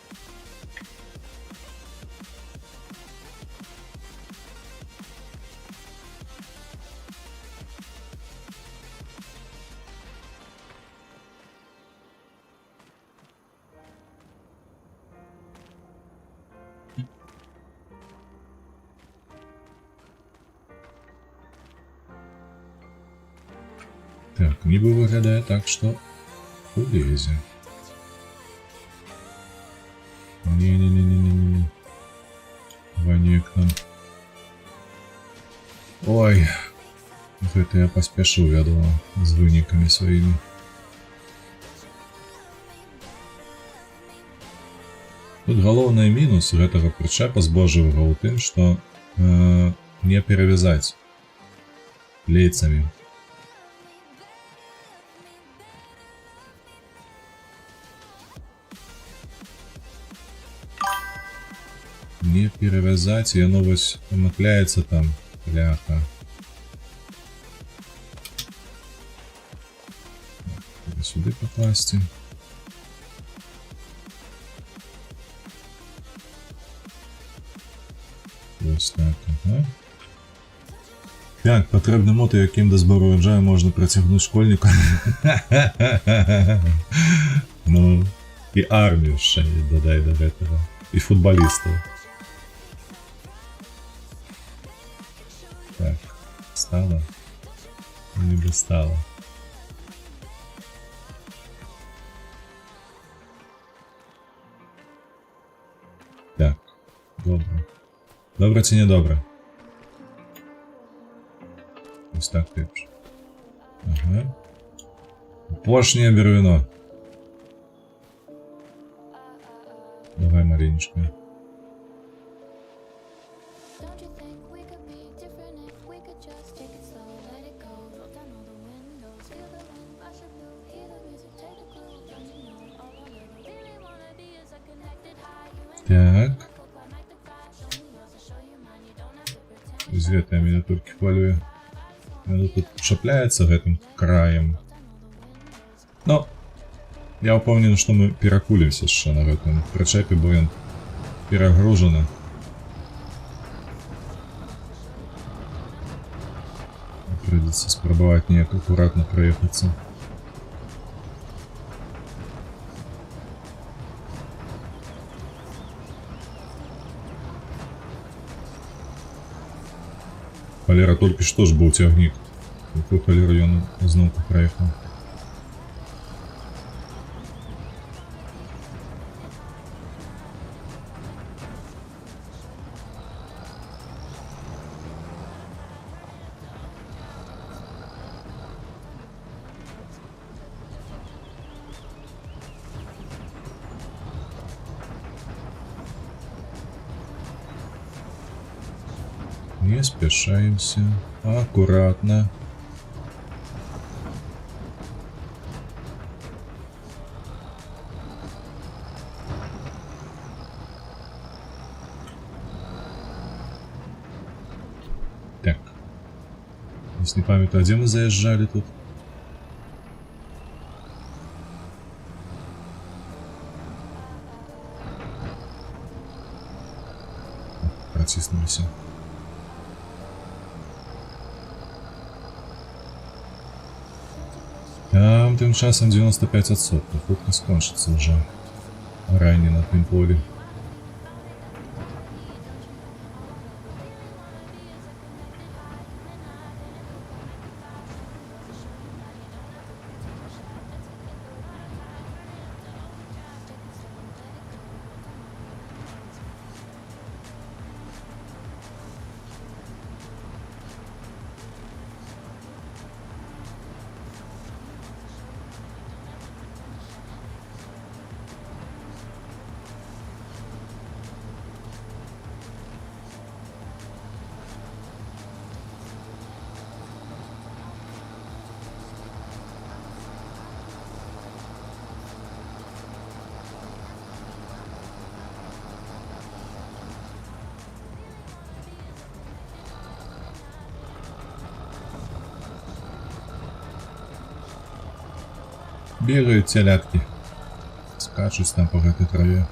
Так, ніби виглядає так, що улезе. Не-не-не-не-не-не. Ваня к нам. Ой. Это я поспешил, я думал, с выниками своими. Тут головний мінус гэтага прычэпа збожжавага ў тым, што не перавязаць лейцамі. Не перавязаць, яно вось намакляецца там, бляха. Сюди покласти. Ось так, ага. Так, потрібні моти, яким до збору урожаю можна притягнути школьника. Ну, і армію ще додай до этого. І футболістів. Так, стало? Не стало. Так, добре. Добре чи не добре? Ось так ліпше. Ага. Поршня бервино. Давай, Мариночка. Так. Звета я миниатюрки хвалю. Оно тут шапляется гэтым краем. Но я упомню, что мы перакулимся яшчэ на гэтым прычэпе, бо ён перагружаны. Придется спрабаваць неяк акуратна проехаться. Холера, только что ж был тягник. Какой холера я знал, как проехал. Не спешаемся, аккуратно. Так, если не памятаю, а где мы заезжали тут? притиснулися. Там тим часом 95%. Тут не скончиться вже. Ранні на тим полі. Бегают телятки. Скачут там по этой траве.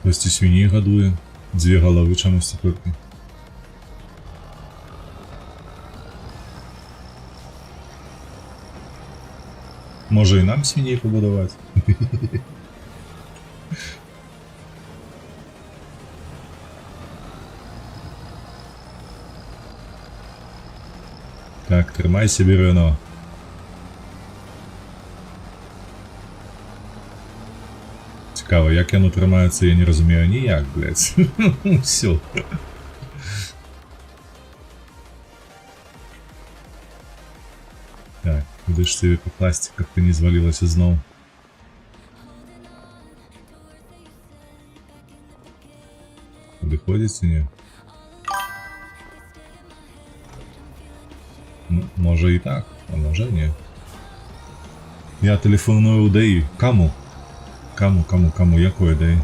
Хтось і свиней годує. 2 голови чомусь тільки. Може і нам свиней побудувати? Так, тримайся, Бірено. Цікаво, як воно тримається, я не розумію ніяк, блядь. Все. Так, куди ж тебе покласти, як ти не звалилася знову? Виходить чи ні? Ну, може і так, а може ні. Я телефоную у ДАІ. Кому? Кому? Якої ДАІ?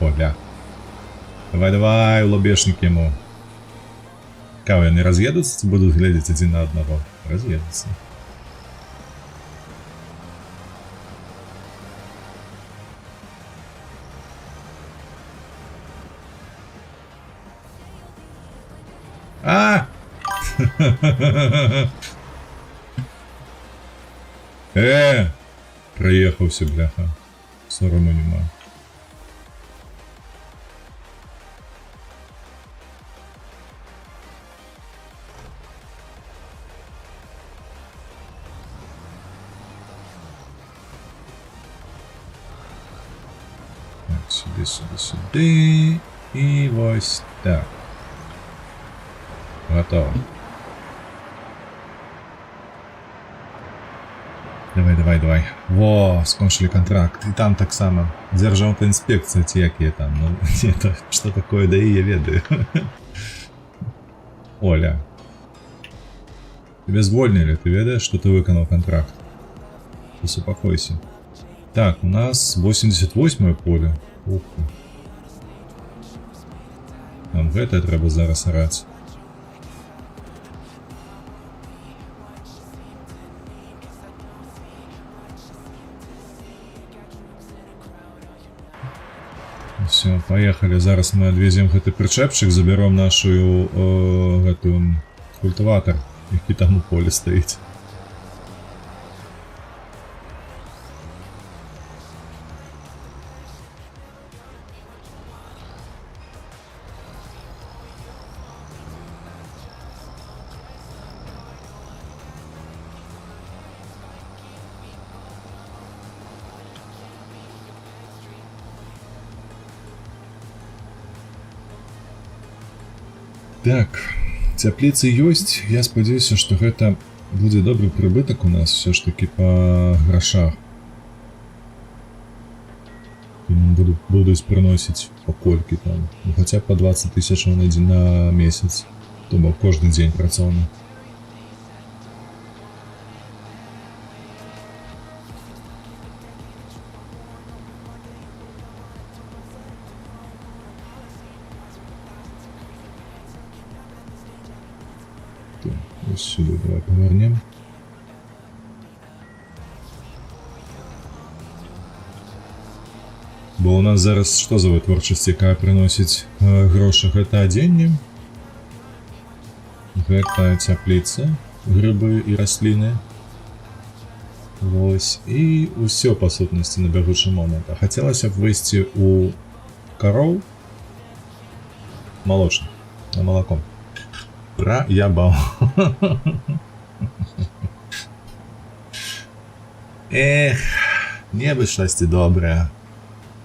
Оля. Давай, лобешник ему. Кого, они разъедутся, будут глядеть один на одного? Разъедутся. А! Проехался, бляха. Сорому нема. Сюди. І ось так. Готово. Давай. Во, скончили контракт. И там так само. Державная инспекция, те, какие там. Ну, это, что такое ДАИ, я ведаю. Оля. Тебя звольнили, ты ведаешь, что ты выполнил контракт? Успокойся. Так, у нас 88-е поле. Ух ты. Нам в это треба зараз орать. Все, поехали. Зараз мы адвезем гэты прычэпчык, заберем нашу гэтую культыватор, які там у поле стаіць. Так, цяпліцы ёсць. Я спадзяюся, што гэта будзе добры прыбытак у нас все ж таки па грашах. Будуць прыносіць паколькі там, ну, хаця па 20 000 на месяц, то бок кожны дзень працоўны. Ось сюди давай повернем. Бо у нас зараз што за вытворчасць, якая прыносіць грошы? Гэта адзенне, гэта цяпліца, грыбы і расліны. Вось, і ўсё па сутнасці на бягучы момант. А хацелася б выйсці ў кароў малочных, на малаком. Праябаў. Эх, не бы шчасце добрае,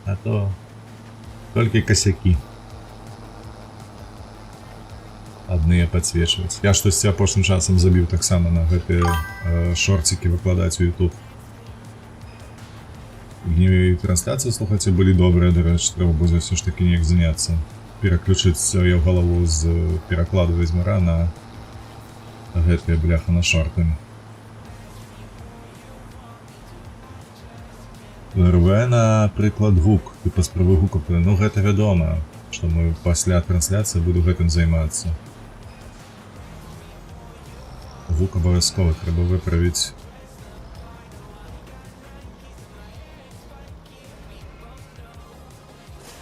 а то толькі касякі адныя падсвечваць. Я штосьці апошнім часам забіў таксама на гэтыя шорцікі выкладаць у YouTube. Дні трансляцыі, слухайце, былі добрыя, дарэчы, трэба будзе ўсё ж такі неяк заняцца. Пераключыць сваю галаву з перакладу Ведзьмара на гэтыя бляха на шорты. РВ, напрыклад, гук, тыпа справы гука. Ну, гэта вядома, што мы пасля трансляцыі буду гэтым займацца. Гук абавязкова трэба выправіць.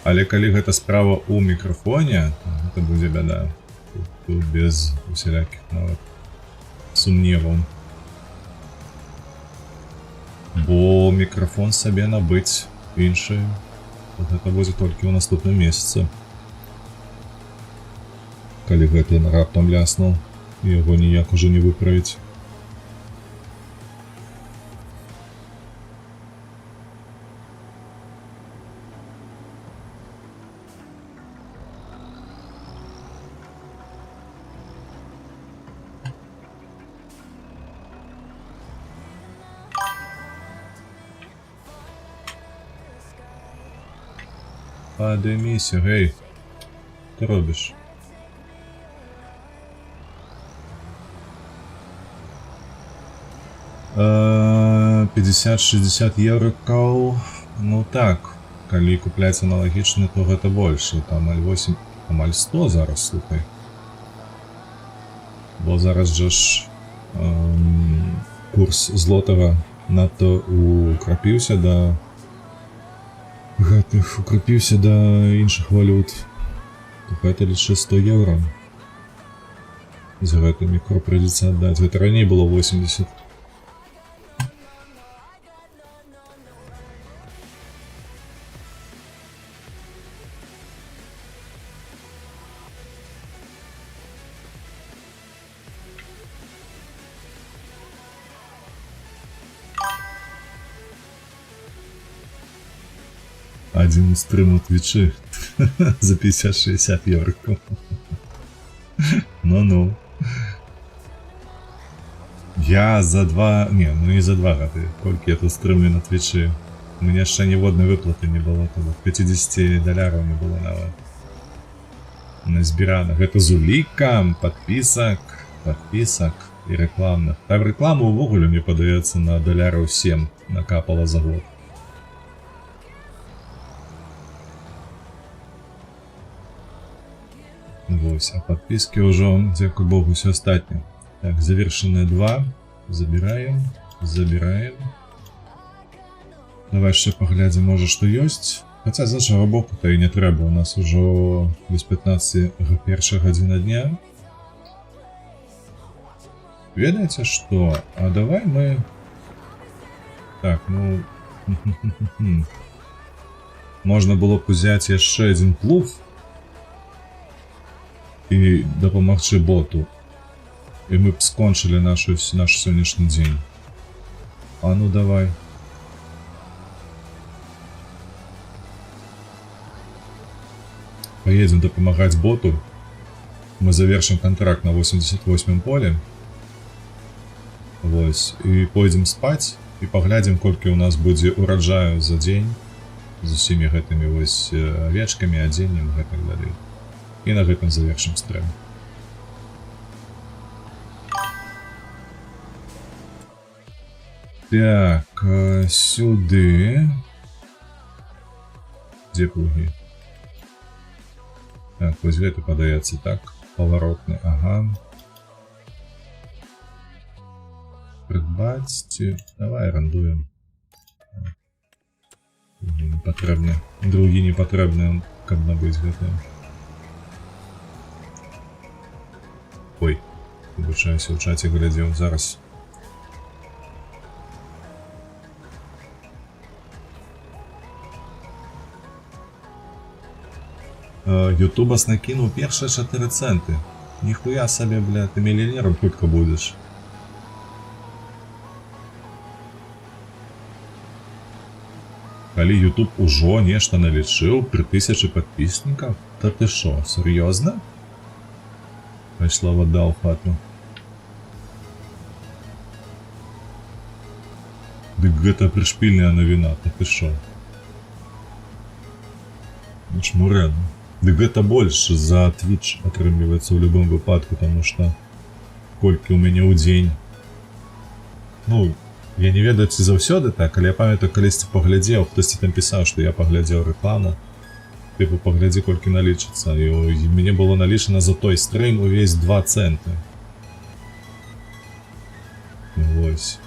Але калі гэта справа ў мікрафоне, гэта будзе бяда. Тут без усялякіх нават сумневаў. Бо мікрафон сабе набыць іншы, гэта будзе толькі ў наступным месяцы. Калі гэты раптам ляснуў, яго ніяк ужо не выправіць. Падыміся, гей, ты робіш? — 50-60 еврокаў. Ну так, калі купляць аналагічны, то гэта больше, там амаль 8, амаль 100 зараз, слухай. Бо зараз жа ж курс злотага надто украпіўся да гэтых, укрепіўся да іншых валют. Гэта лічы 100 евро. За гэта мікро прыйдзецца аддаць. Гэта раней было 80. Один стрим у Твичи за 50-60 евро. Ну-ну. Я за 2... Не, ну не за 2 гады. Колькі я тут стрімлю на Твичи. У меня ще ніводної виплати не було. $50 не було навіть. Назбирано. Гэта з улікам, подписок і рекламних. Та в рекламу увогуле, мені подається, на $7 накапало за год. Вось, а подписки уже, дякую богу, все остатнє. Так, завершенные 2. Забираем. Давай ще поглядим, може, что есть. Хаця з іншага боку, то і не трэба, у нас ужо без 15 першая гадзіна дня. Ведаеце што? А давай мы... Так, ну... Можна было б узяць яшчэ адзін плуг і дапамагчы боту. І мы б скончылі наш сённяшні дзень. А ну давай. Поедем дапамагаць боту. Мы завершим контракт на 88-м поле. Вось. І пойдзем спаць і паглядзім, колькі ў нас будзе ураджаю за дзень з усімі гэтымі вось авечкамі, адзеннем і гэтак далей. І на гэтым завершым стрим. Так, сюды. Дзе плугі? Так, вось гэта падаецца так. Поворотны, ага. Придбаць. Давай арендуем. Не патрэбны. Другі не патрэбны, каб набыць гэтым. Ой, выбачаюся, у чаце глядзеў зараз. Ютубас накинул першие 4 центы. Нихуя себе, бля, ты миллионером хутка будешь. Калі YouTube ужо нешта налічыў при 1000 подписчиков, то ты шо, серьезно? Пайшла вода ў хату. Дык гэта прышпільная навіна, то ты шо? Чмурэн. Дык гэта больш за Twitch атрымліваецца ў любым выпадку, потому что колькі у мяне ў дзень. Ну, я не ведаю, ці заўсёды так, але я памятаю, калісьці паглядзеў, хтосьці там пісаў, што я паглядзеў рэкламу. Типу, паглядзі, колькі налічыцца. І мне было налічана за той стрым увесь 2 центы. Вось.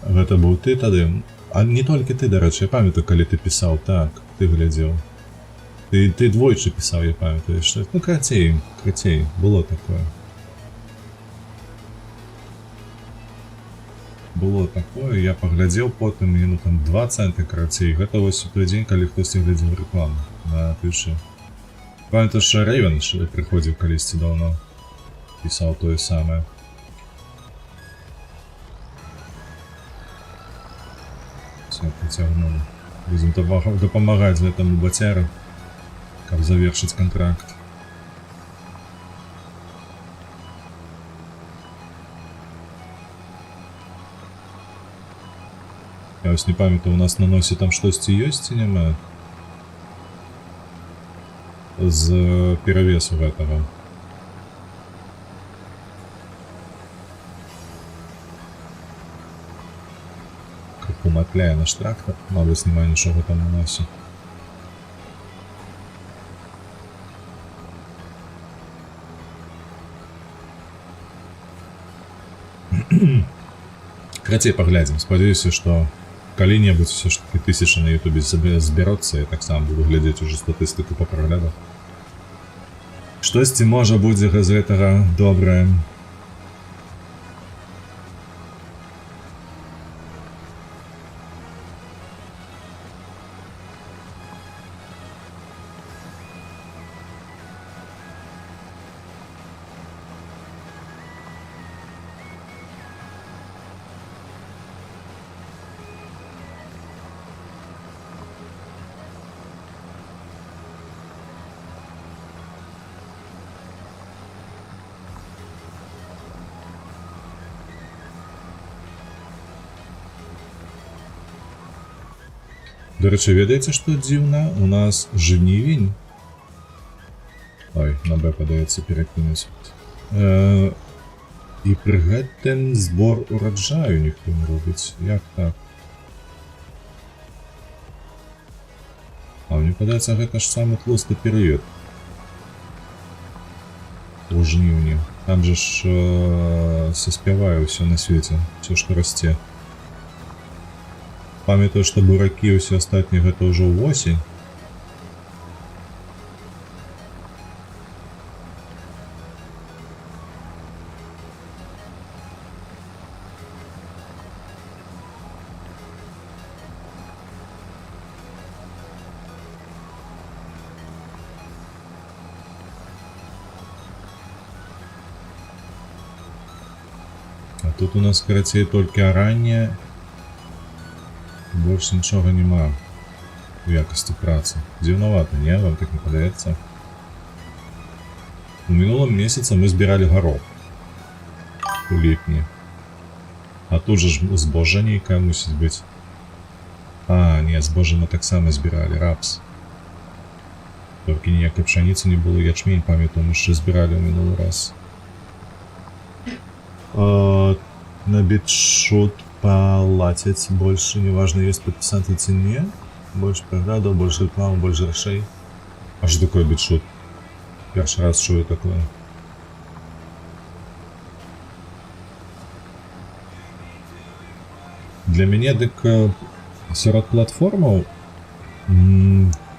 Гэта быў ты тады? А не толькі ты, дарэчы, я памятаю, калі ты пісаў, так, ты глядзеў. Ты двойчы пісаў, я памятаю, што... Ну, крацей, было такое. Было такое, я паглядзеў потым, ну там 2 центы крацей. Гэта вось у той дзень, калі хтосьці глядзеў рэкламу на Twitch. Памятаю, што Рэйвен прыходзіў калісьці даўно. Пісаў тое самае. Все, працягнули. Будзем дапамагаць гэтаму бацяру, каб завершыць контракт. Я вось не памятаю, у нас на носе там штосьці ёсць ці няма? З перавесу гэтага. Уматляе наш трактор, мабыць, немає нічого там у нас. Крацей паглядзім, спадзяюся, што калі-небудзь все ж таки 1000 на ютубе збероцца, я так сам буду глядзець уже статыстыку па праглядах. Штосьці можа будзе з гэтага добрае. Дарэчы, ведаеце, што дзіўна? У нас жнівень. Ой, на Б падаецца перакінуць. І пры гэтым збор ураджаю ніхто не робіць. Як так? А мне падаецца, гэта ж самы тлусты перыяд. У жніўні. Там же ж все спявае ўсё на свеце, все што расце. Памятаю, што буракі і ўсё астатняе гэта ўжо ўвосень. А тут у нас, карацей, толькі аранне. Больш нічога няма у якасці працы. Дзіўнавата, не? Вам так не падаецца? У мінулым месяцы мы збіралі гарох у ліпні. А тут жа ж збожжа нейкае мусіць быць. А, не, збожжа мы таксама збіралі, рапс. Толькі ніякай пшаніцы не было, ячмень, памятаю, мы яшчэ збіралі ў мінулы раз. На бітшут платяць больше, неважно, есть подписанты ці не. Больше праградаў, больше рекламы, больше грошей. А что такое бітшут? Перший раз чую такое. Для мяне дык сярод платформаў,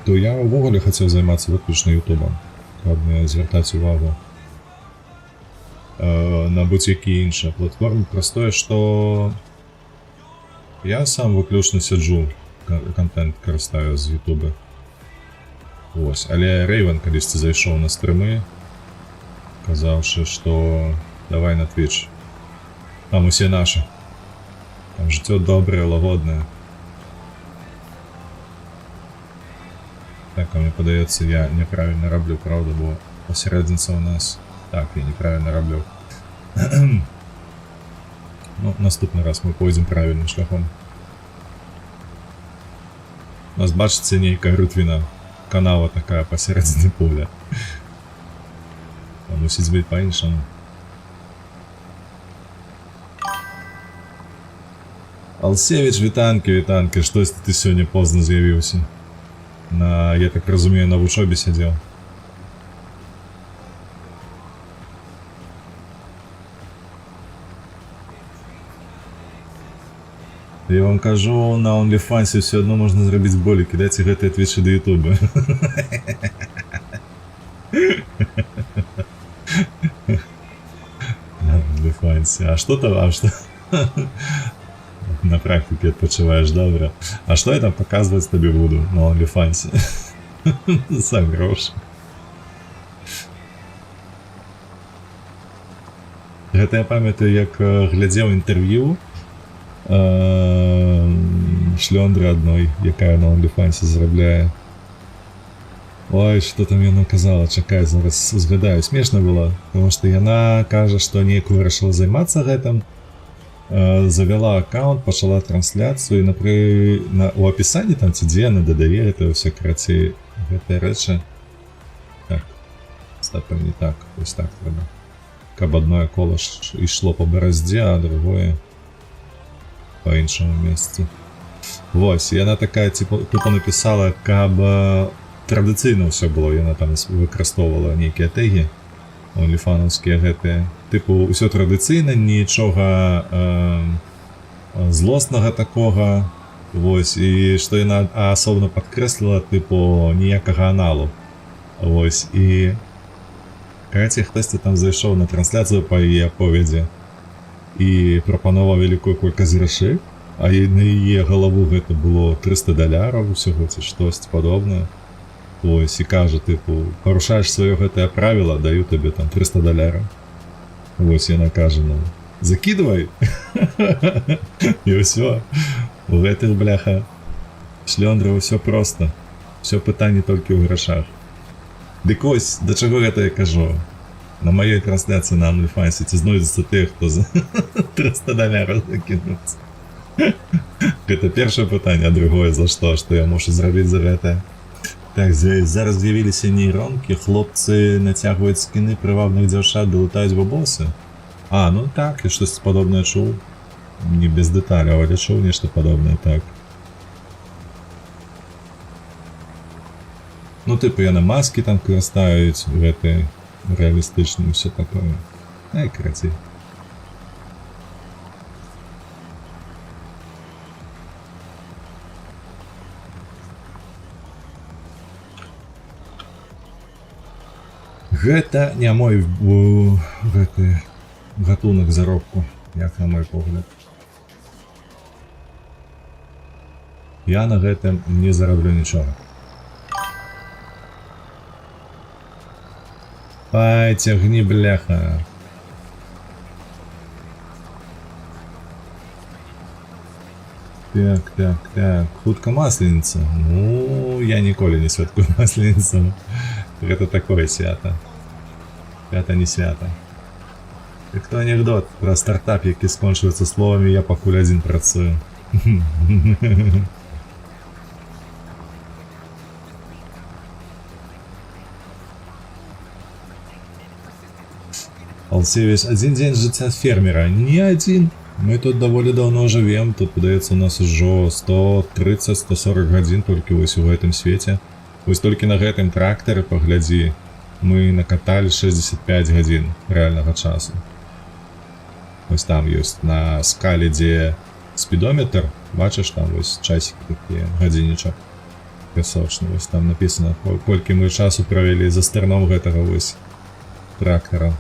то я ўвогуле хацеў займацца выключна ютубам, каб не звяртаць увагу на будь-якія іншыя платформы. Простое, што я сам выключна сяджу, контент карыстаю з ютуба. Вось, але Рейвен калісьці зайшоў на стрымы, казаўшы, што давай на Twitch. Там усе нашы. Там жыццё добрае, лагоднае. Так, а мне падаецца, я няправільна раблю, правда, бо пасярэдзінца ў нас. Так, я неправильно раблю. Ну, наступны раз мы пойдзем правильным шляхом. У нас, бачыце, нейкая рытвіна канава такая пасярэдзіне поля. А мусіць быць па-іншаму. Алсевіч, вітанкі, вітанкі, штосьці ты сёння позна з'явіўся. Я так разумею, на вучобе сядзеў. Я вам кажу, на OnlyFans все одно можна зрабіць болі, кидайце гэтыя твічы да ютуба. На OnlyFans. А что там? А что? На практике адпачываеш добра. А что я там показваць табе буду на OnlyFans? За грошы. Гэта я памятаю, як глядзеў інтэрв'ю шлёндры адной, якая на OnlyFans зарабляе. Ой, што там яна казала, чакай, зараз згадаю, смешна было, потому што яна кажа, што неяк вырашыла займацца гэтым, завяла аккаунт, пачала трансляцыю, і у апісанні там ці дзе яна дадае гэта ўсё, карацей, гэтыя рэчы. Так, стапам не так, вось так трэба. Каб адное кола ішло па бараздзе, а другое по іншому месцы. Вось, яна такая, тупо написала, каб традыцыйна ўсё было, яна там выкарыстоўвала нейкія тэгі онліфанаўскія гэтыя. Тыпу, ўсё традыцыйна, нічога злоснага такога. Вось, і што яна асобна падкрэсліла, тыпу, ніякага аналу. Вось, і карацей, хтосьці там зайшоў на трансляцыю па яе аповедзе і прапанаваў вялікую колькасць грошай, а на яе галаву гэта было $300, усяго ці штосьці падобнае. Вось, і кажа, тыпу, парушаеш сваё гэтае правіла, даю табе там $300. Вось, яна кажа, ну, закидывай. І ўсё. У гэтых, бляха, шлёндраў усё проста. Усё пытанне толькі ў грашах. Дык вось, да чаго гэта я кажу? На маёй трансляцыі на OnlyFans ці знойдзецца тыя, хто за $300 закінуцца. Гэта першае пытанне, а другое за што? Што я мушу зрабіць за гэта? Так, зараз з'явіліся нейронкі, хлопцы нацягваюць скіны прывабных дзяўчат, далутаюць бабосы. А, ну так, я штось падобнае чуў. Не без дэталяў, але чуў нешта падобнае, так. Ну, тыпу, яны маскі там карыстаюць, гэтыя реалістычныя, ўсё такое. Краці. Гэта не мой гэты гатунак заробку, як на мой погляд. Я на гэтым не зараблю нічога. Ай, цягні, бляха. Так. Хутка масленіца. Ну, я ніколі не святкую масленіцу. Гэта такое свята. Свята не свята. Як то анекдот пра стартап, які скончваецца словамі «я пакуль адзін працую». Алсевич, один дзень жыцця фермера. Не адзін. Мы тут даволі даўно жывем, тут, падаецца, у нас ужо 130-140 гадзін толькі вось у гэтым свеце. Вось толькі на гэтым трактары, паглядзі, мы накаталі 65 гадзін рэальнага часу. Вось там ёсць на скале, дзе спідометр, бачыш, там вось часікі такія, гадзіннічак пясочны, вось там напісана, колькі мы часу правялі за стырном гэтага вось трактара.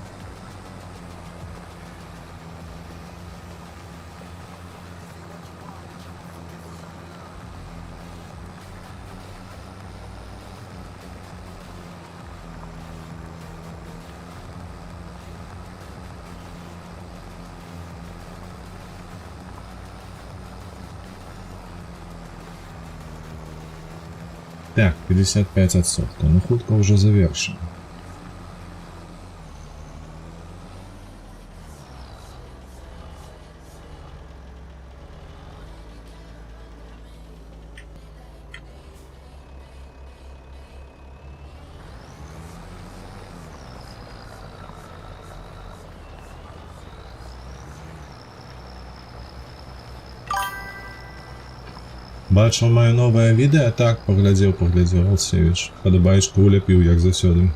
Так, 55%. Ну, хутка уже завершена. Бачыў маё новае відэа? Так, паглядзеў, Алсевіч. Падабаечку уляпіў, як заўсёды.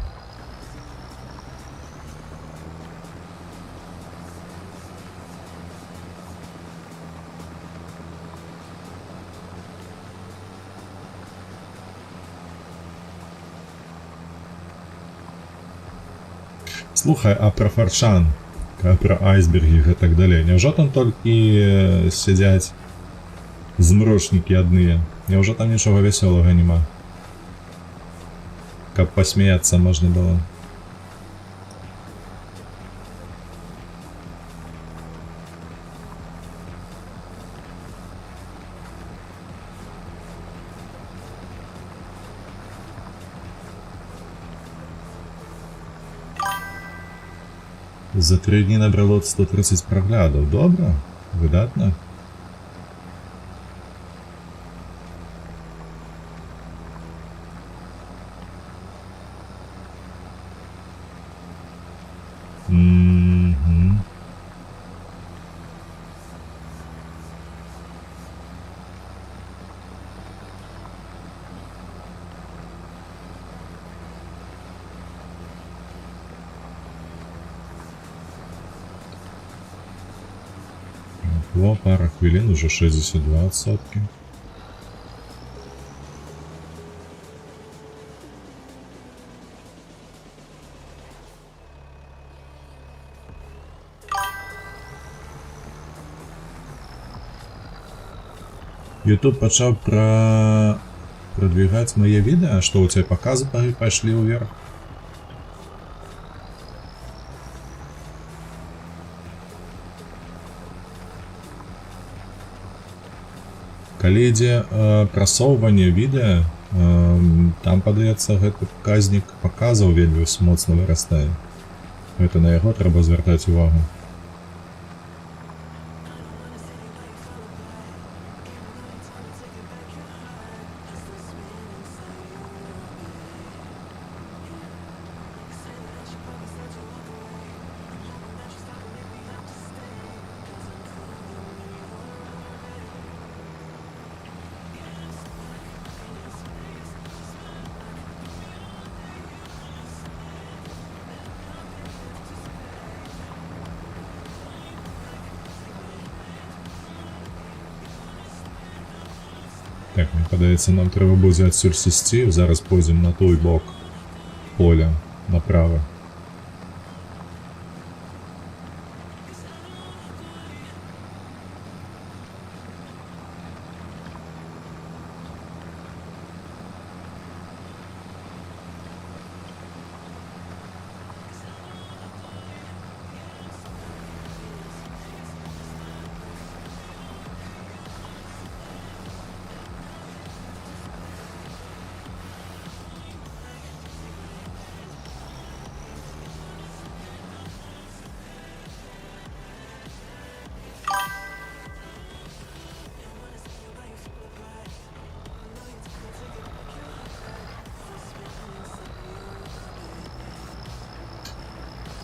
Слухай, а пра Фарчан, пра айсбергі і гэтак далей, няўжо там толькі сядзяць змрочнікі адныя? Няўжо там нічога вясёлага няма? Каб пасмяяцца можна было. За 3 дні набрало 130 праглядаў. Добра, выдатна. Пара хвілін, уже 62%. YouTube пачаў продвигать мои відео, что у тебя показы пошли вверх. Калі ідзе прасоўванне відэа, там, падаецца, гэты паказнік паказаў вельмі моцна вырастае. Гэта на яго трэба звяртаць увагу. Так, мені подається, нам треба буде отсюль сісти. Зараз пойдемо на той бок поля, направо.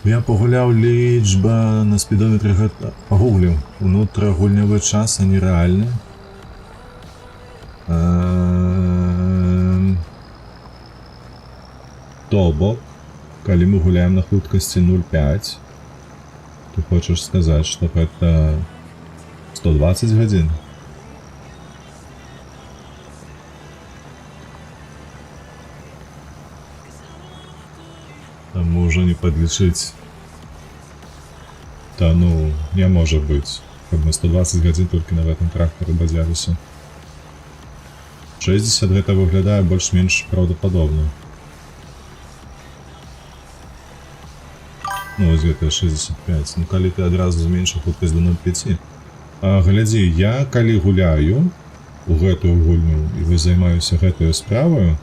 Я погуляв лічба на спідометрі GTA. Погуглив. Внутрагульнявий час, а нереальний. То бок, калі мы гуляем на хуткасці 0,5, ты хочешь сказать, что это 120 гадзін? Там можно не подлічыць. Та ну, не может быть. Как мы 120 гадзін только на этом тракторе бадзяліся. 60 гэта выглядае больш-менш праўдападобна. Ну, вось гэта 65. Ну, калі ты адразу зменшыў хуткасць до 0,5. Глядзі, я калі гуляю у гэтую гульню і вы займаюся гэтую справаю,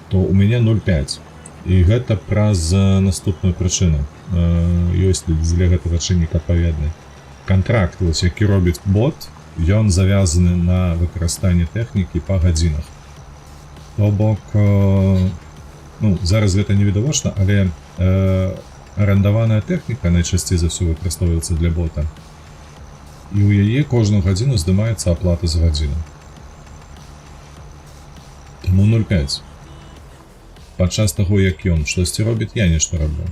то у мяне 0,5. І гэта праз наступную прычыну. Ёсць для гэтага чыннік адпаведны. Кантракт, вось, які робіць бот, ён завязаны на выкарыстанне тэхнікі па гадзінах. То бок, ну, зараз гэта не відавочна, але арендаваная тэхніка найчасцей за ўсё выкарыстоўваецца для бота. І ў яе кожную гадзіну здымаецца аплата за гадзіну. Таму 0,5. Падчас таго, як ён штосьці робіць, я нешта раблю.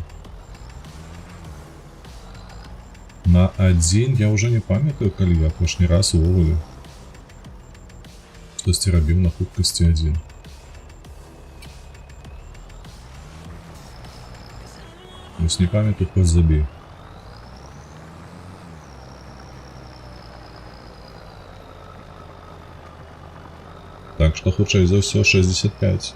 На 1 я ўжо не памятаю, калі я апошні раз увогуле штосьці рабіў на хуткасці 1. Вось не памятаю, хоць забей. Так што хутчэй за ўсё 65.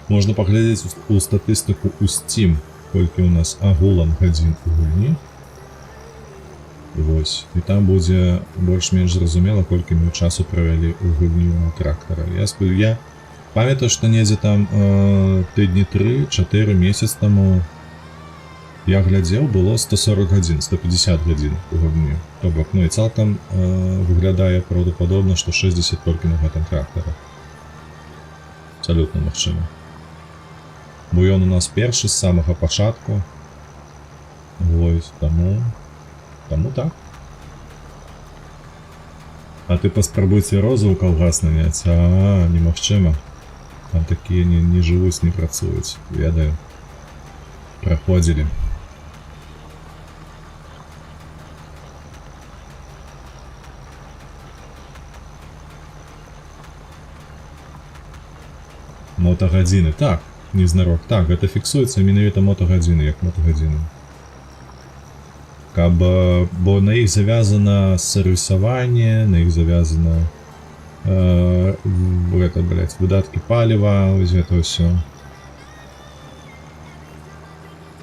Можна паглядзець у статыстыку ў Steam, колькі ў нас агулам гадзін у гульні. Вось. І там будзе больш-менш зразумела, колькі мы часу правялі ў гульню на трактара. Я памятаю, што недзе там тыдні 3-4 месяц таму я глядзеў, было 140 гадзін, 150 гадзін у гульні. То бок, ну і цалкам выглядае праўдападобна, што 60 толькі на гэтым трактары. Абсалютна магчыма. Бо ён у нас першы з самага пачатку. Вось, таму так. А ты паспрабуй цвярозу ў калгас наняць, немагчыма. Там такія не жывуць, не працуюць, ведаю. Праходзілі. Мотагадзіны, так. Незнарок. Так, гэта фіксуецца менавіта мотагадзіны, як мотагадзіны. Бо на іх завязана сервісаванне, на іх завязана выдаткі паліва, вось гэта ўсё.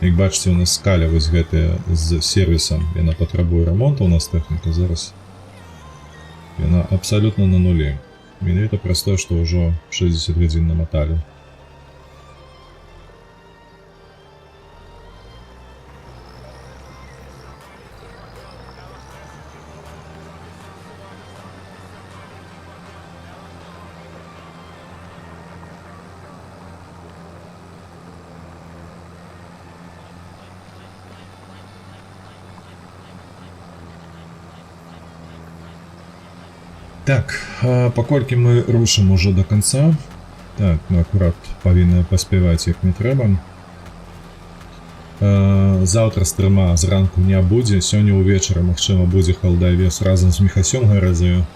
Як бачыце, у нас скаля вось гэтая з сервісам, яна патрабуе рамонту, у нас тэхніка зараз. Яна абсалютна на нулі. Менавіта праз тое, што ўжо 60 гадзін наматалі. Так, паколькі мы рушым ужо до конца. Так, мы акурат павінны паспяваць як не трэба. Заўтра стрыма зранку не будзе, сёння ўвечары магчыма будзе халдавес разам з Міхасём Гаразаю.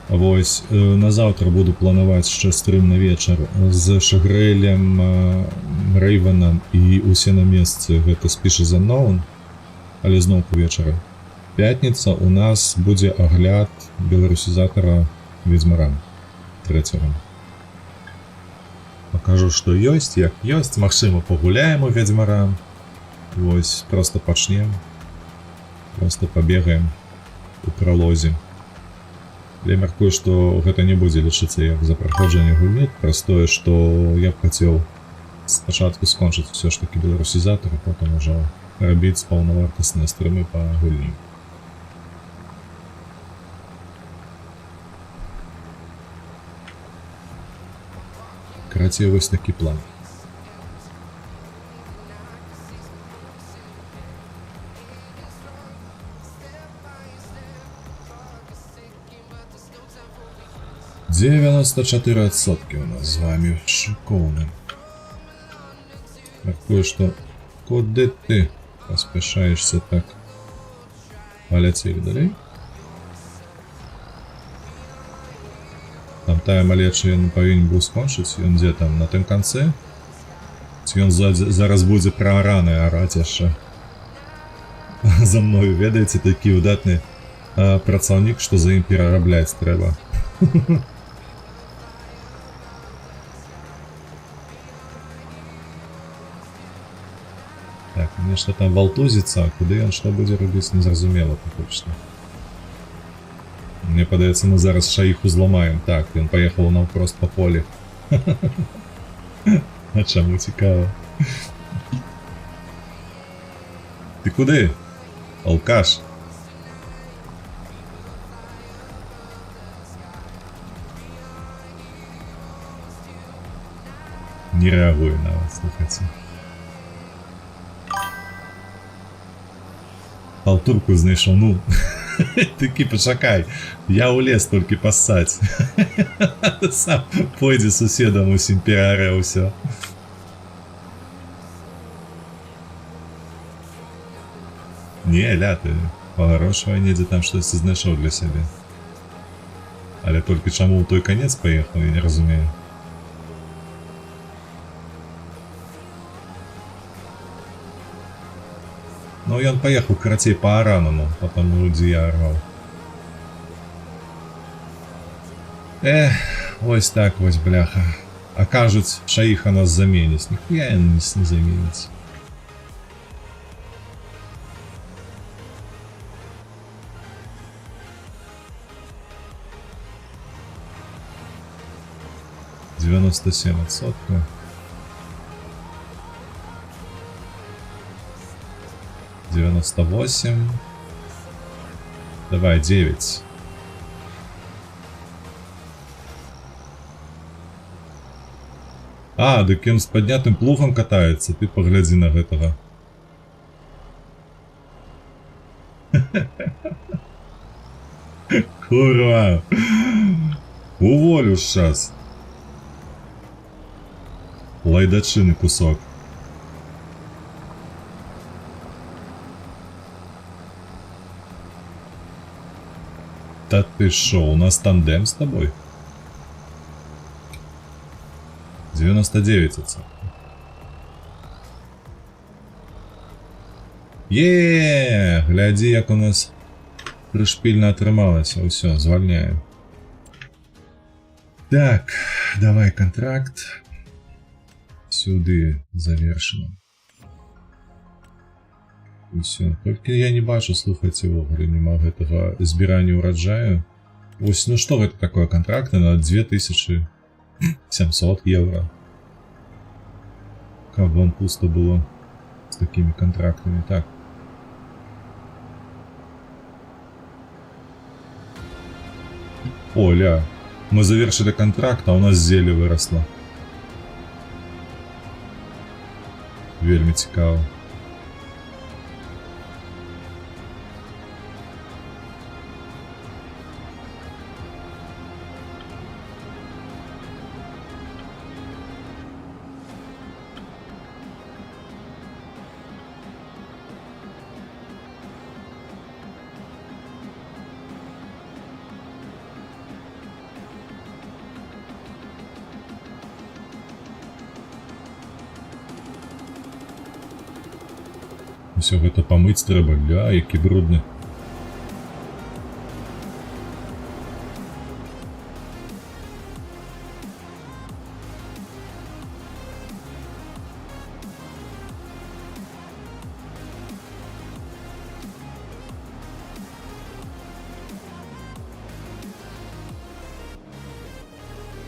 Вось на заўтра буду планаваць яшчэ стрым на вечар з Шагрэлем, Рэйванам і усе на месцы, гэта Species Unknown, але зноўку вечара. Пятніца у нас будзе агляд беларусізатара Ведзьмара 3. Пакажу, што ёсць, як ёсць, магчыма пагуляем у Ведзьмара. Вось, проста пачнем, проста пабегаем у пралозе. Я мяркую, што гэта не будзе лічыцца як за праходжанне гульні, праз тое, што я б хацеў спачатку скончыць усё ж такі беларусізатар, а потым ужо рабіць паўнавартасныя стрымы па гульні. Карацей, вось такі план. %94 у нас з вами шыкоўны. Такое, што куды ты паспяшаешся так? Паляцелі далей. Там тая малеча ён павінен быў скончыць, ён дзе там, на тым канцы? Ці ён зараз будзе пра раны араць яшчэ? За мною, ведаеце, такі выдатны працаўнік, што за ім перарабляць трэба. Так, нешта там валтузіцца, а куды ён што будзе рабіць, незразумела пакуль што. Мне падаецца, мы зараз шаіху зламаем. Так, ён паехаў наўпрост па полі. А чаму цікава? Ты куды? Алкаш? Не рэагуе на вас, слухайце. Халтурку знайшоў, ну. Такі, пачакай, я ў лес толькі пассаць. Сам пойдзе суседам усім пераарэ ўсё. Не, ля, ты пагарошвай недзе там штосьці знайшоў для сябе. Але толькі чаму ў той канец паехаў, я не разумею. Ну, ён паехаў, карацей, па аранаму, потому дзе я арваў. Вось так вось, бляха. А кажуць, шаіха нас заменіць. Ніхуя ён нас не заменіць. %97. 98. Давай, 9. А, дык ён з паднятым плугам катаецца, ты паглядзі на гэтага. Курва! Уволю шчас. Лайдачыны кусок. Та ты шо, у нас тандем с тобой? 99 отца. Гляди, як у нас прышпільна атрымалася. Усё, звальняем. Так, давай контракт. Сюды завершено. Усё. Толькі я не бачу, слухайце, вогуле нема гэтага збірання ўраджаю. Вось, ну што гэта такое, контракты на 2700 евро. Каб вам пусто было с такими контрактами. Так. Оля, мы завершили контракт, а у нас зеле выросло. Вельми цікаво. Усё гэта памыць трэба, ля, які брудны.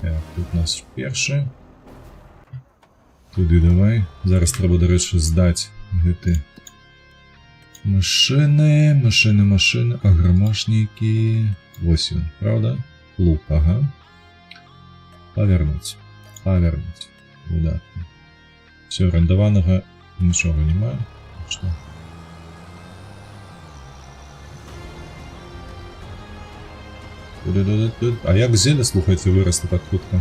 Так, тут у нас першы. Туды давай. Зараз трэба, дарэчы, здаць гэты машыны, аграмашнікі. Вось ён, правда? Лук, ага. Павернуць. Выдатна. Всё, арендаванага нічога няма. Што? А як зелля, слухайце, вырасла так хутка?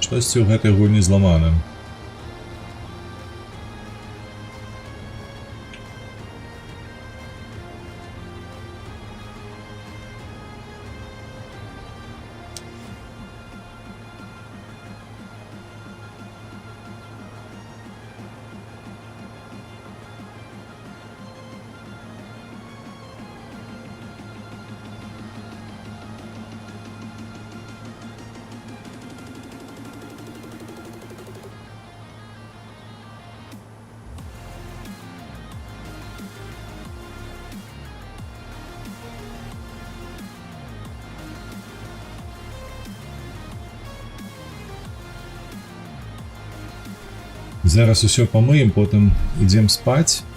Штосьці ў гэтай гульні зламана. Зараз усё памыем, потым ідзем спаць.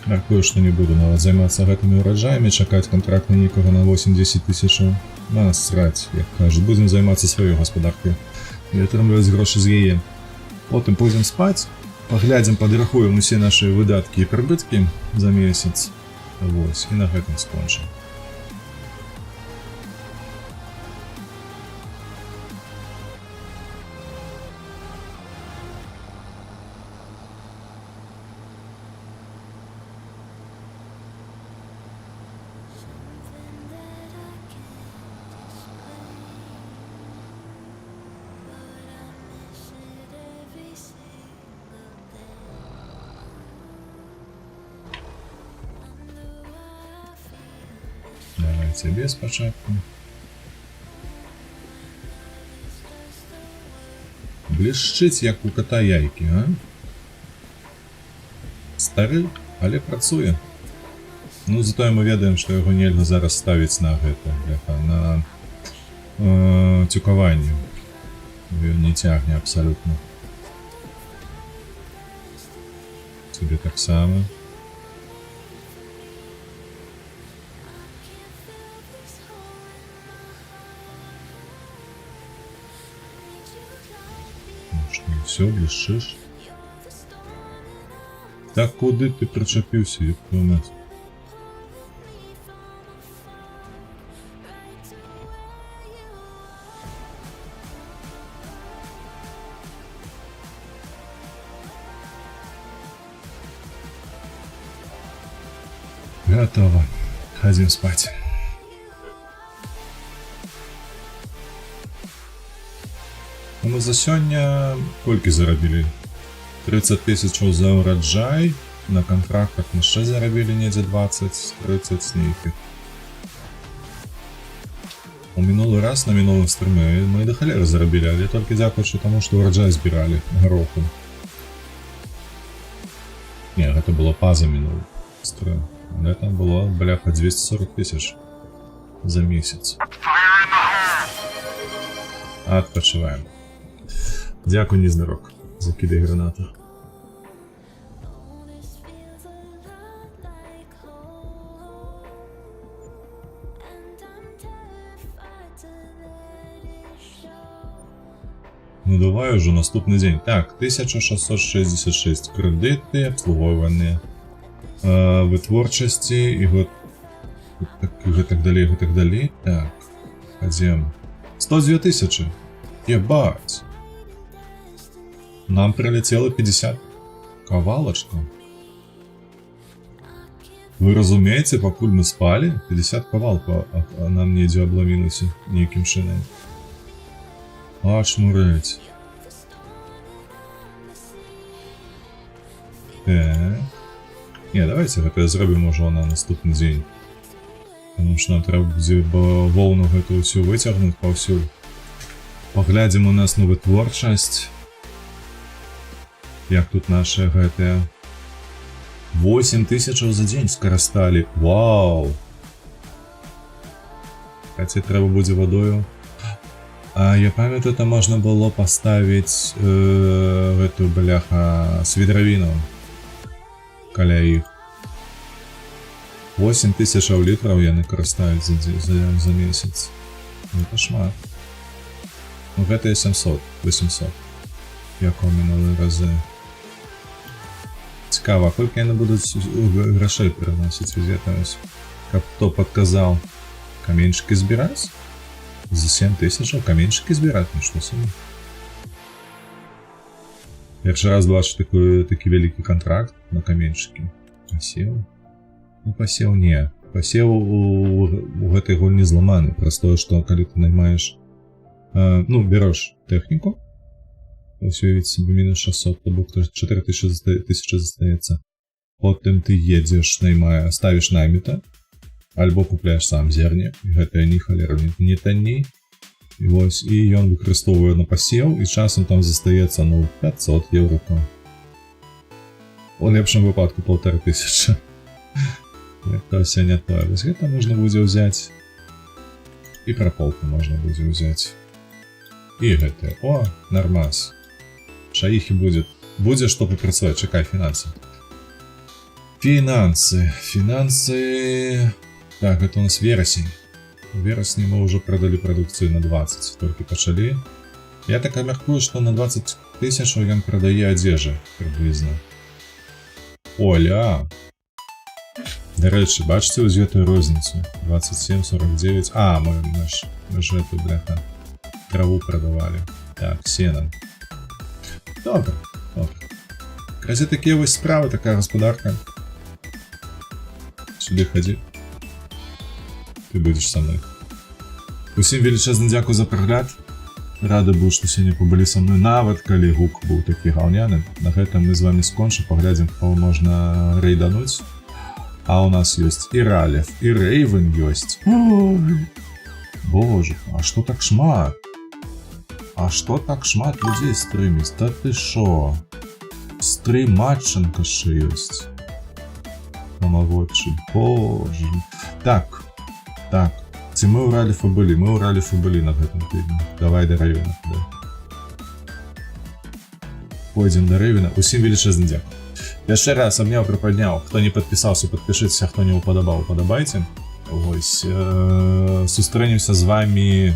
Мяркую, што не буду нават займацца гэтымі ўраджаямі, чакаць кантракт на нікога на 8-10 тысячаў. Насраць, як кажуць, будзем займацца сваёй гаспадаркай і атрымліваць грошы з яе. Потым пойдзем спаць, паглядзім, падрахуем усе нашы выдаткі і прыбыткі за месяц. Вось, і на гэтым скончым. Давай цябе спачатку. Блішчыць, як у кота яйкі, а? Стары, але працуе. Ну, затое мы ведаем, што яго нельга зараз ставіць на гэта, на цюкаванне. Ён не цягне абсалютна. Тебе таксама. Все, блішчыш. Так куды ты прычапіўся, як у нас? Готово. Ходим спать. Мы за сёння колькі зарабілі? 30 тысячаў за ўраджай, на контрактах мы яшчэ зарабілі недзе 20-30 нейкіх. У мінулы раз на мінулым стрыме мы да халеры зарабілі, але толькі дзякуючы таму, што ўраджай збіралі гароху. Не, гэта было па-за мінулы стрым. Але там было, бляха, 240 тысяч за месяц. Адпачываем. Дякую, Незнарок, закидай гранату. Ну давай уже наступны дзень. Так, 1666 крэдыты, абслугоўваныя, вытворчасці і гэтак далей. Так, пойдем. 102 тысячи. Ебать. Нам прилетело 50 кавалочку. Вы разумееце, пакуль мы спали, 50 кавалку, а нам недзе аблавілася нейкім чынам. Аж мурэць. Так. Не, давайте гэта зробім ужо на наступны дзень. Потому што нам трэба будзе воўну гэтую ўсю выцягнуць паўсюль. Паглядзім у нас на вытворчасць. Як тут наша гэтая. 8000 за дзень скарысталі. Вау! Хаця трэба будзе вадою. А я памятаю, там можна было паставіць гэтую, бляха, свідравіну каля іх. 8000 літраў яны карыстаюць за месяц. Гэта шмат. Ну, гэта 700, 800. Як у мінулыя разы. Цікава, колькі яны будуць грошей пераносіць візітаюсь. Каб хто падказаў, каменьчыкі збіраць? За 7000 каменьчыкі збіраць, ну што сумі. Першы раз бачу такі вялікі контракт на каменьчыкі. Пасеў? Ну, пасеў не. Пасеў у гэтай гульні зламаны. Праз тое, што калі ты наймаеш, ну, береш тэхніку, ўсё ведь себе мінус 600, то бок 4000 застаецца. Потым ты едзеш, ставіш найміта, альбо купляеш сам зерне, і гэтае ні халера не танней. І вось, і ён выкарыстоўвае на пасеў, і часам там застаецца, ну, 500 евро. У лепшым выпадку 1500. Як то ўсё не тое. Вось гэта можна будзе ўзяць. І праполку можна будзе ўзяць. І гэтае. О, нормас. Шаіхі будзе. Будзе што папрацаваць. Чакай, фінансы. Фінансы... Так, гэта у нас верасень. У верасні мы ўжо прадалі прадукцыю на 20. Толькі пачалі. Я так мяркую, што на 20 000 ён прадае адзежы. Прыблізна. Оля! Дарэчы, бачыце вось гэтую розніцу? 27, 49... А, мы ж эту, бляха, траву прадавалі. Так, сенам. Добра, добра. Кразе такія вось справы, такая гаспадарка. Сюды хадзі. Ты будзеш са мной. Усім велічэзны дзякуй за прагляд. Рады быў, што сёння пабылі са мной, нават калі гук быў такі гаўняны. На гэтым мы з вамі скончым, паглядзім, кого можна рэйдануць. А у нас ёсць і Ралеф, і Рейвен ёсць. Боже, а што так шмат? А што так шмат людзей стрыміць? Та ты шо? Стрыматчанка шы ёсць. Намаводчы, боже. Так. Ці мы ў Ралефа былі? Мы ў Ралефа былі на гэтым тыдні. Давай да Рейвена. Пойдзем да Рейвена. Усім велічэзны дзякуй. Яшчэ раз абняў, прыпадняў. Хто не падпісаўся, падпішыцеся, хто не ўпадабаў, упадабайце. Вось, сустрэнемся з вамі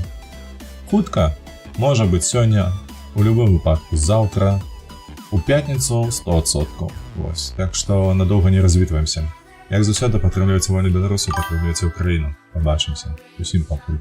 хутка. Можа быць сёння, у любым выпадку заўтра, у пятніцу 100%. Вось, так што надоўга не развітваемся. Як заўсёды, падтрымлівайце вольную Беларусі, падтрымлівайце Украіну. Пабачымся. Усім пакуль.